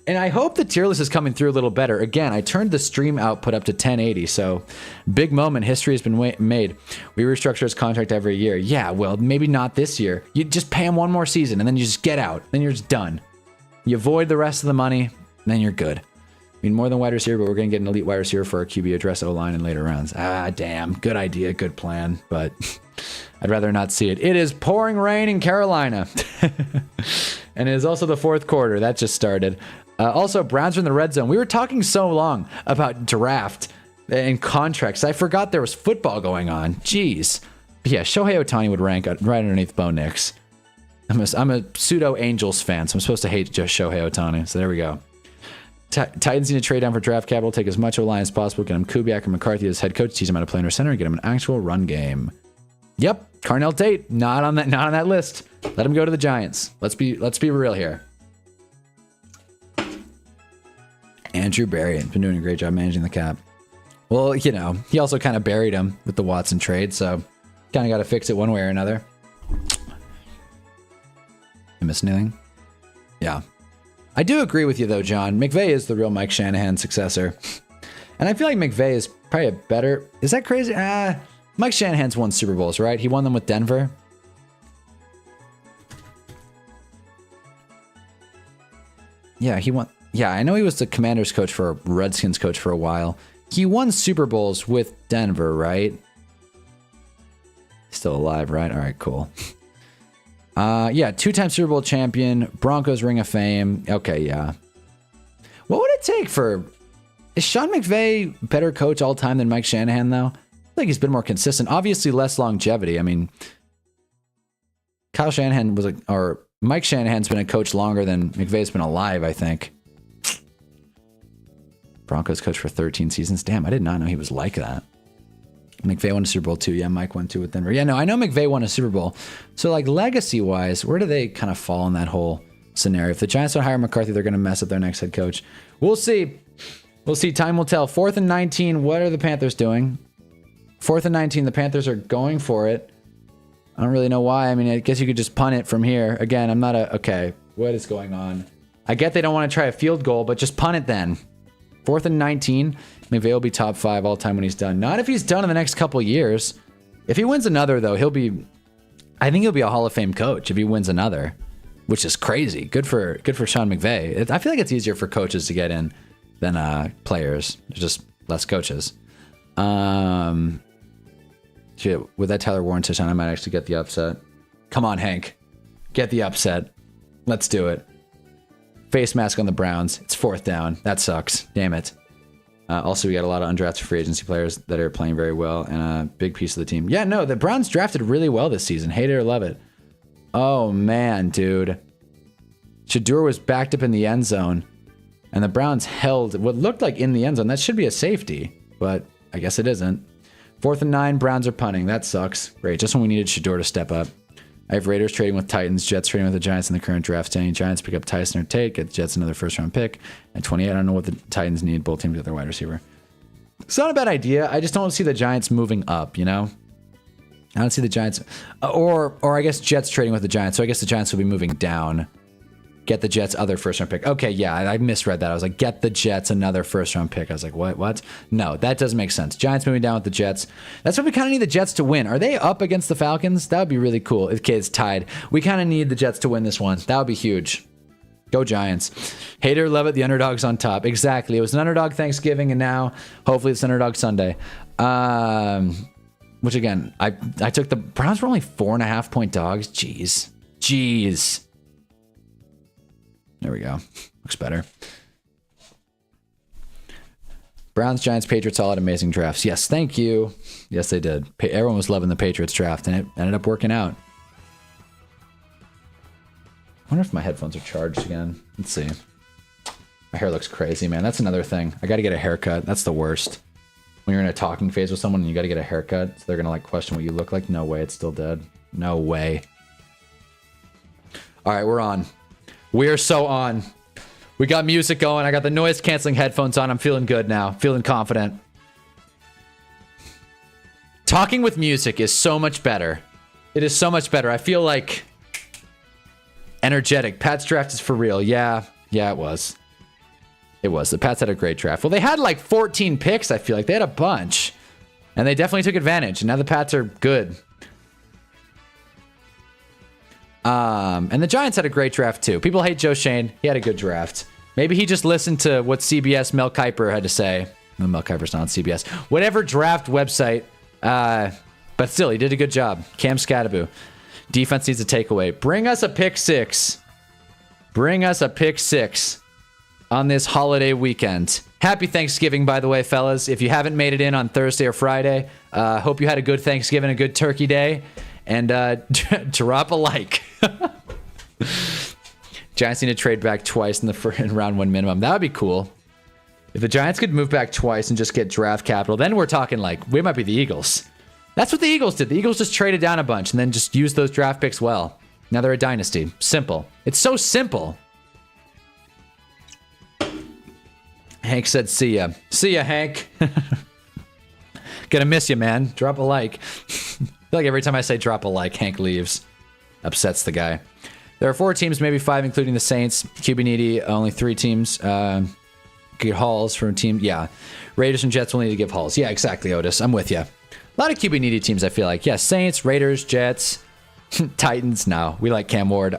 And I hope the tier list is coming through a little better. Again, I turned the stream output up to 1080, so big moment. History has been made. We restructure his contract every year. Yeah, well, maybe not this year. You just pay him one more season, and then you just get out. Then you're just done. You avoid the rest of the money, and then you're good. I mean, more than wide receiver, but we're going to get an elite wide receiver for our QB address O-line in later rounds. Ah, damn. Good idea, good plan, but I'd rather not see it. It is pouring rain in Carolina. And it is also the fourth quarter. That just started. Also, Browns are in the red zone. We were talking so long about draft and contracts. I forgot there was football going on. Jeez. But yeah, Shohei Ohtani would rank right underneath Bo Nix. I'm a pseudo Angels fan, so I'm supposed to hate just Shohei Ohtani. So there we go. Titans need to trade down for draft capital, take as much O-line as possible, get him Kubiak or McCarthy as head coach, teach him how to play under center, and get him an actual run game. Yep, Carnell Tate, not on that list. Let him go to the Giants. Let's be real here. Andrew Berry been doing a great job managing the cap. Well, you know, he also kind of buried him with the Watson trade, so kind of got to fix it one way or another. You miss anything? Yeah. I do agree with you, though, John. McVay is the real Mike Shanahan successor. And I feel like McVay is probably a better... Is that crazy? Mike Shanahan's won Super Bowls, right? He won them with Denver. Yeah, he won... Yeah, I know he was the Commanders coach for Redskins coach for a while. He won Super Bowls with Denver, right? Still alive, right? All right, cool. Yeah, two-time Super Bowl champion, Broncos Ring of Fame. Okay, yeah. What would it take for... Is Sean McVay better coach all time than Mike Shanahan, though? I feel like he's been more consistent. Obviously, less longevity. I mean, Kyle Shanahan was or Mike Shanahan's been a coach longer than McVay's been alive, I think. Broncos coach for 13 seasons. Damn, I did not know he was like that. McVay won a Super Bowl too. Yeah, Mike won two with Denver. Yeah, no, I know McVay won a Super Bowl. So, like, legacy-wise, where do they kind of fall in that whole scenario? If the Giants don't hire McCarthy, they're going to mess up their next head coach. We'll see. We'll see. Time will tell. 4th and 19. What are the Panthers doing? 4th and 19. The Panthers are going for it. I don't really know why. I mean, I guess you could just punt it from here. Again, I'm not a... Okay, what is going on? I get they don't want to try a field goal, but just punt it then. 4th and 19. McVay will be top 5 all time when he's done. Not if he's done in the next couple years. If he wins another, though, he'll be... I think he'll be a Hall of Fame coach if he wins another, which is crazy. Good for Sean McVay. I feel like it's easier for coaches to get in than players. There's just less coaches. Shit, with that Tyler Warren touchdown, I might actually get the upset. Come on, Hank. Get the upset. Let's do it. Face mask on the Browns. It's 4th down. That sucks. Damn it. Also, we got a lot of undrafted free agency players that are playing very well and a big piece of the team. Yeah, no, the Browns drafted really well this season. Hate it or love it. Oh, man, dude. Shedeur was backed up in the end zone, and the Browns held what looked like in the end zone. That should be a safety, but I guess it isn't. 4th and 9, Browns are punting. That sucks. Great, just when we needed Shedeur to step up. I have Raiders trading with Titans, Jets trading with the Giants in the current draft. Standing Giants pick up Tyson or Tate, get the Jets another first-round pick. At 28, I don't know what the Titans need. Both teams get their wide receiver. It's not a bad idea. I just don't see the Giants moving up, you know? I don't see the Giants... Or I guess Jets trading with the Giants, so I guess the Giants will be moving down. Get the Jets other first-round pick. Okay, yeah, I misread that. I was like, get the Jets another first-round pick. I was like, what? No, that doesn't make sense. Giants moving down with the Jets. That's what we kind of need the Jets to win. Are they up against the Falcons? That would be really cool. If it's tied. We kind of need the Jets to win this one. That would be huge. Go Giants. Hater, love it. The underdog's on top. Exactly. It was an underdog Thanksgiving, and now hopefully it's underdog Sunday. Which, again, I took the Browns were only 4.5-point dogs. Jeez. There we go. Looks better. Browns, Giants, Patriots all had amazing drafts. Yes, thank you. Yes, they did. Everyone was loving the Patriots draft, and it ended up working out. I wonder if my headphones are charged again. Let's see. My hair looks crazy, man. That's another thing. I got to get a haircut. That's the worst. When you're in a talking phase with someone and you got to get a haircut, so they're going to like question what you look like. No way, it's still dead. No way. All right, we're on. We're so on. We got music going. I got the noise canceling headphones on. I'm feeling good now. Feeling confident. Talking with music is so much better. It is so much better. I feel like energetic. Pat's draft is for real. Yeah, it was. It was. The Pats had a great draft. Well, they had like 14 picks, I feel like. They had a bunch. And they definitely took advantage. And now the Pats are good. And the Giants had a great draft too. People hate Joe Shane. He had a good draft. Maybe he just listened to what CBS Mel Kiper had to say. No, Mel Kiper's not on CBS. Whatever draft website. But still, he did a good job. Cam Scadaboo. Defense needs a takeaway. Bring us a pick six. Bring us a pick six on this holiday weekend. Happy Thanksgiving, by the way, fellas. If you haven't made it in on Thursday or Friday, hope you had a good Thanksgiving, a good turkey day. And drop a like. Giants need to trade back twice in round one minimum. That would be cool. If the Giants could move back twice and just get draft capital, then we're talking like, we might be the Eagles. That's what the Eagles did. The Eagles just traded down a bunch and then just used those draft picks well. Now they're a dynasty. Simple. It's so simple. Hank said, see ya. See ya, Hank. Gonna miss you, man. Drop a like. I feel like every time I say drop a like, Hank leaves. Upsets the guy. There are 4 teams, maybe 5, including the Saints. QB needy, only 3 teams. Get hauls from a team. Yeah. Raiders and Jets will need to give hauls. Yeah, exactly, Otis. I'm with you. A lot of QB needy teams, I feel like. Yeah, Saints, Raiders, Jets, Titans. No, we like Cam Ward.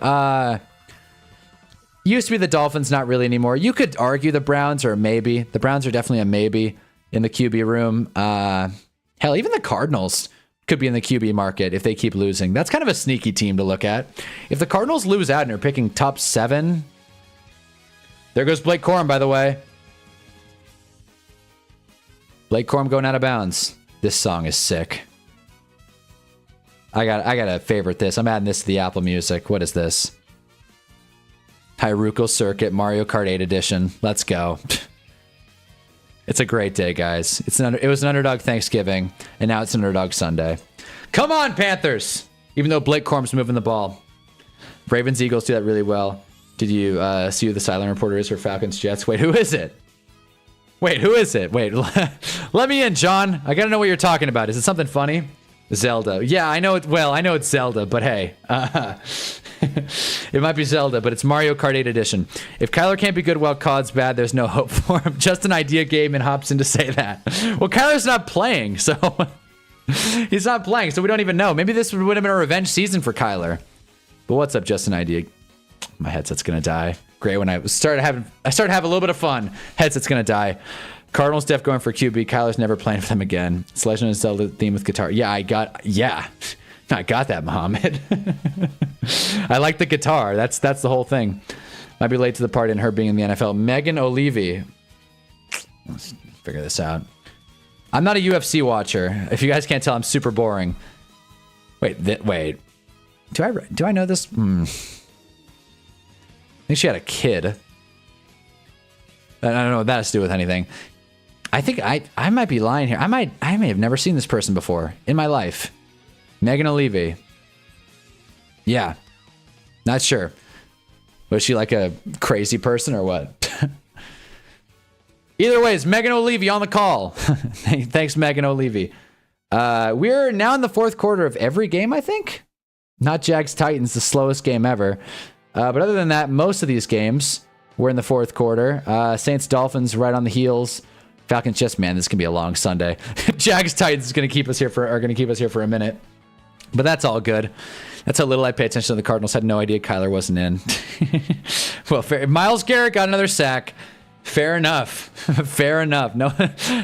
Used to be the Dolphins, not really anymore. You could argue the Browns are a maybe. The Browns are definitely a maybe in the QB room. Hell, even the Cardinals could be in the QB market if they keep losing. That's kind of a sneaky team to look at. If the Cardinals lose out and are picking top 7, there goes Blake Corum, by the way. Blake Corum going out of bounds. This song is sick. I gotta favorite this. I'm adding this to the Apple Music. What is this? Hyruko Circuit Mario Kart 8 edition. Let's go. It's a great day, guys. It was an underdog Thanksgiving, and now it's an underdog Sunday. Come on, Panthers! Even though Blake Corum's moving the ball. Ravens, Eagles do that really well. Did you see who the silent reporter is for Falcons, Jets? Wait, who is it? Wait, who is it? Wait, let me in, John. I gotta know what you're talking about. Is it something funny? Zelda. Yeah, I know it. Well, I know it's Zelda, but hey. It might be Zelda, but it's Mario Kart 8 edition. If Kyler can't be good while COD's bad, there's no hope for him. Just an idea, Game and Hobson to say that. Well, Kyler's not playing, so... He's not playing, so we don't even know. Maybe this would have been a revenge season for Kyler. But what's up, Just an Idea? My headset's gonna die. Great, when I started having a little bit of fun. Headset's gonna die. Cardinals def going for QB. Kyler's never playing for them again. It's Legend of Zelda theme with guitar. Yeah, I got that, Muhammad. I like the guitar. That's the whole thing. Might be late to the party and her being in the NFL. Megan O'Leary. Let's figure this out. I'm not a UFC watcher. If you guys can't tell, I'm super boring. Wait. Do I know this? I think she had a kid. I don't know what that has to do with anything. I think I might be lying here. I may have never seen this person before in my life. Megan O'Leary. Yeah. Not sure. Was she like a crazy person or what? Either way, it's Megan O'Leary on the call. Thanks, Megan O'Leary. We're now in the 4th quarter of every game, I think. Not Jags Titans, the slowest game ever. But other than that, most of these games were in the 4th quarter. Saints Dolphins right on the heels. Falcons Jets, man, this can be a long Sunday. Jags Titans is going to keep us here for a minute. But that's all good. That's how little I pay attention to the Cardinals. Had no idea Kyler wasn't in. Well, Myles Garrett got another sack. Fair enough. Fair enough. No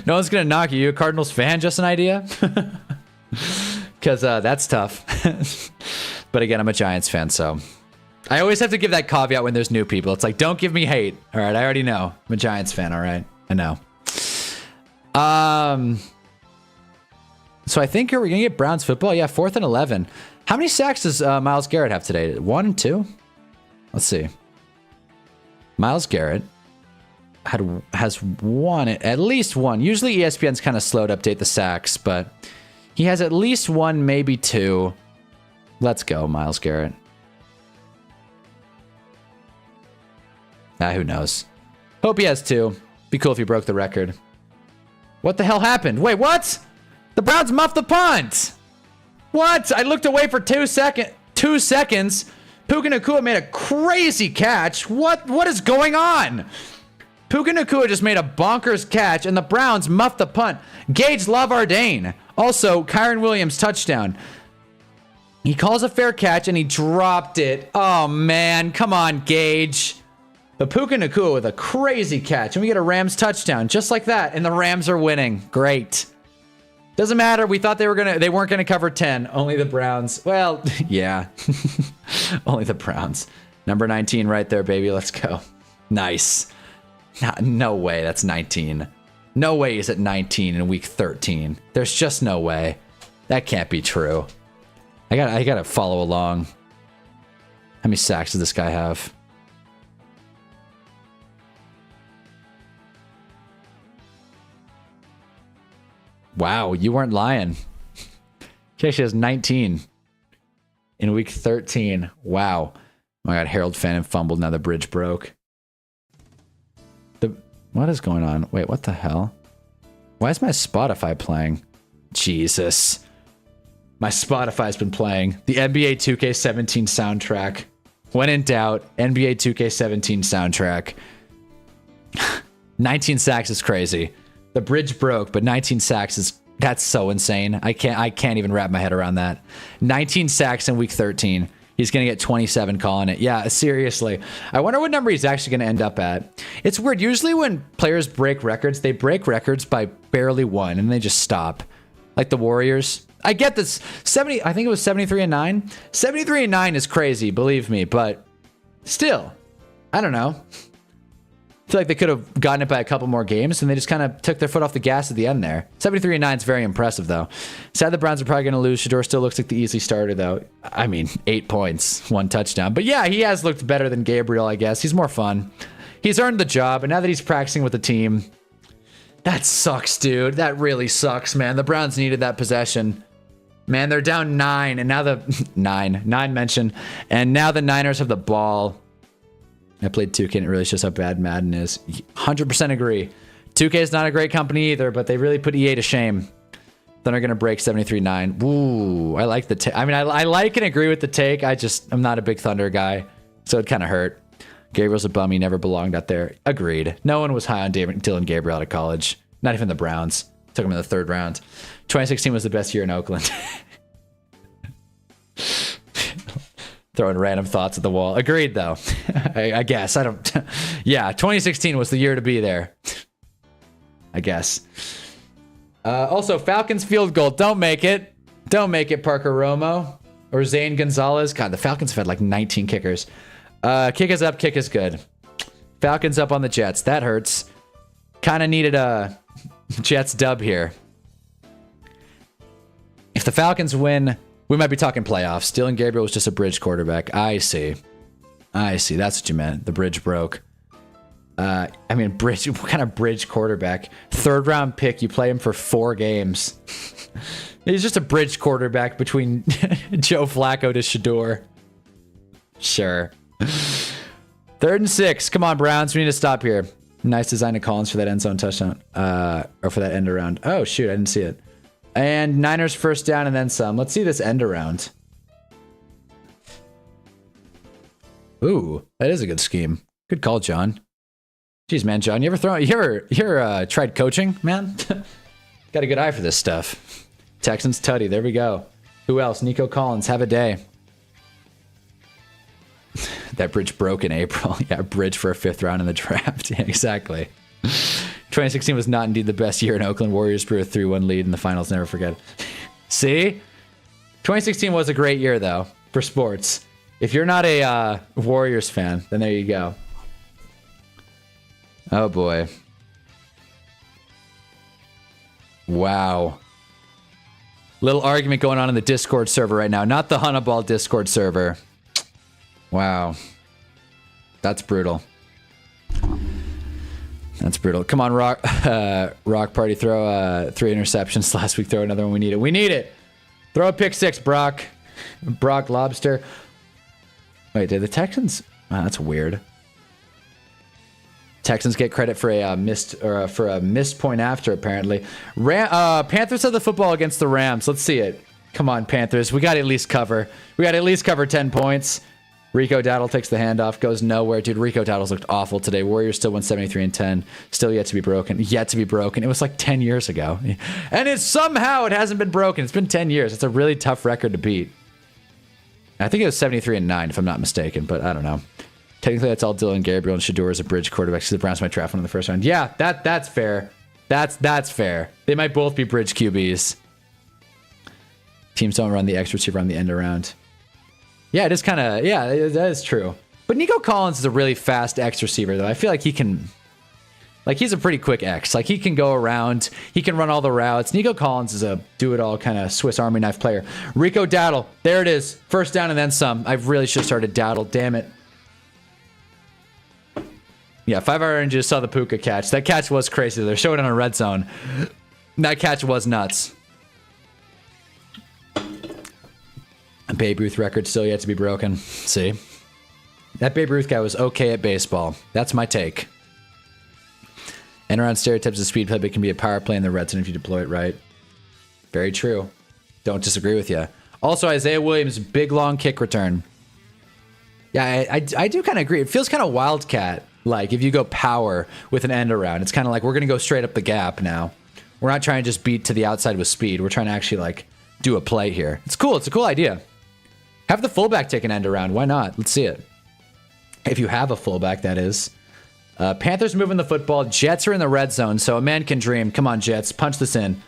one's going to knock you. You a Cardinals fan? Just an idea? Because that's tough. But again, I'm a Giants fan, so... I always have to give that caveat when there's new people. It's like, don't give me hate. All right, I already know. I'm a Giants fan, all right? I know. So I think are we gonna get Browns football? Yeah, 4th and 11. How many sacks does Myles Garrett have today? 1 and 2? Let's see. Myles Garrett has one, at least one. Usually ESPN's kind of slow to update the sacks, but he has at least one, maybe two. Let's go, Myles Garrett. Who knows? Hope he has two. Be cool if he broke the record. What the hell happened? Wait, what? The Browns muffed the punt. What? I looked away for 2 seconds. Puka Nacua made a crazy catch. What is going on? Puka Nacua just made a bonkers catch, and the Browns muffed the punt. Gage Lavardane. Also, Kyron Williams touchdown. He calls a fair catch, and he dropped it. Oh, man. Come on, Gage. But Puka Nacua with a crazy catch, and we get a Rams touchdown just like that, and the Rams are winning. Great. Doesn't matter. We thought they weren't gonna cover 10. Only the Browns. Well, yeah. Only the Browns. Number 19 right there, baby. Let's go. Nice. No way. That's 19. No way he's at 19 in week 13. There's just no way. That can't be true. I gotta follow along. How many sacks does this guy have? Wow, you weren't lying. He actually has 19 in week 13. Wow. Oh my God, Harold Fannin fumbled. Now the bridge broke. What is going on? Wait, what the hell? Why is my Spotify playing? Jesus. My Spotify's been playing the NBA 2K17 soundtrack. When in doubt, NBA 2K17 soundtrack. 19 sacks is crazy. The bridge broke, but 19 sacks that's so insane. I can't even wrap my head around that. 19 sacks in week 13. He's going to get 27 calling it. Yeah, seriously. I wonder what number he's actually going to end up at. It's weird. Usually when players break records, they break records by barely one and they just stop. Like the Warriors. I get this. I think it was 73 and 9. 73 and 9 is crazy, believe me, but still, I don't know. I feel like they could have gotten it by a couple more games, and they just kind of took their foot off the gas at the end there. 73 and 9 is very impressive, though. Sad the Browns are probably going to lose. Shador still looks like the easy starter, though. I mean, 8 points, 1 touchdown. But yeah, he has looked better than Gabriel, I guess. He's more fun. He's earned the job, and now that he's practicing with the team, that sucks, dude. That really sucks, man. The Browns needed that possession. Man, they're down 9, and now the... 9 mentioned. And now the Niners have the ball. I played 2K and it really shows how bad Madden is. 100% agree. 2K is not a great company either, but they really put EA to shame. Thunder going to break 73-9. Ooh, I like the take. I mean, I like and agree with the take. I'm not a big Thunder guy, so it kind of hurt. Gabriel's a bum. He never belonged out there. Agreed. No one was high on Dylan Gabriel out of college. Not even the Browns. Took him in the 3rd round. 2016 was the best year in Oakland. Throwing random thoughts at the wall. Agreed, though. I guess. I don't... Yeah, 2016 was the year to be there. I guess. Also, Falcons field goal. Don't make it. Don't make it, Parker Romo. Or Zane Gonzalez. God, the Falcons have had like 19 kickers. Kick is up, kick is good. Falcons up on the Jets. That hurts. Kind of needed a Jets dub here. If the Falcons win... We might be talking playoffs. Dylan Gabriel was just a bridge quarterback. I see. That's what you meant. The bridge broke. I mean, bridge. What kind of bridge quarterback? 3rd round pick. You play him for 4 games. He's just a bridge quarterback between Joe Flacco to Shador. Sure. 3rd and 6. Come on, Browns. We need to stop here. Nice design of Collins for that end zone touchdown. Or for that end around. Oh, shoot. I didn't see it. And Niners first down and then some. Let's see this end around. Ooh, that is a good scheme. Good call, John. Jeez, man, John, you ever tried coaching, man? Got a good eye for this stuff. Texans Tutty, there we go. Who else? Nico Collins, have a day. That bridge broke in April. Yeah, bridge for a 5th round in the draft. Yeah, exactly. 2016 was not indeed the best year in Oakland. Warriors blew a 3-1 lead in the finals. Never forget. See? 2016 was a great year, though, for sports. If you're not a Warriors fan, then there you go. Oh, boy. Wow. Little argument going on in the Discord server right now. Not the Hunnaball Discord server. Wow. That's brutal. That's brutal. Come on, Rock Party. Throw 3 interceptions last week. Throw another one. We need it. We need it. Throw a pick 6, Brock. Brock Lobster. Wait, did the Texans? Oh, that's weird. Texans get credit for a missed point after, apparently. Panthers have the football against the Rams. Let's see it. Come on, Panthers. We got to at least cover. We got to at least cover 10 points. Rico Dowdle takes the handoff, goes nowhere. Dude, Rico Dowdle's looked awful today. Warriors still won 73-10. Still yet to be broken. Yet to be broken. It was like 10 years ago. And somehow it hasn't been broken. It's been 10 years. It's a really tough record to beat. I think it was 73-9, if I'm not mistaken, but I don't know. Technically, that's all Dylan Gabriel and Shador as a bridge quarterback because the Browns might draft one in the first round. Yeah, that's fair. That's fair. They might both be bridge QBs. Teams don't run the X receiver on the end around. Yeah, it is kind of, yeah, that is true. But Nico Collins is a really fast X receiver, though. I feel like he can, like, he's a pretty quick X. Like, he can go around. He can run all the routes. Nico Collins is a do-it-all kind of Swiss Army knife player. Rico Dowdle. There it is. First down and then some. I really should have started Dowdle. Damn it. Yeah, 5-hour Oranges saw the Puka catch. That catch was crazy. They're showing it on a red zone. That catch was nuts. A Babe Ruth record still yet to be broken. See? That Babe Ruth guy was okay at baseball. That's my take. And around stereotypes of speed play, but it can be a power play in the red zone if you deploy it right. Very true. Don't disagree with you. Also, Isaiah Williams, big long kick return. Yeah, I do kind of agree. It feels kind of Wildcat. Like, if you go power with an end around, it's kind of like we're going to go straight up the gap now. We're not trying to just beat to the outside with speed. We're trying to actually, like, do a play here. It's cool. It's a cool idea. Have the fullback take an end around. Why not? Let's see it. If you have a fullback, that is. Panthers moving the football. Jets are in the red zone, so a man can dream. Come on, Jets. Punch this in.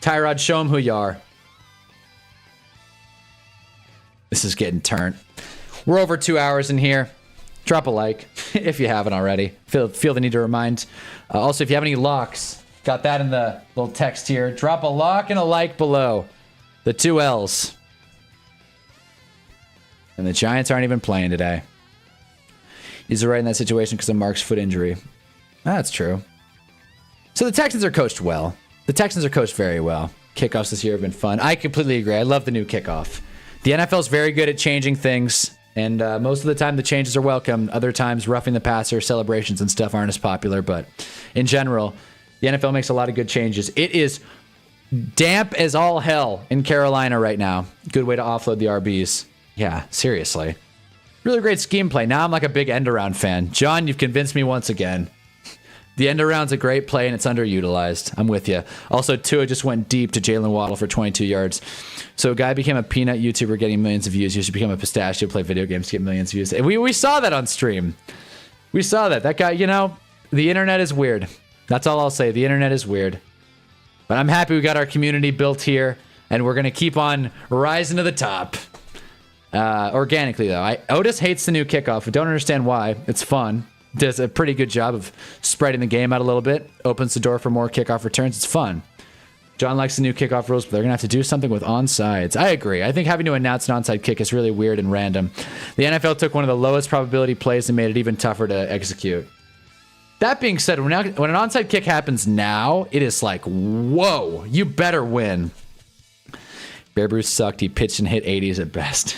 Tyrod, show them who you are. This is getting turned. We're over 2 hours in here. Drop a like if you haven't already. Feel the need to remind. Also, if you have any locks, got that in the little text here. Drop a lock and a like below. The 2 L's. And the Giants aren't even playing today. He's right in that situation because of Mark's foot injury. That's true. So the Texans are coached well. The Texans are coached very well. Kickoffs this year have been fun. I completely agree. I love the new kickoff. The NFL is very good at changing things. And most of the time, the changes are welcome. Other times, roughing the passer, celebrations, and stuff aren't as popular. But in general, the NFL makes a lot of good changes. It is damp as all hell in Carolina right now. Good way to offload the RBs. Yeah, seriously. Really great scheme play. Now I'm like a big end-around fan. John, you've convinced me once again. The end-around's a great play, and it's underutilized. I'm with you. Also, Tua just went deep to Jalen Waddle for 22 yards. So a guy became a peanut YouTuber getting millions of views. You should become a pistachio, play video games to get millions of views. And we saw that on stream. We saw that. That guy, you know, the internet is weird. That's all I'll say. The internet is weird. But I'm happy we got our community built here, and we're going to keep on rising to the top. Organically, though. Otis hates the new kickoff. I don't understand why. It's fun. Does a pretty good job of spreading the game out a little bit. Opens the door for more kickoff returns. It's fun. John likes the new kickoff rules, but they're going to have to do something with onnsides. I agree. I think having to announce an onside kick is really weird and random. The NFL took one of the lowest probability plays and made it even tougher to execute. That being said, when an onside kick happens now, it is like, whoa, you better win. Bear Bruce sucked. He pitched and hit 80s at best.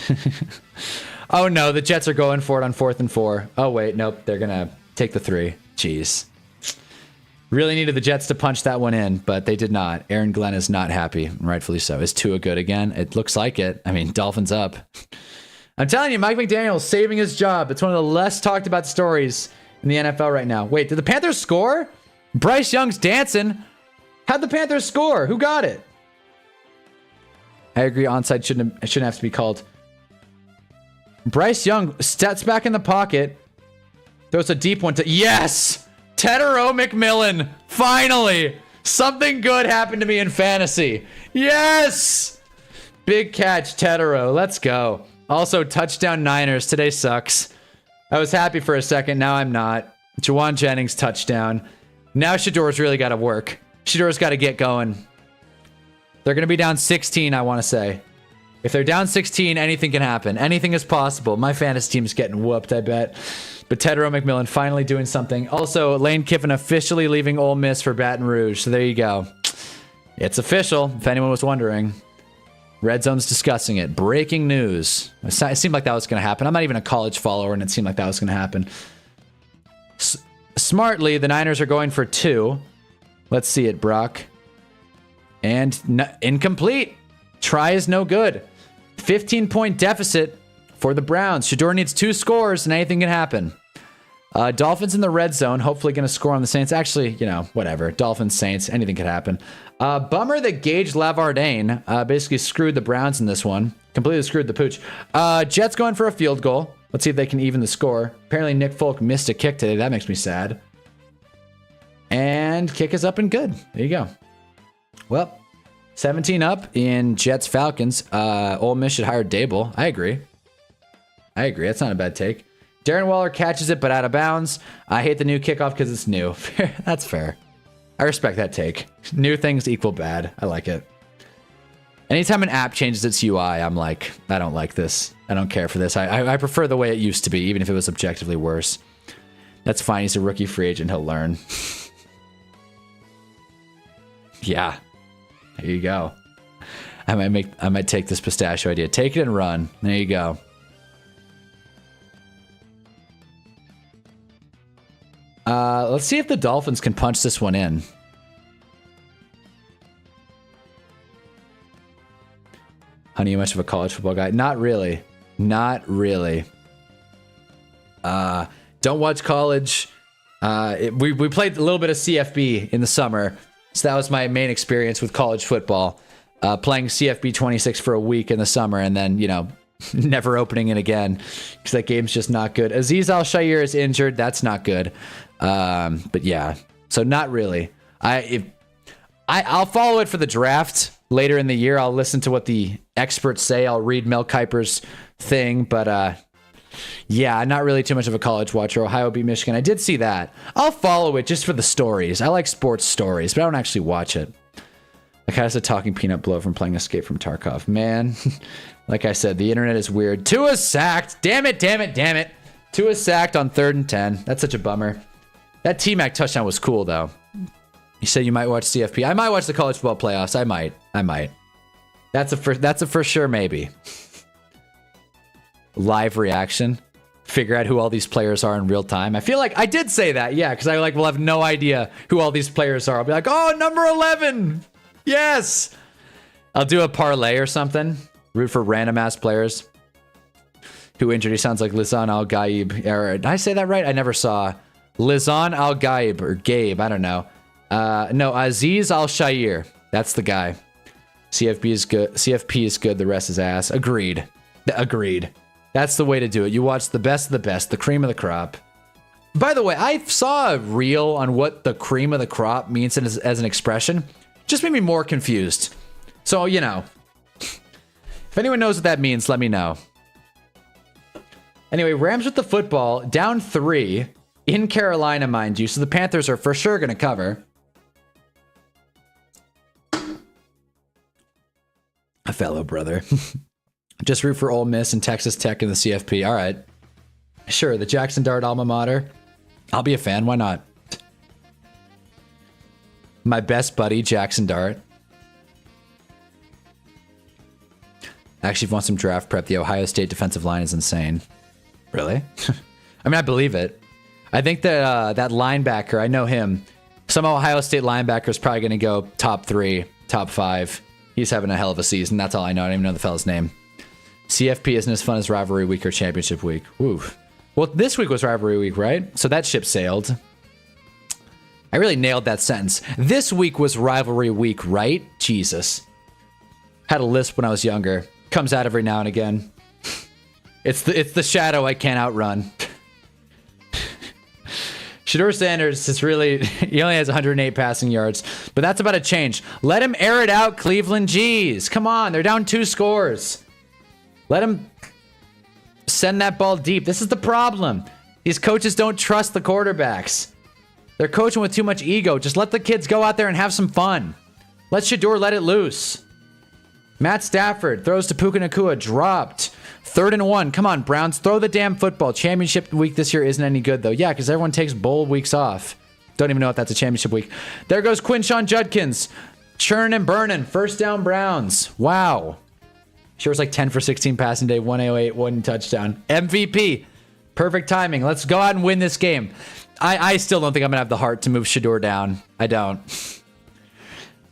Oh no, the Jets are going for it on 4th and 4. Oh wait, nope, they're gonna take the 3. Jeez. Really needed the Jets to punch that one in, but they did not. Aaron Glenn is not happy, rightfully so. Is Tua good again? It looks like it. I mean, Dolphins up. I'm telling you, Mike McDaniel is saving his job. It's one of the less talked about stories in the NFL right now. Wait, did the Panthers score? Bryce Young's dancing. How'd the Panthers score? Who got it? I agree, onside shouldn't have to be called. Bryce Young steps back in the pocket. Throws a deep one to... Yes! Tetero McMillan. Finally! Something good happened to me in fantasy. Yes! Big catch, Tetero. Let's go. Also, touchdown Niners. Today sucks. I was happy for a second. Now I'm not. Jawan Jennings touchdown. Now Shador's really got to work. Shador's got to get going. They're going to be down 16, I want to say. If they're down 16, anything can happen. Anything is possible. My fantasy team's getting whooped, I bet. But Tedrow McMillan finally doing something. Also, Lane Kiffin officially leaving Ole Miss for Baton Rouge. So there you go. It's official, if anyone was wondering. Red Zone's discussing it. Breaking news. It seemed like that was going to happen. I'm not even a college follower, and it seemed like that was going to happen. Smartly, the Niners are going for 2. Let's see it, Brock. And incomplete. Try is no good. 15-point deficit for the Browns. Shador needs 2 scores, and anything can happen. Dolphins in the red zone. Hopefully going to score on the Saints. Actually, you know, whatever. Dolphins, Saints, anything could happen. Bummer that Gage Lavardane basically screwed the Browns in this one. Completely screwed the pooch. Jets going for a field goal. Let's see if they can even the score. Apparently Nick Folk missed a kick today. That makes me sad. And kick is up and good. There you go. Well, 17 up in Jets Falcons. Ole Miss should hire Dable. I agree. That's not a bad take. Darren Waller catches it, but out of bounds. I hate the new kickoff because it's new. That's fair. I respect that take. New things equal bad. I like it. Anytime an app changes its UI, I'm like, I don't like this. I don't care for this. I prefer the way it used to be, even if it was objectively worse. That's fine. He's a rookie free agent. He'll learn. Yeah. There you go. I might take this pistachio idea. Take it and run. There you go. Let's see if the Dolphins can punch this one in. Honey, you much of a college football guy? Not really. Not really. Don't watch college. We played a little bit of CFB in the summer. So that was my main experience with college football. Playing CFB 26 for a week in the summer and then, you know, never opening it again because that game's just not good. Aziz Al-Shair is injured. That's not good. But yeah, so not really. I'll follow it for the draft later in the year. I'll listen to what the experts say. I'll read Mel Kiper's thing, but yeah, not really too much of a college watcher. Ohio beat Michigan. I did see that. I'll follow it just for the stories. I like sports stories, but I don't actually watch it. Like how's a talking peanut blow from playing Escape from Tarkov? Man, like I said, the internet is weird. Tua sacked. Damn it. Tua sacked on 3rd and 10. That's such a bummer. That T-Mac touchdown was cool, though. You said you might watch CFP. I might watch the college football playoffs. I might. That's a for sure maybe. Live reaction. Figure out who all these players are in real time. I feel like I did say that, yeah, because I will have no idea who all these players are. I'll be like, oh, number 11. Yes. I'll do a parlay or something. Root for random ass players. Who injured? He sounds like Lisan Al Gaib. Did I say that right? I never saw. Lisan Al Gaib or Gabe. I don't know. No, Aziz Al Shair. That's the guy. CFP is good. CFP is good. The rest is ass. Agreed. That's the way to do it. You watch the best of the best, the cream of the crop. By the way, I saw a reel on what the cream of the crop means as an expression. Just made me more confused. So, you know, if anyone knows what that means, let me know. Anyway, Rams with the football, down 3 in Carolina, mind you. So the Panthers are for sure going to cover. A fellow brother. Just root for Ole Miss and Texas Tech in the CFP. All right. Sure, the Jackson Dart alma mater. I'll be a fan. Why not? My best buddy, Jackson Dart. Actually, if you want some draft prep, the Ohio State defensive line is insane. Really? I mean, I believe it. I think that that linebacker, I know him. Some Ohio State linebacker is probably going to go top 3, top 5. He's having a hell of a season. That's all I know. I don't even know the fella's name. CFP isn't as fun as rivalry week or championship week. Woo. Well, this week was rivalry week, right? So that ship sailed. I really nailed that sentence. This week was rivalry week, right? Jesus. Had a lisp when I was younger. Comes out every now and again. It's the shadow I can't outrun. Shador Sanders is really... He only has 108 passing yards. But that's about to change. Let him air it out, Cleveland. Jeez. Come on. They're down 2 scores. Let him send that ball deep. This is the problem. These coaches don't trust the quarterbacks. They're coaching with too much ego. Just let the kids go out there and have some fun. Let Shador let it loose. Matt Stafford throws to Puka Nacua. Dropped. 3rd and 1. Come on, Browns. Throw the damn football. Championship week this year isn't any good, though. Yeah, because everyone takes bowl weeks off. Don't even know if that's a championship week. There goes Quinshawn Judkins. Churn and burning. 1st down Browns. Wow. Sure was like 10 for 16 passing day. 108, 1 touchdown. MVP. Perfect timing. Let's go out and win this game. I still don't think I'm going to have the heart to move Shador down. I don't.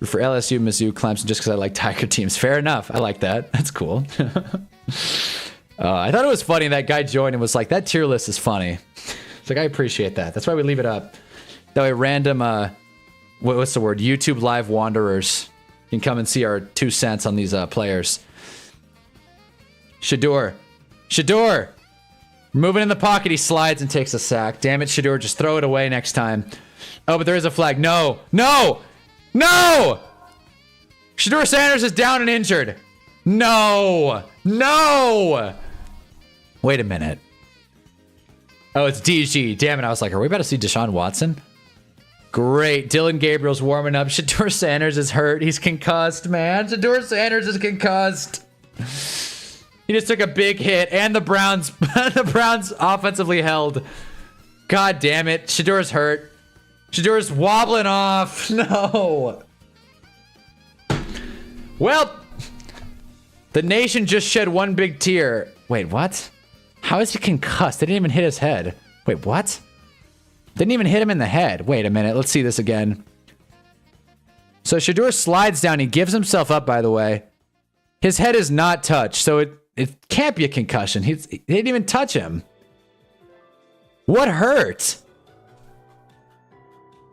For LSU, Mizzou, Clemson, just because I like Tiger teams. Fair enough. I like that. That's cool. I thought it was funny that guy joined and was like, that tier list is funny. It's like, I appreciate that. That's why we leave it up. That way random, what's the word? YouTube live wanderers can come and see our 2 cents on these players. Shador. Shador! Moving in the pocket, he slides and takes a sack. Damn it, Shador, just throw it away next time. Oh, but there is a flag. No! No! No! Shador Sanders is down and injured. No! No! Wait a minute. Oh, it's DG. Damn it, I was like, are we about to see Deshaun Watson? Great. Dylan Gabriel's warming up. Shador Sanders is hurt. He's concussed, man. Shador Sanders is concussed. He just took a big hit, and the Browns offensively held. God damn it. Shador's hurt. Shador's wobbling off. No. Well, the nation just shed one big tear. Wait, what? How is he concussed? They didn't even hit his head. Wait, what? Didn't even hit him in the head. Wait a minute. Let's see this again. So Shador slides down. He gives himself up, by the way. His head is not touched, so it can't be a concussion. He didn't even touch him. What hurt?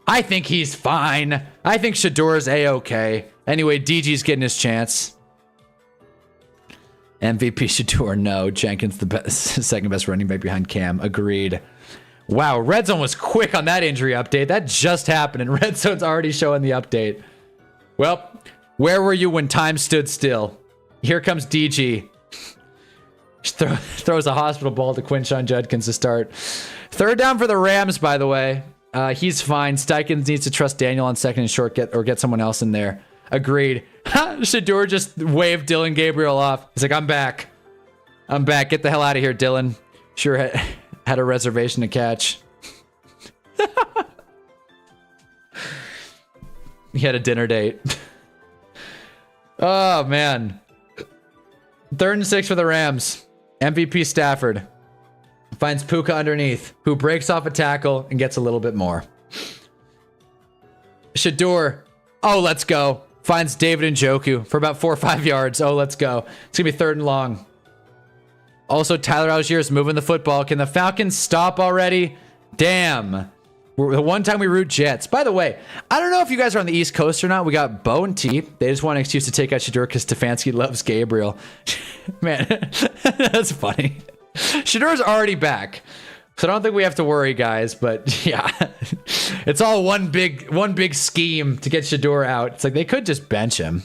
I think he's fine. I think Shador's A-okay. Anyway, DG's getting his chance. MVP Shador, no. Jenkins, the best, second best running back behind Cam. Agreed. Wow, Red Zone was quick on that injury update. That just happened, and Red Zone's already showing the update. Well, where were you when time stood still? Here comes DG. Throws a hospital ball to Quinshawn Judkins to start. 3rd down for the Rams, by the way. He's fine. Steikens needs to trust Daniel on 2nd and short, get someone else in there. Agreed. Shador just waved Dylan Gabriel off. He's like, I'm back. I'm back. Get the hell out of here, Dylan. Sure had a reservation to catch. He had a dinner date. Oh, man. 3rd and 6 for the Rams. MVP Stafford finds Puka underneath, who breaks off a tackle and gets a little bit more. Shador, oh, let's go. Finds David Njoku for about 4 or 5 yards. Oh, let's go. It's going to be 3rd and long. Also, Tyler Algier is moving the football. Can the Falcons stop already? Damn. The one time we root Jets. By the way, I don't know if you guys are on the East Coast or not. We got Bo and T. They just want an excuse to take out Shador because Stefanski loves Gabriel. Man, that's funny. Shador's already back. So I don't think we have to worry, guys. But yeah, it's all one big scheme to get Shador out. It's like they could just bench him.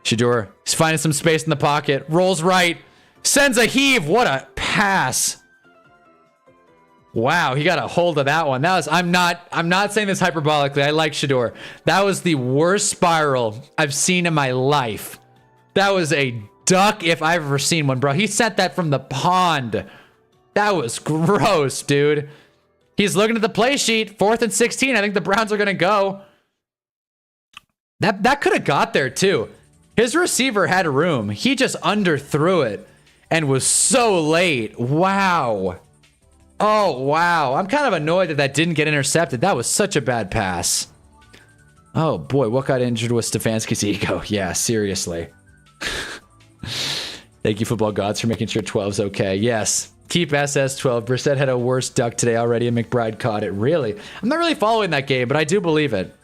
Shador, he's finding some space in the pocket. Rolls right. Sends a heave. What a pass. Wow, he got a hold of that one. That was I'm not saying this hyperbolically. I like Shador. That was the worst spiral I've seen in my life. That was a duck if I've ever seen one, bro. He sent that from the pond. That was gross, dude. He's looking at the play sheet. 4th and 16. I think the Browns are gonna go. That could have got there too. His receiver had room. He just underthrew it and was so late. Wow. Oh, wow. I'm kind of annoyed that didn't get intercepted. That was such a bad pass. Oh, boy. What got injured was Stefanski's ego. Yeah, seriously. Thank you, football gods, for making sure 12's okay. Yes. Keep SS12. Brissett had a worse duck today already, and McBride caught it. Really? I'm not really following that game, but I do believe it.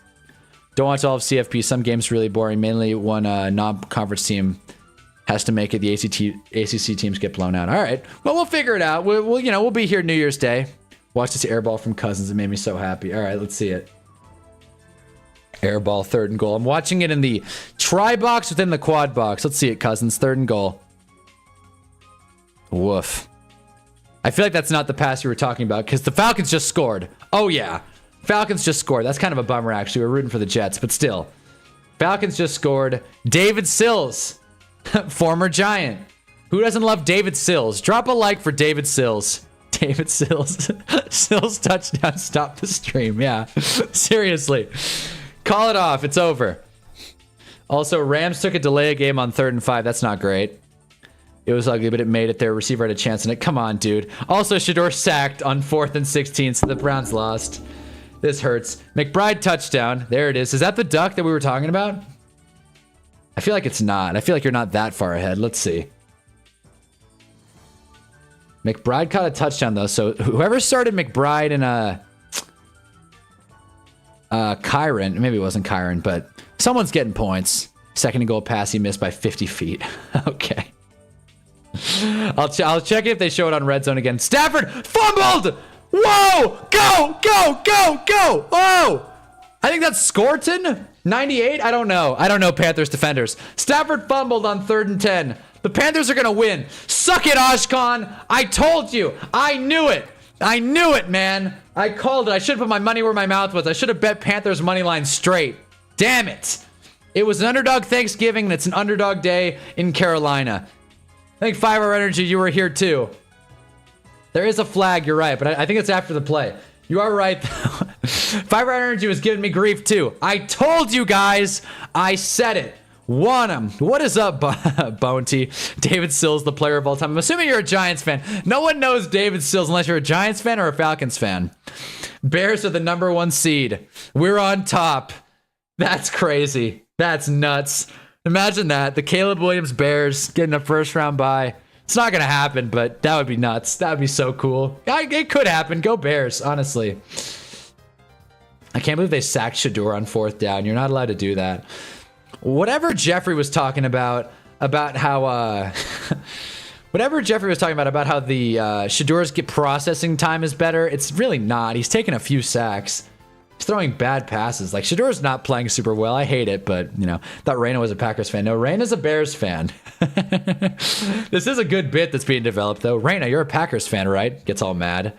Don't watch all of CFP. Some games really boring. Mainly one non-conference team has to make it. The ACC teams get blown out. All right. Well, we'll figure it out. We'll be here New Year's Day. Watch this airball from Cousins. It made me so happy. All right, let's see it. Airball, 3rd and goal. I'm watching it in the try box within the quad box. Let's see it, Cousins. 3rd and goal. Woof. I feel like that's not the pass you were talking about because the Falcons just scored. Oh, yeah. Falcons just scored. That's kind of a bummer, actually. We're rooting for the Jets, but still. Falcons just scored. David Sills, former Giant. Who doesn't love David Sills? Drop a like for David Sills. David Sills. Sills touchdown. Stop the stream. Yeah. Seriously. Call it off. It's over. Also, Rams took a delay game on 3rd and 5. That's not great. It was ugly, but it made it. Their receiver had a chance in it. Come on, dude. Also, Shador sacked on 4th and 16, so the Browns lost. This hurts. McBride touchdown. There it is. Is that the duck that we were talking about? I feel like it's not. I feel like you're not that far ahead. Let's see. McBride caught a touchdown, though. So whoever started McBride and Kyron, maybe it wasn't Kyron, but someone's getting points. Second and goal pass, he missed by 50 feet. Okay. I'll check if they show it on red zone again. Stafford fumbled. Whoa! Go! Go! Go! Go! Whoa! I think that's Scorton. 98? I don't know. I don't know Panthers defenders. Stafford fumbled on 3rd and 10. The Panthers are going to win. Suck it, Ashkan. I told you. I knew it. I knew it, man. I called it. I should have put my money where my mouth was. I should have bet Panthers money line straight. Damn it. It was an underdog Thanksgiving, and it's an underdog day in Carolina. I think 5-hour energy, you were here too. There is a flag, you're right, but I think it's after the play. You are right. 5-hour energy was giving me grief too. I told you guys. I said it. Want him. What is up, Bounty? David Sills, the player of all time. I'm assuming you're a Giants fan. No one knows David Sills unless you're a Giants fan or a Falcons fan. Bears are the #1 seed. We're on top. That's crazy. That's nuts. Imagine that. The Caleb Williams Bears getting a 1st round bye. It's not going to happen, but that would be nuts. That would be so cool. It could happen. Go Bears, honestly. I can't believe they sacked Shador on 4th down. You're not allowed to do that. Whatever Jeffrey was talking about how the Shador's processing time is better, it's really not. He's taken a few sacks. He's throwing bad passes. Like, Shador's not playing super well. I hate it, but, you know, thought Raina was a Packers fan. No, Raina's a Bears fan. This is a good bit that's being developed, though. Raina, you're a Packers fan, right? Gets all mad.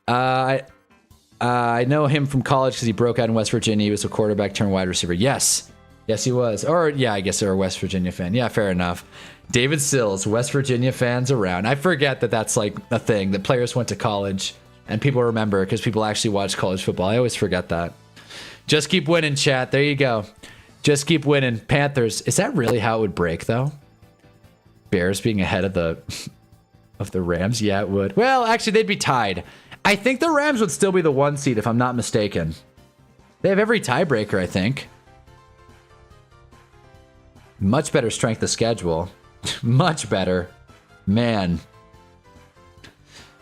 I know him from college because he broke out in West Virginia. He was a quarterback turned wide receiver. Yes, he was. Or, yeah, I guess they're a West Virginia fan. Yeah, fair enough. David Sills, West Virginia fans around. I forget that that's like a thing, that players went to college. And people remember because people actually watch college football. I always forget that. Just keep winning, chat. There you go. Just keep winning. Panthers. Is that really how it would break, though? Bears being ahead of the Rams? Yeah, it would. Well, actually, they'd be tied. I think the Rams would still be the 1 seed, if I'm not mistaken. They have every tiebreaker, I think. Much better strength of schedule. Much better. Man.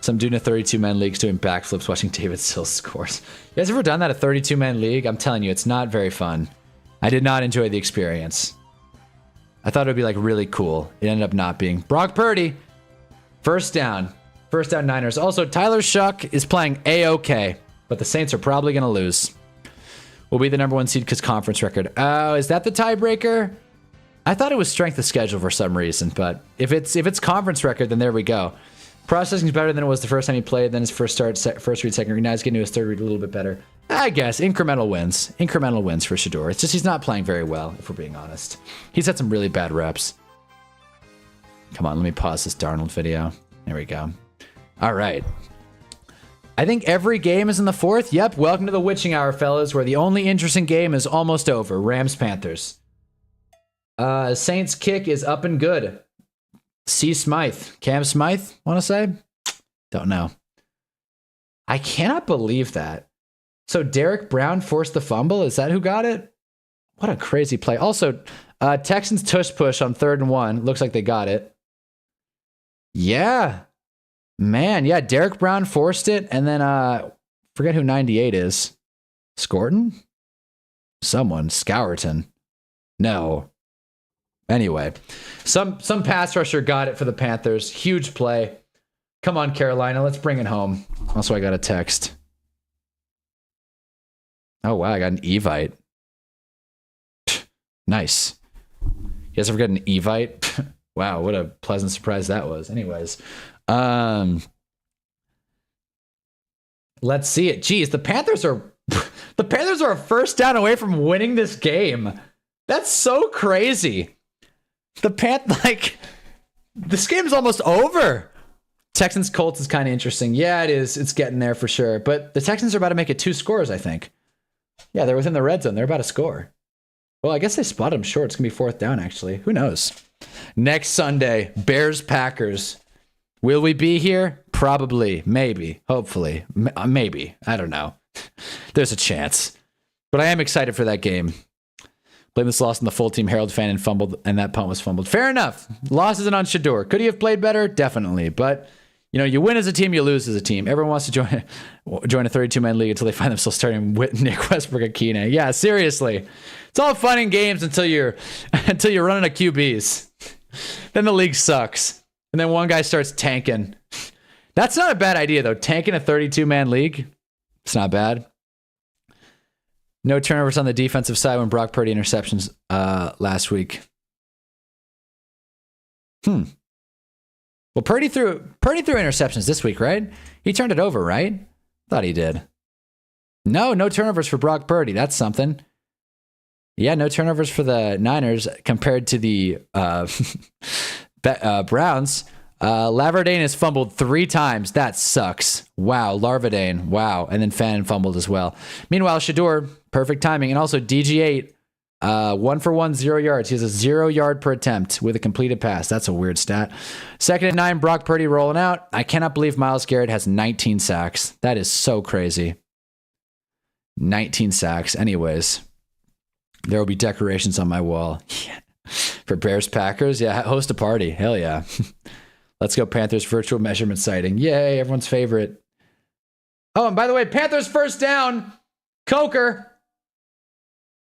Some dude in a 32-man league's doing backflips watching David Sills scores. You guys ever done that, a 32-man league? I'm telling you, it's not very fun. I did not enjoy the experience. I thought it would be like really cool. It ended up not being. Brock Purdy, 1st down. 1st down Niners. Also, Tyler Shuck is playing A-OK, but the Saints are probably going to lose. We'll be the #1 seed because conference record. Oh, is that the tiebreaker? I thought it was strength of schedule for some reason, but if it's conference record, then there we go. Processing is better than it was the first time he played. Then his first read, second read. Now he's getting to his 3rd read a little bit better. I guess incremental wins. Incremental wins for Shador. It's just he's not playing very well, if we're being honest. He's had some really bad reps. Come on, let me pause this Darnold video. There we go. All right. I think every game is in the 4th. Yep. Welcome to the witching hour, fellas, where the only interesting game is almost over. Rams Panthers. Saints kick is up and good. C. Smythe. Cam Smythe, want to say? Don't know. I cannot believe that. So Derek Brown forced the fumble? Is that who got it? What a crazy play. Also, Texans tush push on 3rd and 1. Looks like they got it. Yeah. Man, yeah, Derek Brown forced it. And then, forget who 98 is. Scorton? Someone. Scourton. No. Anyway, some pass rusher got it for the Panthers. Huge play. Come on, Carolina. Let's bring it home. Also, I got a text. Oh, wow. I got an Evite. Nice. You guys ever get an Evite? Wow, what a pleasant surprise that was. Anyways. Let's see it. Geez, the Panthers are The Panthers are a first down away from winning this game. That's so crazy. This game's almost over. Texans Colts is kind of interesting. Yeah, it is. It's getting there for sure. But the Texans are about to make it 2 scores, I think. Yeah, they're within the red zone. They're about to score. Well, I guess they spotted them short. It's going to be 4th down, actually. Who knows? Next Sunday, Bears-Packers. Will we be here? Probably. Maybe. Hopefully. Maybe. I don't know. There's a chance. But I am excited for that game. Blame this loss on the full team Herald fan and that punt was fumbled. Fair enough. Loss isn't on Shador. Could he have played better? Definitely. But, you win as a team, you lose as a team. Everyone wants to join a 32-man league until they find themselves starting with Nick Westbrook and Keenan. Yeah, seriously. It's all fun and games until you're running a QBs. Then the league sucks. And then one guy starts tanking. That's not a bad idea, though. Tanking a 32-man league. It's not bad. No turnovers on the defensive side when Brock Purdy interceptions last week. Well, Purdy threw interceptions this week, right? He turned it over, right? Thought he did. No turnovers for Brock Purdy. That's something. Yeah, no turnovers for the Niners compared to the Browns. Laverdane has fumbled 3 times. That sucks. Wow. Larvadane. Wow. And then Fannin fumbled as well. Meanwhile, Shador, perfect timing. And also DG8, 1 for 1, 0 yards. He has a 0 yard per attempt with a completed pass. That's a weird stat. 2nd and 9, Brock Purdy rolling out. I cannot believe Myles Garrett has 19 sacks. That is so crazy. 19 sacks. Anyways, there will be decorations on my wall. Yeah. For Bears Packers. Yeah, host a party. Hell yeah. Let's go Panthers virtual measurement sighting. Yay, everyone's favorite. Oh, and by the way, Panthers first down. Coker.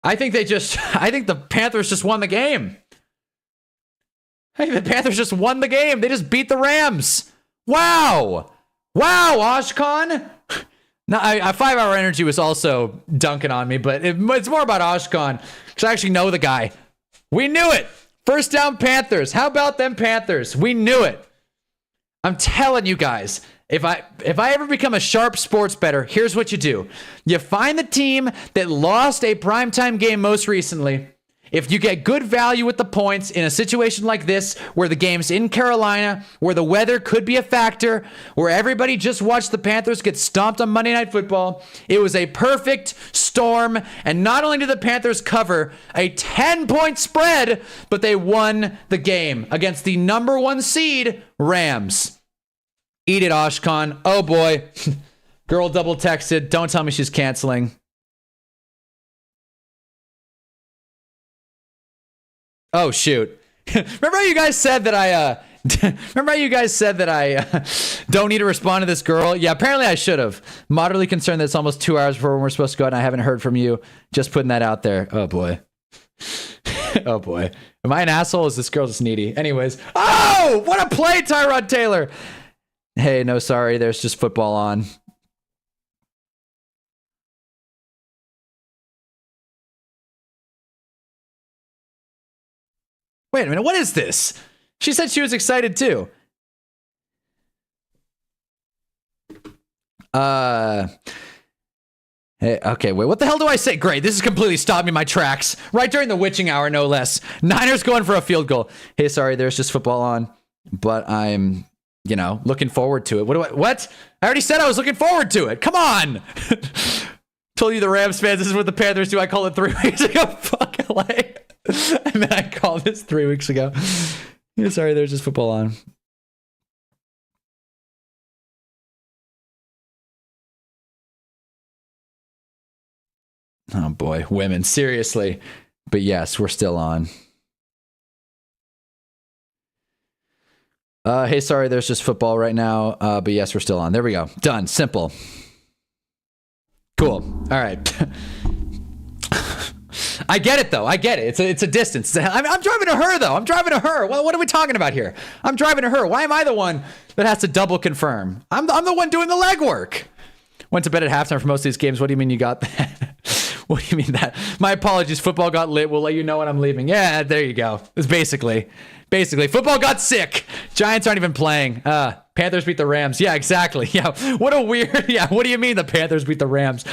I think the Panthers just won the game. I think the Panthers just won the game. They just beat the Rams. Wow. Wow, Oshkon. Now, 5 Hour Energy was also dunking on me, but it's more about Oshkon because I actually know the guy. We knew it. First down Panthers. How about them Panthers? We knew it. I'm telling you guys, if I ever become a sharp sports bettor, here's what you do. You find the team that lost a primetime game most recently. If you get good value with the points in a situation like this, where the game's in Carolina, where the weather could be a factor, where everybody just watched the Panthers get stomped on Monday Night Football, it was a perfect storm. And not only did the Panthers cover a 10-point spread, but they won the game against the number 1 seed, Rams. Eat it, Oshkon. Oh boy. Girl double texted. Don't tell me she's canceling. Oh shoot. Remember how you guys said that I don't need to respond to this girl? Yeah, apparently I should have. Moderately concerned that it's almost 2 hours before we're supposed to go out and I haven't heard from you. Just putting that out there. Oh boy. Oh boy. Am I an asshole? Or is this girl just needy? Anyways. Oh, what a play, Tyrod Taylor. Hey, no, sorry. There's just football on. Wait a minute, what is this? She said she was excited too. Hey, okay, wait, what the hell do I say? Great, this is completely stopped me in my tracks. Right during the witching hour, no less. Niners going for a field goal. Hey, sorry, there's just football on. But I'm, looking forward to it. What? I already said I was looking forward to it. Come on. Told you the Rams fans, this is what the Panthers do. I called it 3 weeks ago. Fuck LA. And then I called this 3 weeks ago. Yeah, sorry, there's just football on. Oh boy, women, seriously. But yes, we're still on. Hey, sorry, there's just football right now. But yes, we're still on. There we go. Done. Simple. Cool. All right. I get it, though. I get it. It's a distance. I'm driving to her, though. I'm driving to her. What are we talking about here? I'm driving to her. Why am I the one that has to double confirm? I'm the one doing the legwork. Went to bed at halftime for most of these games. What do you mean you got that? What do you mean that? My apologies. Football got lit. We'll let you know when I'm leaving. Yeah, there you go. It's basically football got sick. Giants aren't even playing. Panthers beat the Rams. Yeah, exactly. Yeah. What a weird. Yeah. What do you mean the Panthers beat the Rams?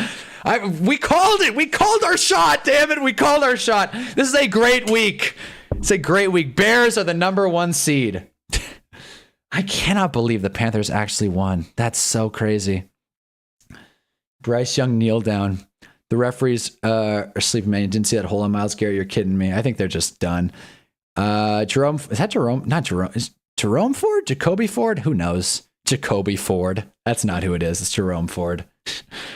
We called it. We called our shot. Damn it. We called our shot. This is a great week. It's a great week. Bears are the #1 seed. I cannot believe the Panthers actually won. That's so crazy. Bryce Young kneel down. The referees are sleeping, man. You didn't see that hole on Myles Garrett. You're kidding me. I think they're just done. Jerome. Is that Jerome? Not Jerome. Is Jerome Ford? Jacoby Ford? Who knows? Jacoby Ford. That's not who it is. It's Jerome Ford.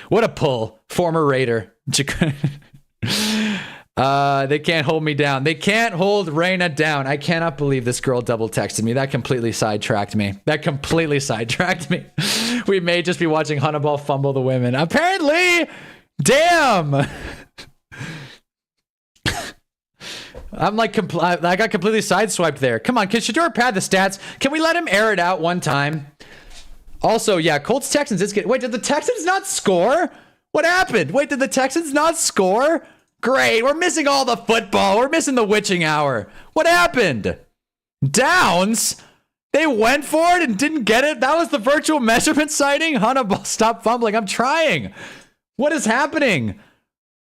What a pull. Former Raider. They can't hold me down. They can't hold Raina down. I cannot believe this girl double texted me. That completely sidetracked me. We may just be watching Hunnaball fumble the women. Apparently. Damn. I'm like, I got completely sideswiped there. Come on, can Shador pad the stats? Can we let him air it out one time? Also, yeah, Colts Texans. Wait, did the Texans not score? What happened? Wait, did the Texans not score? Great, we're missing all the football. We're missing the witching hour. What happened? Downs? They went for it and didn't get it? That was the virtual measurement sighting? Hunnaball, stop fumbling. I'm trying. What is happening?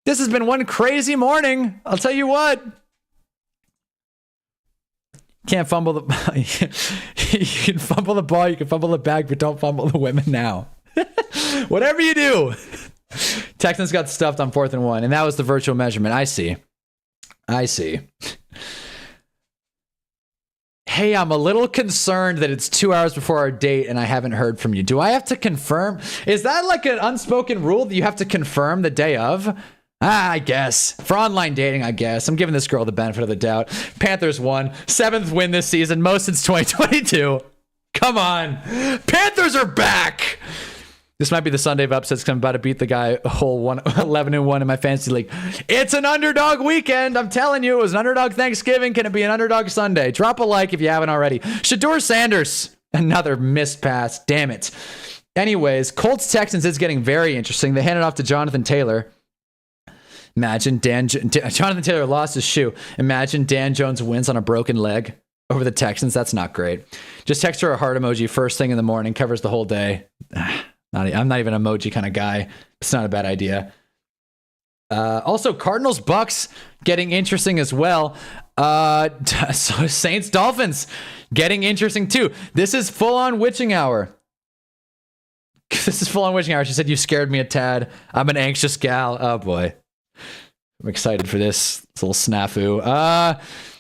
This has been one crazy morning. I'll tell you what. Can't fumble the you can fumble the ball, you can fumble the bag, but don't fumble the women now. Whatever you do. Texans got stuffed on 4th and 1, and that was the virtual measurement. I see. Hey, I'm a little concerned that it's 2 hours before our date and I haven't heard from you. Do I have to confirm? Is that like an unspoken rule that you have to confirm the day of? I guess. For online dating, I guess. I'm giving this girl the benefit of the doubt. Panthers won. 7th win this season. Most since 2022. Come on. Panthers are back. This might be the Sunday of upsets because I'm about to beat the guy a whole 11-1 in my fantasy league. It's an underdog weekend. I'm telling you, it was an underdog Thanksgiving. Can it be an underdog Sunday? Drop a like if you haven't already. Shador Sanders. Another missed pass. Damn it. Anyways, Colts Texans is getting very interesting. They handed off to Jonathan Taylor. Imagine Jonathan Taylor lost his shoe. Imagine Dan Jones wins on a broken leg over the Texans. That's not great. Just text her a heart emoji first thing in the morning. Covers the whole day. I'm not even an emoji kind of guy. It's not a bad idea. Also, Cardinals Bucks getting interesting as well. So Saints Dolphins getting interesting too. This is full on witching hour. She said, you scared me a tad. I'm an anxious gal. Oh boy. I'm excited for this. It's a little snafu.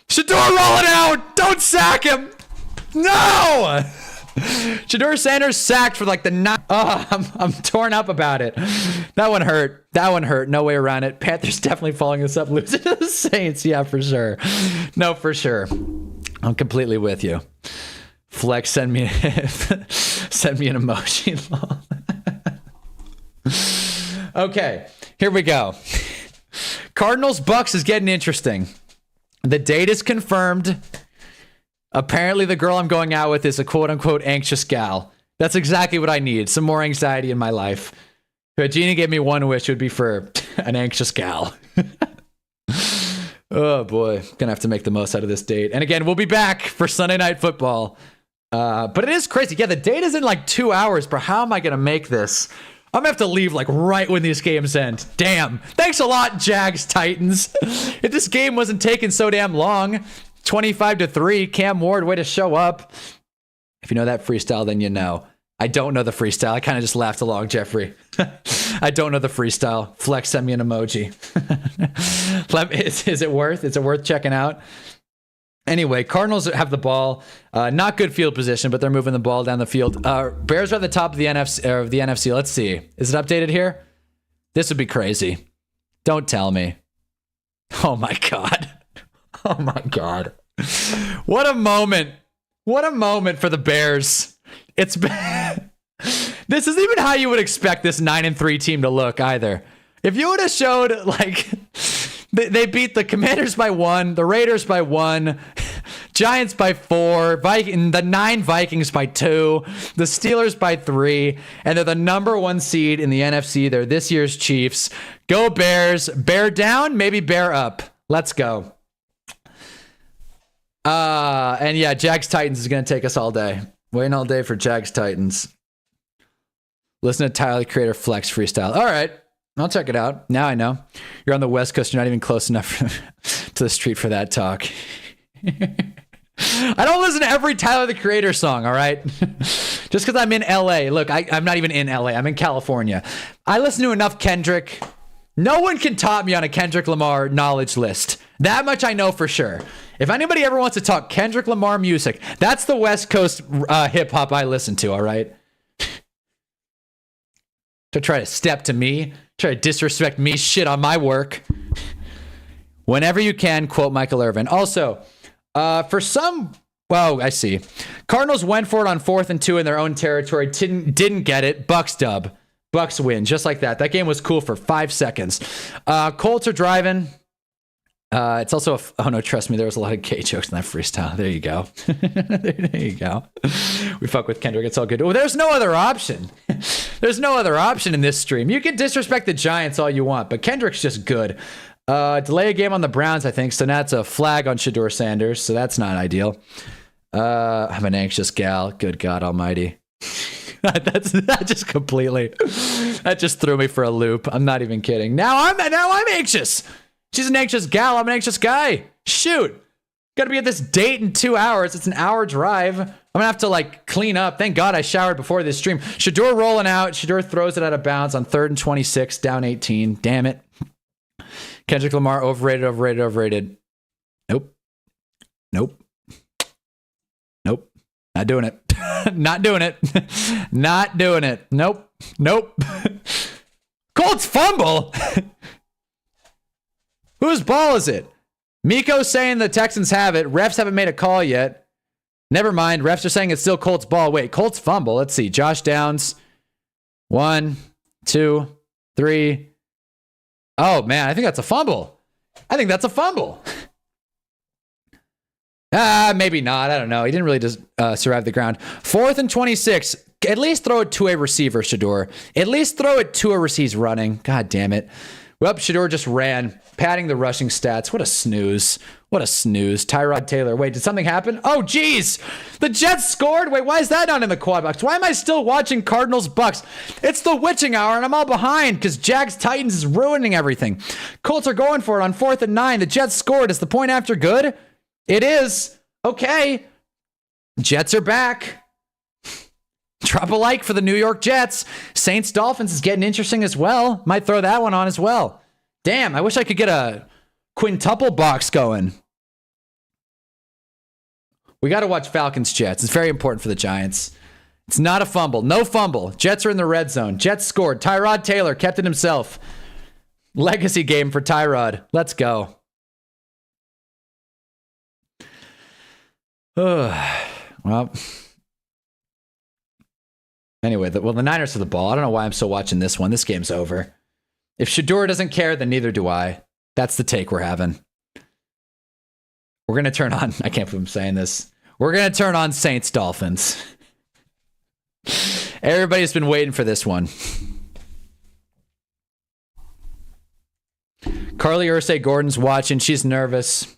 Shador, roll it out. Don't sack him. No. Shador Sanders sacked for like the 9. Oh, I'm torn up about it. That one hurt. No way around it. Panthers definitely following this up, losing to the Saints. Yeah, for sure. No, for sure. I'm completely with you. Flex, send me an emoji. Okay, here we go. Cardinals Bucks is getting interesting. The date is confirmed. Apparently the girl I'm going out with is a quote-unquote anxious gal. That's exactly what I need. Some more anxiety in my life. If Gina gave me one wish, it would be for an anxious gal. Oh boy. Gonna have to make the most out of this date. And again, we'll be back for Sunday Night Football. But it is crazy. Yeah, the date is in like 2 hours, bro. How am I gonna make this? I'm gonna have to leave like right when these games end. Damn. Thanks a lot, Jags Titans. If this game wasn't taking so damn long, 25-3, Cam Ward, way to show up. If you know that freestyle, then you know. I don't know the freestyle. I kind of just laughed along, Jeffrey. I don't know the freestyle. Flex, send me an emoji. Is it worth checking out? Anyway, Cardinals have the ball. Not good field position, but they're moving the ball down the field. Bears are at the top of the NFC. Let's see. Is it updated here? This would be crazy. Don't tell me. Oh my God. Oh my God. What a moment. What a moment for the Bears. It's been... This isn't even how you would expect this 9-3 team to look either. If you would have showed like they beat the Commanders by 1, the Raiders by 1, Giants by 4, the 9 Vikings by 2, the Steelers by 3, and they're the #1 seed in the NFC. They're this year's Chiefs. Go Bears. Bear down, maybe bear up. Let's go. And yeah, Jags Titans is going to take us all day. Waiting all day for Jags Titans. Listen to Tyler the Creator Flex freestyle. All right. I'll check it out. Now I know. You're on the West Coast. You're not even close enough to the street for that talk. I don't listen to every Tyler the Creator song, all right? Just because I'm in LA. Look, I'm not even in LA. I'm in California. I listen to enough Kendrick. No one can top me on a Kendrick Lamar knowledge list. That much I know for sure. If anybody ever wants to talk Kendrick Lamar music, that's the West Coast hip-hop I listen to, all right? To try to step to me, try to disrespect me, shit on my work. Whenever you can, quote Michael Irvin. Also, for some, well, I see. Cardinals went for it on 4th and 2 in their own territory. Didn't get it. Bucks dub. Bucks win, just like that. That game was cool for 5 seconds. Colts are driving. It's also oh no, trust me, there was a lot of gay jokes in that freestyle. There you go. There you go. We fuck with Kendrick. It's all good. Oh, there's no other option. There's no other option in this stream. You can disrespect the Giants all you want, but Kendrick's just good. Delay a game on the Browns, I think. So now it's a flag on Shador Sanders. So that's not ideal. I'm an anxious gal. Good God Almighty. That just completely. That just threw me for a loop. I'm not even kidding. Now I'm anxious. She's an anxious gal. I'm an anxious guy. Shoot. Got to be at this date in 2 hours. It's an hour drive. I'm going to have to like clean up. Thank God I showered before this stream. Shador rolling out. Shador throws it out of bounds on 3rd and 26, down 18. Damn it. Kendrick Lamar, overrated. Nope. Not doing it. Not doing it. Not doing it. Nope. Colts fumble. Whose ball is it? Miko's saying the Texans have it. Refs haven't made a call yet. Never mind. Refs are saying it's still Colts ball. Wait, Colts fumble. Let's see. Josh Downs. 1, 2, 3. Oh, man. I think that's a fumble. Maybe not. I don't know. He didn't really just survive the ground. 4th and 26. At least throw it to a receiver, Shador. At least throw it to a receiver. He's running. God damn it. Well, Shador just ran, padding the rushing stats. What a snooze. Tyrod Taylor. Wait, did something happen? Oh, geez. The Jets scored? Wait, why is that not in the quad box? Why am I still watching Cardinals Bucks? It's the witching hour, and I'm all behind because Jags Titans is ruining everything. Colts are going for it on 4th and 9. The Jets scored. Is the point after good? It is. Okay. Jets are back. Drop a like for the New York Jets. Saints Dolphins is getting interesting as well. Might throw that one on as well. Damn, I wish I could get a quintuple box going. We got to watch Falcons Jets. It's very important for the Giants. It's not a fumble. No fumble. Jets are in the red zone. Jets scored. Tyrod Taylor kept it himself. Legacy game for Tyrod. Let's go. Well, anyway, the Niners have the ball. I don't know why I'm still watching this one. This game's over. If Shador doesn't care, then neither do I. That's the take we're having. We're going to turn on, I can't believe I'm saying this. We're going to turn on Saints Dolphins. Everybody's been waiting for this one. Carly Ursay Gordon's watching. She's nervous.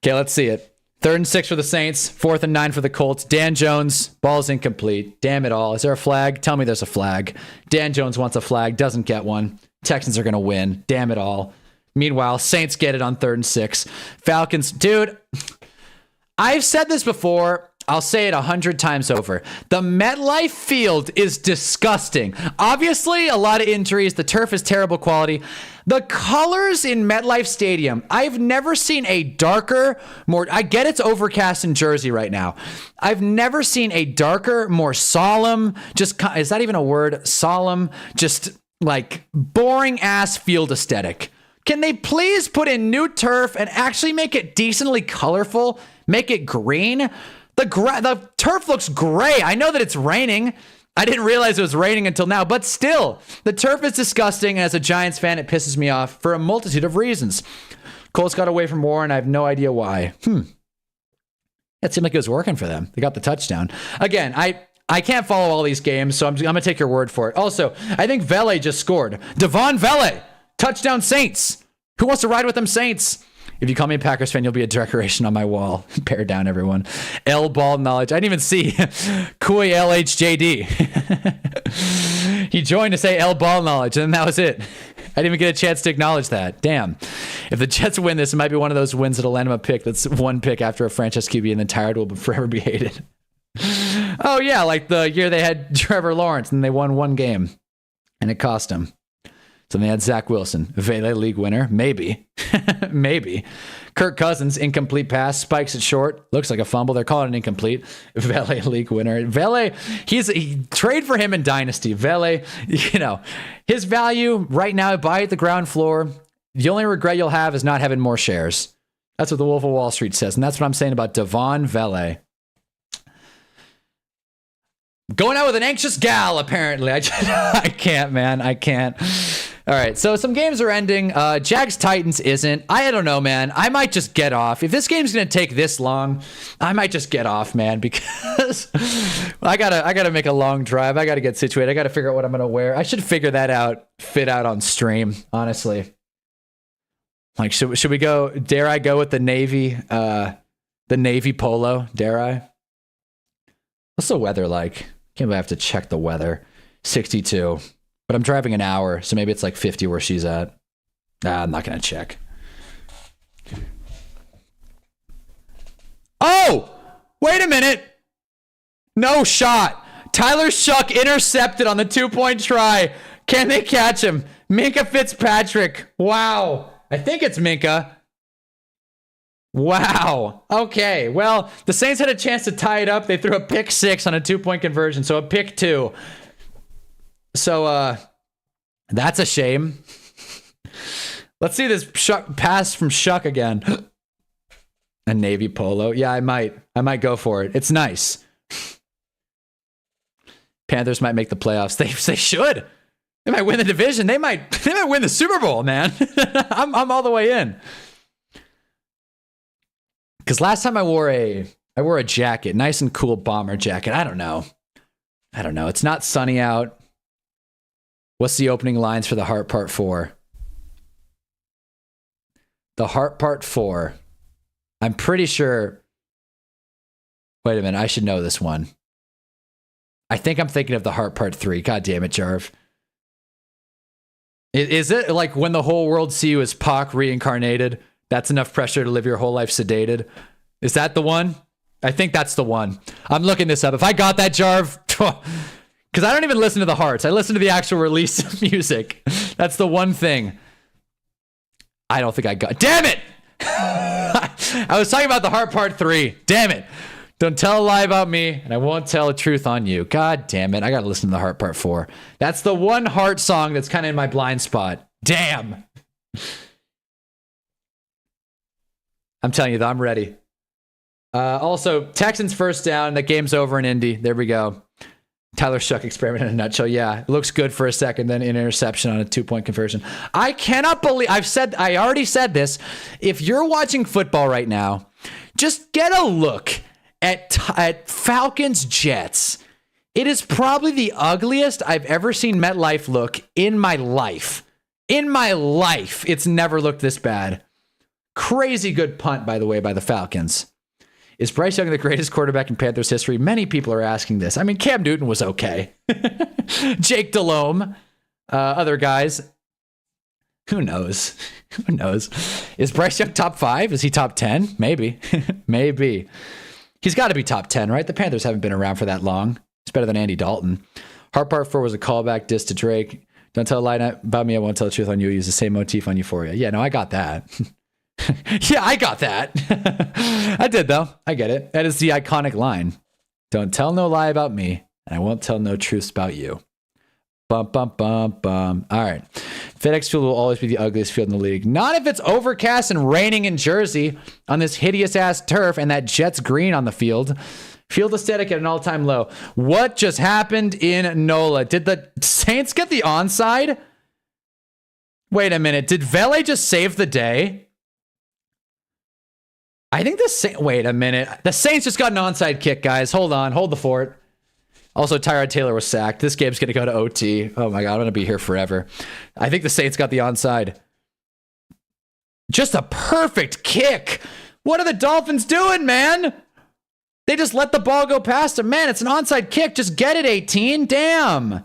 Okay, let's see it. 3rd and 6 for the Saints. 4th and 9 for the Colts. Dan Jones, ball's incomplete. Damn it all. Is there a flag? Tell me there's a flag. Dan Jones wants a flag, doesn't get one. Texans are going to win. Damn it all. Meanwhile, Saints get it on 3rd and 6. Falcons, dude, I've said this before. I'll say it 100 times over. The MetLife field is disgusting. Obviously, a lot of injuries. The turf is terrible quality. The colors in MetLife Stadium, I've never seen a darker, more... I get it's overcast in Jersey right now. I've never seen a darker, more solemn, just... Is that even a word? Solemn, just like boring-ass field aesthetic. Can they please put in new turf and actually make it decently colorful? Make it green? The turf looks gray. I know that it's raining. I didn't realize it was raining until now, but still, the turf is disgusting, and as a Giants fan, it pisses me off for a multitude of reasons. Colts got away from Warren. I have no idea why. It seemed like it was working for them. They got the touchdown. Again, I can't follow all these games, so I'm going to take your word for it. Also, I think Vele just scored. Devon Vele, touchdown Saints. Who wants to ride with them Saints? If you call me a Packers fan, you'll be a decoration on my wall. Bear down, everyone. L ball knowledge. I didn't even see Koi LHJD. He joined to say L ball knowledge, and then that was it. I didn't even get a chance to acknowledge that. Damn. If the Jets win this, it might be one of those wins that'll land them a pick. That's one pick after a franchise QB, and then Tyrod will forever be hated. Oh, yeah, like the year they had Trevor Lawrence, and they won one game, and it cost them. So they had Zach Wilson, Vele League winner. Maybe. Maybe. Kirk Cousins, incomplete pass, spikes it short. Looks like a fumble. They're calling it incomplete. Vele League winner. Vele, trade for him in Dynasty. Vele, you know, his value right now, buy at the ground floor. The only regret you'll have is not having more shares. That's what the Wolf of Wall Street says. And that's what I'm saying about Devon Vele. Going out with an anxious gal, apparently. I can't, man. I can't. All right, so some games are ending. Jags Titans isn't. I don't know, man. I might just get off. If this game's gonna take this long, I might just get off, man, because I gotta make a long drive. I gotta get situated. I gotta figure out what I'm gonna wear. I should figure that out, fit out on stream, honestly. Like, should we go? Dare I go with the navy polo? Dare I? What's the weather like? Can't believe I have to check the weather. 62. But I'm driving an hour, so maybe it's like 50 where she's at. I'm not going to check. Oh! Wait a minute! No shot! Tyler Shuck intercepted on the 2-point try. Can they catch him? Minka Fitzpatrick. Wow. I think it's Minka. Wow. Okay. Well, the Saints had a chance to tie it up. They threw a pick 6 on a 2-point conversion, so a pick 2. So, that's a shame. Let's see this pass from Shuck again. A navy polo. Yeah, I might go for it. It's nice. Panthers might make the playoffs. They should. They might win the division. They might win the Super Bowl, man. I'm all the way in. Because last time I wore a jacket, nice and cool bomber jacket. I don't know. It's not sunny out. What's the opening lines for the Heart Part 4? The Heart Part 4. I'm pretty sure. Wait a minute. I should know this one. I think I'm thinking of the Heart Part 3. God damn it, Jarv. Is it like when the whole world see you as Pac reincarnated? That's enough pressure to live your whole life sedated. Is that the one? I think that's the one. I'm looking this up. If I got that, Jarv, because I don't even listen to the Hearts. I listen to the actual release of music. That's the one thing. I don't think I got. Damn it! I was talking about the Heart Part 3. Damn it. Don't tell a lie about me, and I won't tell the truth on you. God damn it. I got to listen to the Heart Part 4. That's the one Heart song that's kind of in my blind spot. Damn. I'm telling you, though, I'm ready. Also, Texans first down. The game's over in Indy. There we go. Tyler Shuck experiment in a nutshell. Yeah, it looks good for a second, then an interception on a 2-point conversion. I cannot believe I already said this. If you're watching football right now, just get a look at Falcons Jets. It is probably the ugliest I've ever seen MetLife look in my life. In my life, it's never looked this bad. Crazy good punt, by the way, by the Falcons. Is Bryce Young the greatest quarterback in Panthers history? Many people are asking this. I mean, Cam Newton was okay. Jake Delhomme, other guys. Who knows? Who knows? Is Bryce Young top 5? Is he top 10? Maybe. Maybe. He's got to be top 10, right? The Panthers haven't been around for that long. It's better than Andy Dalton. Heart Part 4 was a callback diss to Drake. Don't tell a lie about me. I won't tell the truth on you. Use the same motif on Euphoria. Yeah, no, I got that. Yeah, I got that. I did, though. I get it. That is the iconic line. Don't tell no lie about me, and I won't tell no truths about you. Bum, bum, bum, bum. All right. FedEx Field will always be the ugliest field in the league. Not if it's overcast and raining in Jersey on this hideous-ass turf and that Jets green on the field. Field aesthetic at an all-time low. What just happened in NOLA? Did the Saints get the onside? Wait a minute. Did Vele just save the day? I think wait a minute. The Saints just got an onside kick, guys. Hold on. Hold the fort. Also, Tyrod Taylor was sacked. This game's going to go to OT. Oh my God, I'm going to be here forever. I think the Saints got the onside. Just a perfect kick. What are the Dolphins doing, man? They just let the ball go past him. Man, it's an onside kick. Just get it, 18. Damn.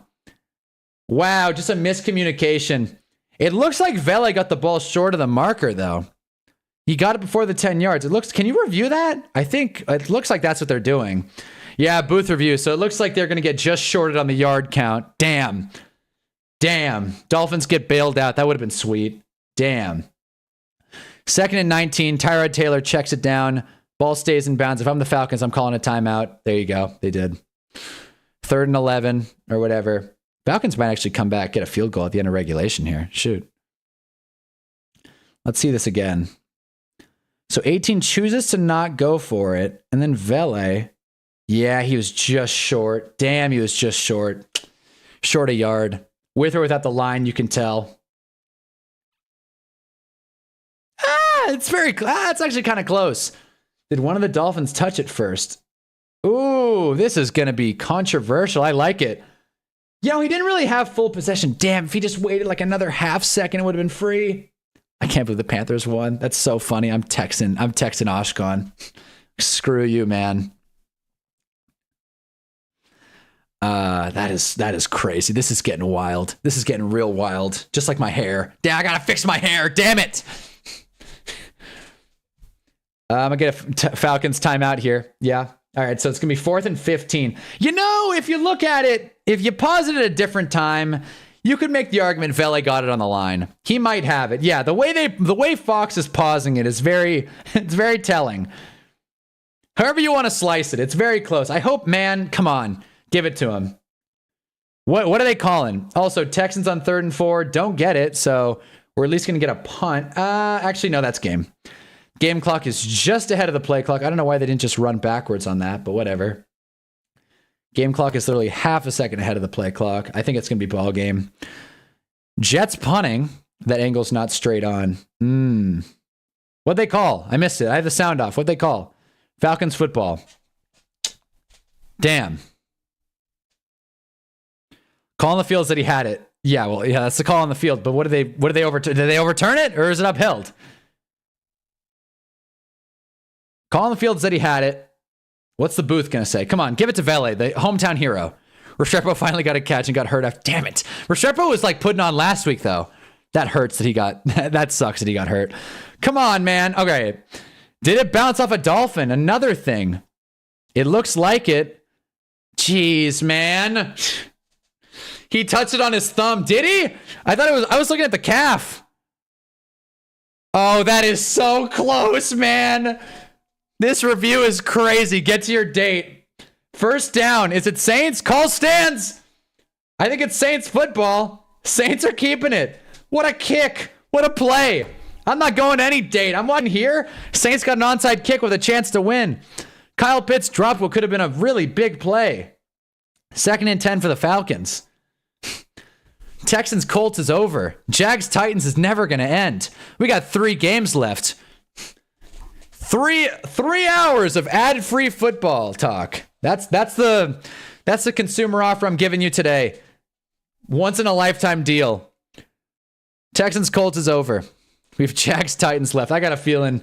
Wow, just a miscommunication. It looks like Vele got the ball short of the marker, though. He got it before the 10 yards. It looks. Can you review that? I think it looks like that's what they're doing. Yeah, booth review. So it looks like they're going to get just shorted on the yard count. Damn. Damn. Dolphins get bailed out. That would have been sweet. Damn. 2nd and 19. Tyrod Taylor checks it down. Ball stays in bounds. If I'm the Falcons, I'm calling a timeout. There you go. They did. 3rd and 11 or whatever. Falcons might actually come back, get a field goal at the end of regulation here. Shoot. Let's see this again. So 18 chooses to not go for it. And then Vele. Yeah, he was just short. Damn, he was just short. Short a yard. With or without the line, you can tell. It's actually kind of close. Did one of the Dolphins touch it first? Ooh, this is going to be controversial. I like it. You know, he didn't really have full possession. Damn, if he just waited like another half second, it would have been free. I can't believe the Panthers won. That's so funny. I'm texting Ashkan. Screw you, man. That is crazy. This is getting wild. This is getting real wild. Just like my hair. Damn, I gotta fix my hair. Damn it. I'm going to get a Falcons timeout here. Yeah. All right. So it's going to be 4th and 15. You know, if you look at it, if you pause it at a different time, you could make the argument Vele got it on the line. He might have it. Yeah. The way Fox is pausing it is it's very telling. However you want to slice it, it's very close. I hope, man, come on, give it to him. What are they calling? Also, Texans on 3rd and 4. Don't get it. So we're at least going to get a punt. Actually, no, that's game. Game clock is just ahead of the play clock. I don't know why they didn't just run backwards on that, but whatever. Game clock is literally half a second ahead of the play clock. I think it's going to be ball game. Jets punting. That angle's not straight on. What'd they call? I missed it. I have the sound off. What'd they call? Falcons football. Damn. Call on the field that he had it. Yeah, well, yeah, that's the call on the field. But what did they overturn? Did they overturn it or is it upheld? Call on the field said he had it. What's the booth going to say? Come on, give it to Vele, the hometown hero. Restrepo finally got a catch and got hurt. Damn it. Restrepo was like putting on last week, though. That hurts that he got... that sucks that he got hurt. Come on, man. Okay. Did it bounce off a Dolphin? Another thing. It looks like it. Jeez, man. He touched it on his thumb. Did he? I was looking at the calf. Oh, that is so close, man. This review is crazy. Get to your date. First down. Is it Saints? Call stands. I think it's Saints football. Saints are keeping it. What a kick. What a play. I'm not going to any date. I'm watching here. Saints got an onside kick with a chance to win. Kyle Pitts dropped what could have been a really big play. 2nd and 10 for the Falcons. Texans Colts is over. Jags Titans is never going to end. We got 3 games left. Three hours of ad-free football talk. That's the consumer offer I'm giving you today. Once in a lifetime deal. Texans Colts is over. We have Jags Titans left. I got a feeling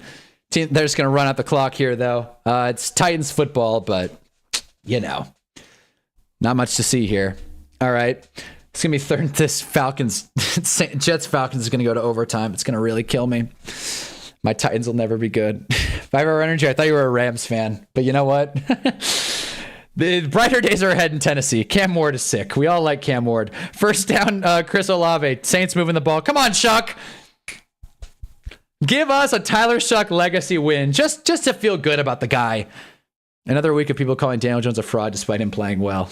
they're just gonna run out the clock here though. It's Titans football, but you know, not much to see here. All right. It's gonna be third. This Jets Falcons is gonna go to overtime. It's gonna really kill me. My Titans will never be good. If I were energy, I thought you were a Rams fan. But you know what? The brighter days are ahead in Tennessee. Cam Ward is sick. We all like Cam Ward. First down, Chris Olave. Saints moving the ball. Come on, Shuck. Give us a Tyler Shuck legacy win. Just to feel good about the guy. Another week of people calling Daniel Jones a fraud despite him playing well.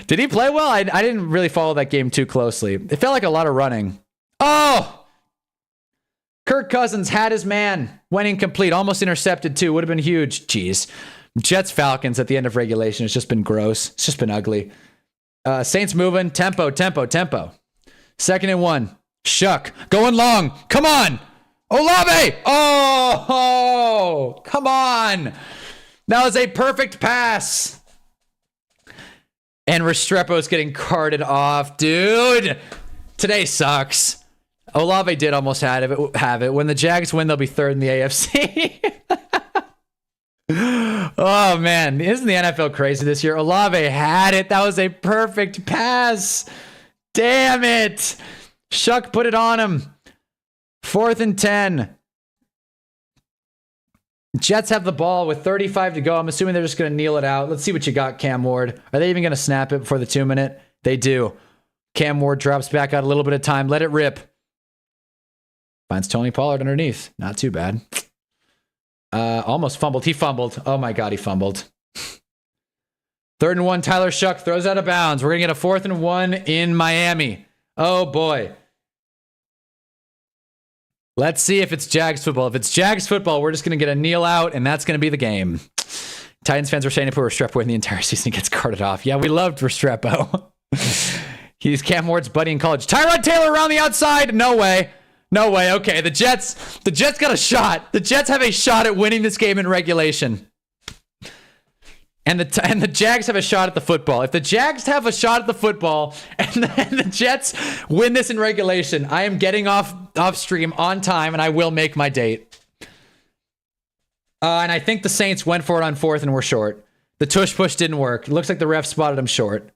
Did he play well? I didn't really follow that game too closely. It felt like a lot of running. Oh! Kirk Cousins had his man. Went incomplete. Almost intercepted too. Would have been huge. Jeez. Jets Falcons at the end of regulation. It's just been gross. It's just been ugly. Saints moving. Tempo. 2nd and 1. Shuck. Going long. Come on. Olave. Oh, come on. That was a perfect pass. And Restrepo's getting carted off. Dude, today sucks. Olave did almost have it. When the Jags win, they'll be third in the AFC. Oh, man. Isn't the NFL crazy this year? Olave had it. That was a perfect pass. Damn it. Shuck put it on him. 4th and 10. Jets have the ball with 35 to go. I'm assuming they're just going to kneel it out. Let's see what you got, Cam Ward. Are they even going to snap it before the 2-minute? They do. Cam Ward drops back out a little bit of time. Let it rip. Finds Tony Pollard underneath. Not too bad. Almost fumbled. He fumbled. Oh my God, he fumbled. 3rd and 1. Tyler Shuck throws out of bounds. We're going to get a 4th and 1 in Miami. Oh boy. Let's see if it's Jags football. If it's Jags football, we're just going to get a kneel out, and that's going to be the game. Titans fans were saying if we were Restrepo in the entire season, he gets carted off. Yeah, we loved Restrepo. He's Cam Ward's buddy in college. Tyrod Taylor around the outside. No way. No way. Okay, the Jets got a shot. The Jets have a shot at winning this game in regulation. And the Jags have a shot at the football. If the Jags have a shot at the football and the Jets win this in regulation, I am getting off stream on time and I will make my date. And I think the Saints went for it on 4th and were short. The tush push didn't work. It looks like the ref spotted them short.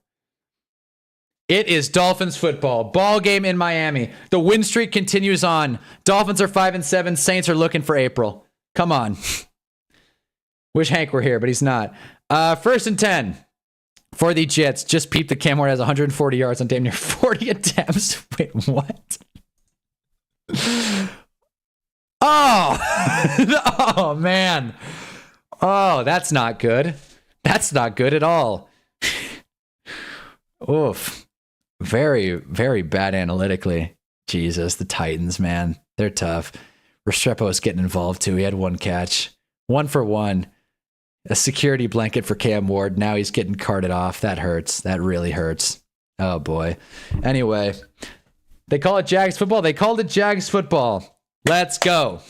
It is Dolphins football. Ball game in Miami. The win streak continues on. Dolphins are 5-7. Saints are looking for April. Come on. Wish Hank were here, but he's not. 1st and 10 for the Jets. Just peep the Cam Ward has 140 yards on damn near 40 attempts. Wait, what? Oh, oh man. Oh, that's not good. That's not good at all. Oof. Very, very bad analytically. Jesus, the Titans, man. They're tough. Restrepo is getting involved too. He had 1 catch. 1 for 1. A security blanket for Cam Ward. Now he's getting carted off. That hurts. That really hurts. Oh, boy. Anyway, they call it Jags football. They called it Jags football. Let's go.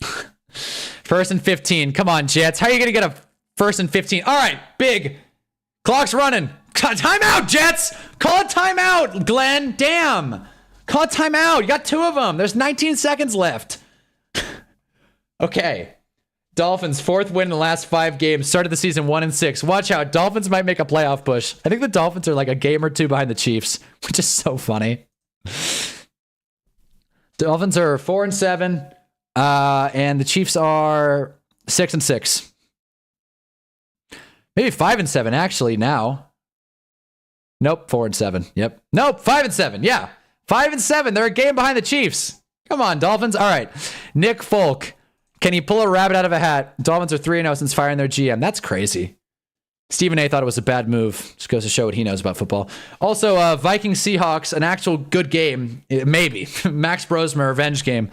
1st and 15. Come on, Jets. How are you going to get a 1st and 15? All right, big. Clock's running. Timeout, Jets. Call a timeout, Glenn. Damn. Call a timeout. You got 2 of them. There's 19 seconds left. Okay. Dolphins 4th win in the last 5 games. Started the season 1-6. Watch out. Dolphins might make a playoff push. I think the Dolphins are like a game or 2 behind the Chiefs, which is so funny. Dolphins are 4-7. And the Chiefs are 6-6. Maybe 5-7 actually now. Nope, 4-7. Yep. Nope, 5-7. Yeah. 5-7. They're a game behind the Chiefs. Come on, Dolphins. All right. Nick Folk. Can he pull a rabbit out of a hat? Dolphins are 3-0 since firing their GM. That's crazy. Stephen A thought it was a bad move. Just goes to show what he knows about football. Also, Vikings Seahawks, an actual good game. Maybe. Max Brosmer revenge game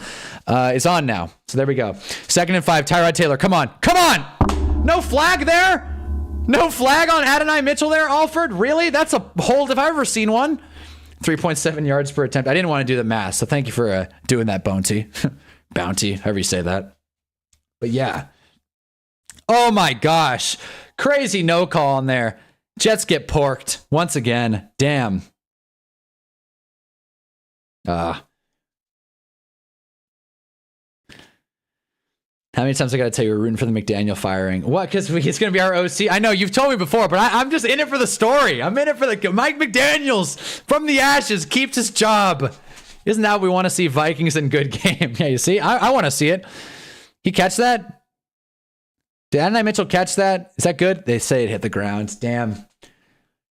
is on now. So there we go. 2nd and 5. Tyrod Taylor. Come on. Come on. No flag there. No flag on Adonai Mitchell there, Alfred? Really? That's a hold if I've ever seen one. 3.7 yards per attempt. I didn't want to do the math, so thank you for doing that, Bounty. Bounty, however you say that. But yeah. Oh my gosh. Crazy no call in there. Jets get porked once again. Damn. How many times I got to tell you we're rooting for the McDaniel firing? What? Because he's going to be our OC? I know, you've told me before, but I'm just in it for the story. I'm in it for the... Mike McDaniels from the ashes keeps his job. Isn't that what we want to see? Vikings in good game. Yeah, you see? I want to see it. He catch that? Did Adonai Mitchell catch that? Is that good? They say it hit the ground. Damn.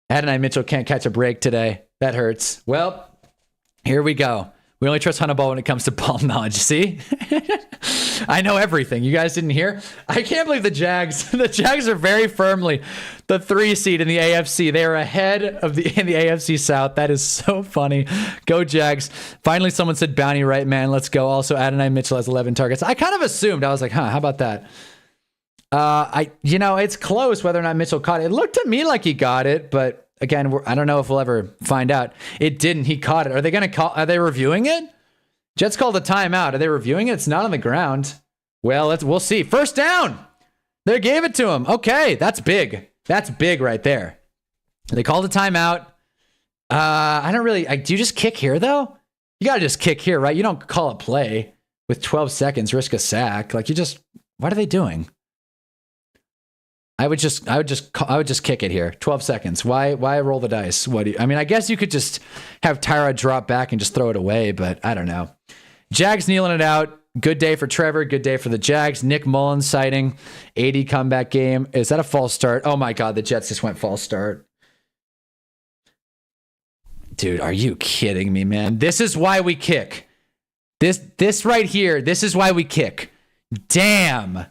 Adonai Mitchell can't catch a break today. That hurts. Well, here we go. We only trust Hunnaball when it comes to ball knowledge. See? I know everything. You guys didn't hear? I can't believe the Jags. The Jags are very firmly the 3 seed in the AFC. They are ahead of in the AFC South. That is so funny. Go Jags. Finally, someone said bounty right, man. Let's go. Also, Adonai Mitchell has 11 targets. I kind of assumed. I was like, how about that? It's close whether or not Mitchell caught it. It looked to me like he got it, but again, I don't know if we'll ever find out. It didn't. He caught it. Are they going to call? Are they reviewing it? Jets called a timeout. Are they reviewing it? It's not on the ground. Well, we'll see. First down. They gave it to him. Okay, that's big. That's big right there. They called a timeout. I don't really. Do you just kick here though? You gotta just kick here, right? You don't call a play with 12 seconds, risk a sack. Like, you just, what are they doing? I would just kick it here. 12 seconds. Why roll the dice? I mean, I guess you could just have Tyra drop back and just throw it away, but I don't know. Jags kneeling it out. Good day for Trevor. Good day for the Jags. Nick Mullins sighting. 80 comeback game. Is that a false start? Oh my God, the Jets just went false start. Dude, are you kidding me, man? This is why we kick. This right here, this is why we kick. Damn.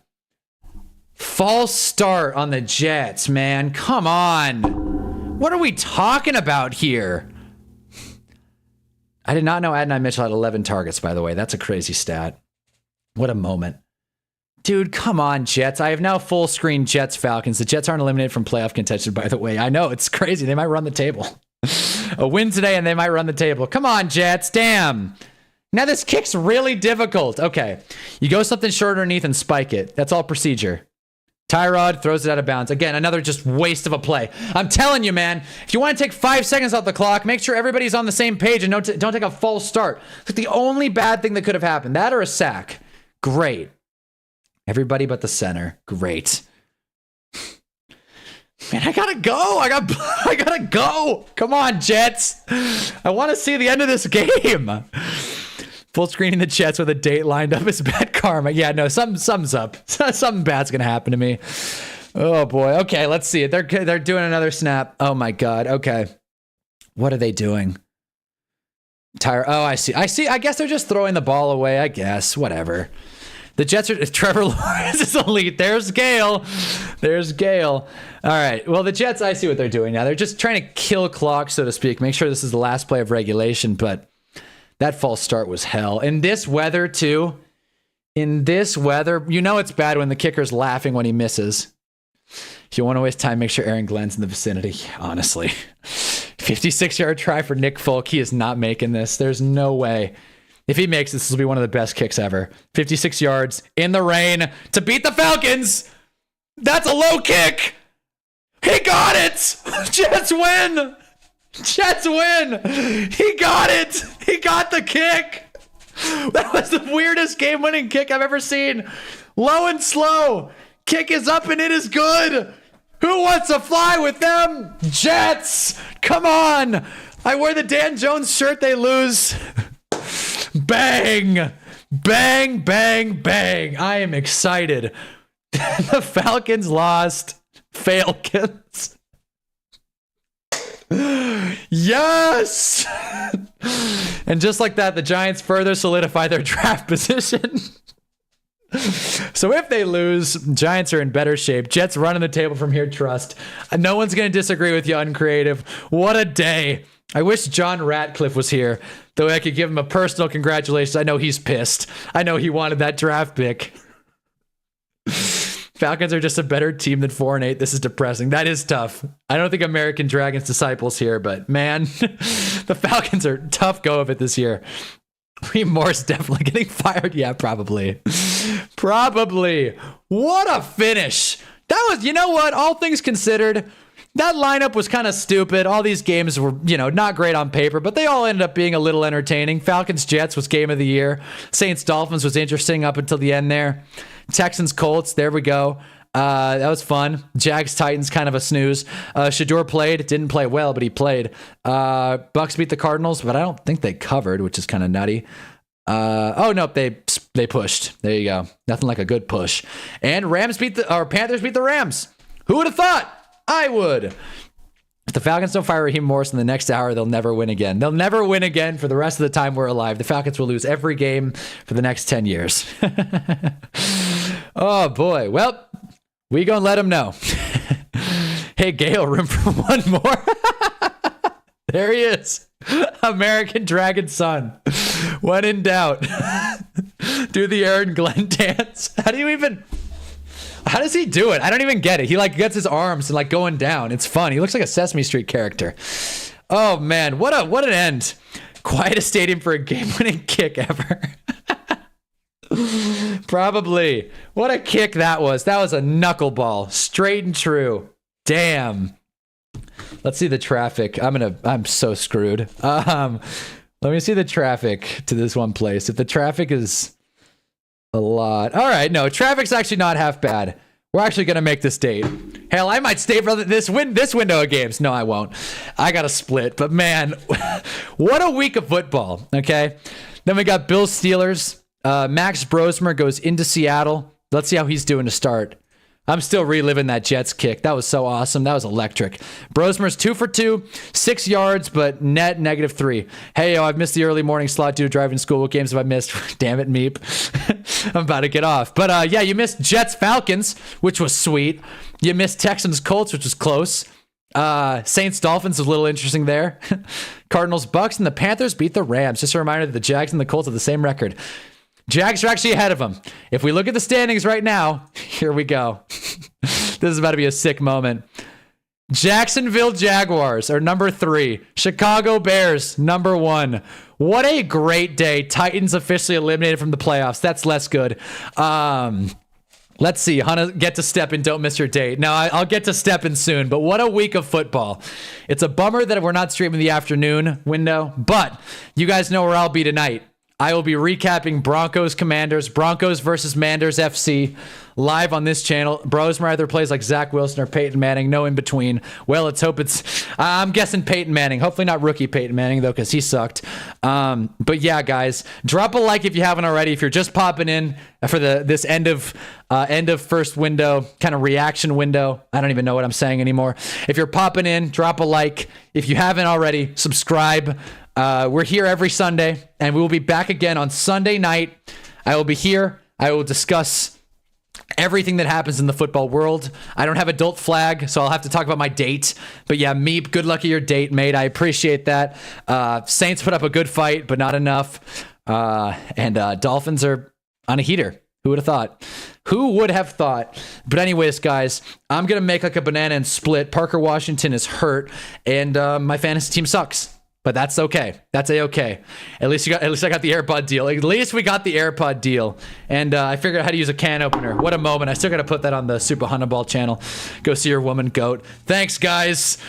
False start on the Jets, man. Come on. What are we talking about here? I did not know Adonai Mitchell had 11 targets, by the way. That's a crazy stat. What a moment. Dude, come on, Jets. I have now full screen Jets Falcons. The Jets aren't eliminated from playoff contention, by the way. I know, it's crazy. They might run the table. A win today and they might run the table. Come on, Jets. Damn. Now this kick's really difficult. Okay. You go something short underneath and spike it. That's all procedure. Tyrod throws it out of bounds. Again, another just waste of a play. I'm telling you, man, if you want to take 5 seconds off the clock, make sure everybody's on the same page and don't take a false start. It's like the only bad thing that could have happened. That or a sack. Great. Everybody but the center. Great. Man, I gotta go. I gotta go. Come on, Jets. I want to see the end of this game. Full screening the Jets with a date lined up is bad karma. Yeah, no, something's up. Something bad's gonna happen to me. Oh boy. Okay, let's see it. They're doing another snap. Oh my God. Okay. What are they doing? Oh, I see. I guess they're just throwing the ball away. I guess. Whatever. The Jets are... Trevor Lawrence is elite. There's Gale. There's Gale. All right. Well, the Jets, I see what they're doing now. They're just trying to kill clock, so to speak. Make sure this is the last play of regulation, but that false start was hell. In this weather, too. In this weather, you know it's bad when the kicker's laughing when he misses. If you want to waste time, make sure Aaron Glenn's in the vicinity. Honestly. 56-yard try for Nick Folk. He is not making this. There's no way. If he makes this will be one of the best kicks ever. 56 yards in the rain to beat the Falcons. That's a low kick. He got it. Jets win. Jets win. He got it. He got the kick. That was the weirdest game-winning kick I've ever seen. Low and slow. Kick is up and it is good. Who wants to fly with them? Jets. Come on. I wear the Dan Jones shirt, they lose. Bang! Bang, bang, bang. I am excited. The Falcons lost. Falcons. Yes! And just like that, the Giants further solidify their draft position. So if they lose, Giants are in better shape. Jets running the table from here, trust. No one's going to disagree with you, Uncreative. What a day. I wish John Ratcliffe was here, though I could give him a personal congratulations. I know he's pissed. I know he wanted that draft pick. Falcons are just a better team than 4-8. This is depressing. That is tough. I don't think American Dragon's disciples here, but man, the Falcons are tough go of it this year. Reed Morris definitely getting fired. Yeah, probably. Probably. What a finish. That was, you know what? All things considered, that lineup was kind of stupid. All these games were, not great on paper, but they all ended up being a little entertaining. Falcons-Jets was game of the year. Saints-Dolphins was interesting up until the end there. Texans-Colts, there we go. That was fun. Jags-Titans, kind of a snooze. Shador played. Didn't play well, but he played. Bucks beat the Cardinals, but I don't think they covered, which is kind of nutty. Nope, they pushed. There you go. Nothing like a good push. And Panthers beat the Rams. Who would have thought? I would. If the Falcons don't fire Raheem Morris in the next hour, they'll never win again. They'll never win again for the rest of the time we're alive. The Falcons will lose every game for the next 10 years. Oh, boy. Well, we gonna let them know. Hey, Gale, room for one more? There he is. American Dragon son. When in doubt, do the Aaron Glenn dance. How does he do it? I don't even get it. He gets his arms and going down. It's fun. He looks like a Sesame Street character. Oh man, what an end. Quietest stadium for a game-winning kick ever. Probably. What a kick that was. That was a knuckleball. Straight and true. Damn. Let's see the traffic. I'm so screwed. Let's Let me see the traffic to this one place. If the traffic is a lot. All right, no, traffic's actually not half bad. We're actually going to make this date. Hell, I might stay for this window of games. No, I won't. I got to split. But man, what a week of football, okay? Then we got Bills Steelers. Max Brosmer goes into Seattle. Let's see how he's doing to start. I'm still reliving that Jets kick. That was so awesome. That was electric. Brosmer's 2 for 2, 6 yards, but net -3. Hey, I've missed the early morning slot due to driving to school. What games have I missed? Damn it, Meep. I'm about to get off. But yeah, you missed Jets Falcons, which was sweet. You missed Texans Colts, which was close. Saints Dolphins was a little interesting there. Cardinals Bucks, and the Panthers beat the Rams. Just a reminder that the Jags and the Colts have the same record. Jags are actually ahead of them. If we look at the standings right now, here we go. This is about to be a sick moment. Jacksonville Jaguars are number 3. Chicago Bears, number 1. What a great day. Titans officially eliminated from the playoffs. That's less good. Let's see. Hunna, get to Steppen. Don't miss your date. Now, I'll get to Steppen soon, but what a week of football. It's a bummer that we're not streaming the afternoon window, but you guys know where I'll be tonight. I will be recapping Broncos Commanders, Broncos versus Manders FC, live on this channel. Brosmer either plays like Zach Wilson or Peyton Manning, no in between. Well, let's hope I'm guessing Peyton Manning. Hopefully not rookie Peyton Manning, though, because he sucked. But yeah, guys, drop a like if you haven't already. If you're just popping in for this end of first window, kind of reaction window. I don't even know what I'm saying anymore. If you're popping in, drop a like. If you haven't already, subscribe. We're here every Sunday, and we will be back again on Sunday night. I will be here. I will discuss everything that happens in the football world. I don't have adult flag, so I'll have to talk about my date. But yeah, Meep, good luck at your date, mate. I appreciate that. Saints put up a good fight, but not enough. And Dolphins are on a heater. Who would have thought? Who would have thought? But anyways, guys, I'm going to make like a banana and split. Parker Washington is hurt, and my fantasy team sucks. But that's okay. That's a-okay. At least I got the AirPod deal. At least we got the AirPod deal. And I figured out how to use a can opener. What a moment. I still got to put that on the Super Hunnaball channel. Go see your woman, goat. Thanks, guys.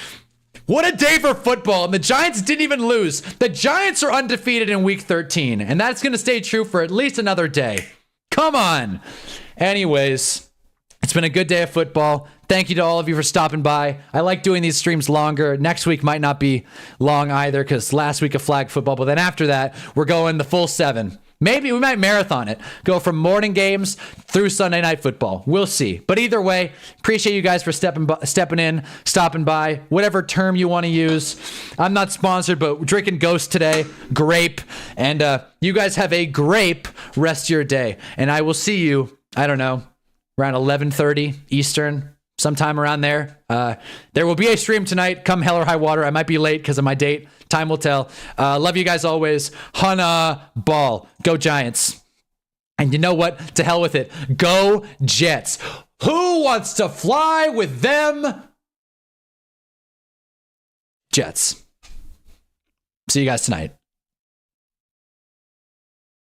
What a day for football. And the Giants didn't even lose. The Giants are undefeated in week 13. And that's going to stay true for at least another day. Come on. Anyways, it's been a good day of football. Thank you to all of you for stopping by. I like doing these streams longer. Next week might not be long either because last week of flag football. But then after that, we're going the full 7. Maybe we might marathon it. Go from morning games through Sunday night football. We'll see. But either way, appreciate you guys for stepping in, stopping by, whatever term you want to use. I'm not sponsored, but we're drinking Ghost today. Grape. And you guys have a grape rest of your day. And I will see you, I don't know, around 11:30 Eastern. Sometime around there. There will be a stream tonight. Come hell or high water. I might be late because of my date. Time will tell. Love you guys always. Hunnaball. Go Giants. And you know what? To hell with it. Go Jets. Who wants to fly with them? Jets. See you guys tonight.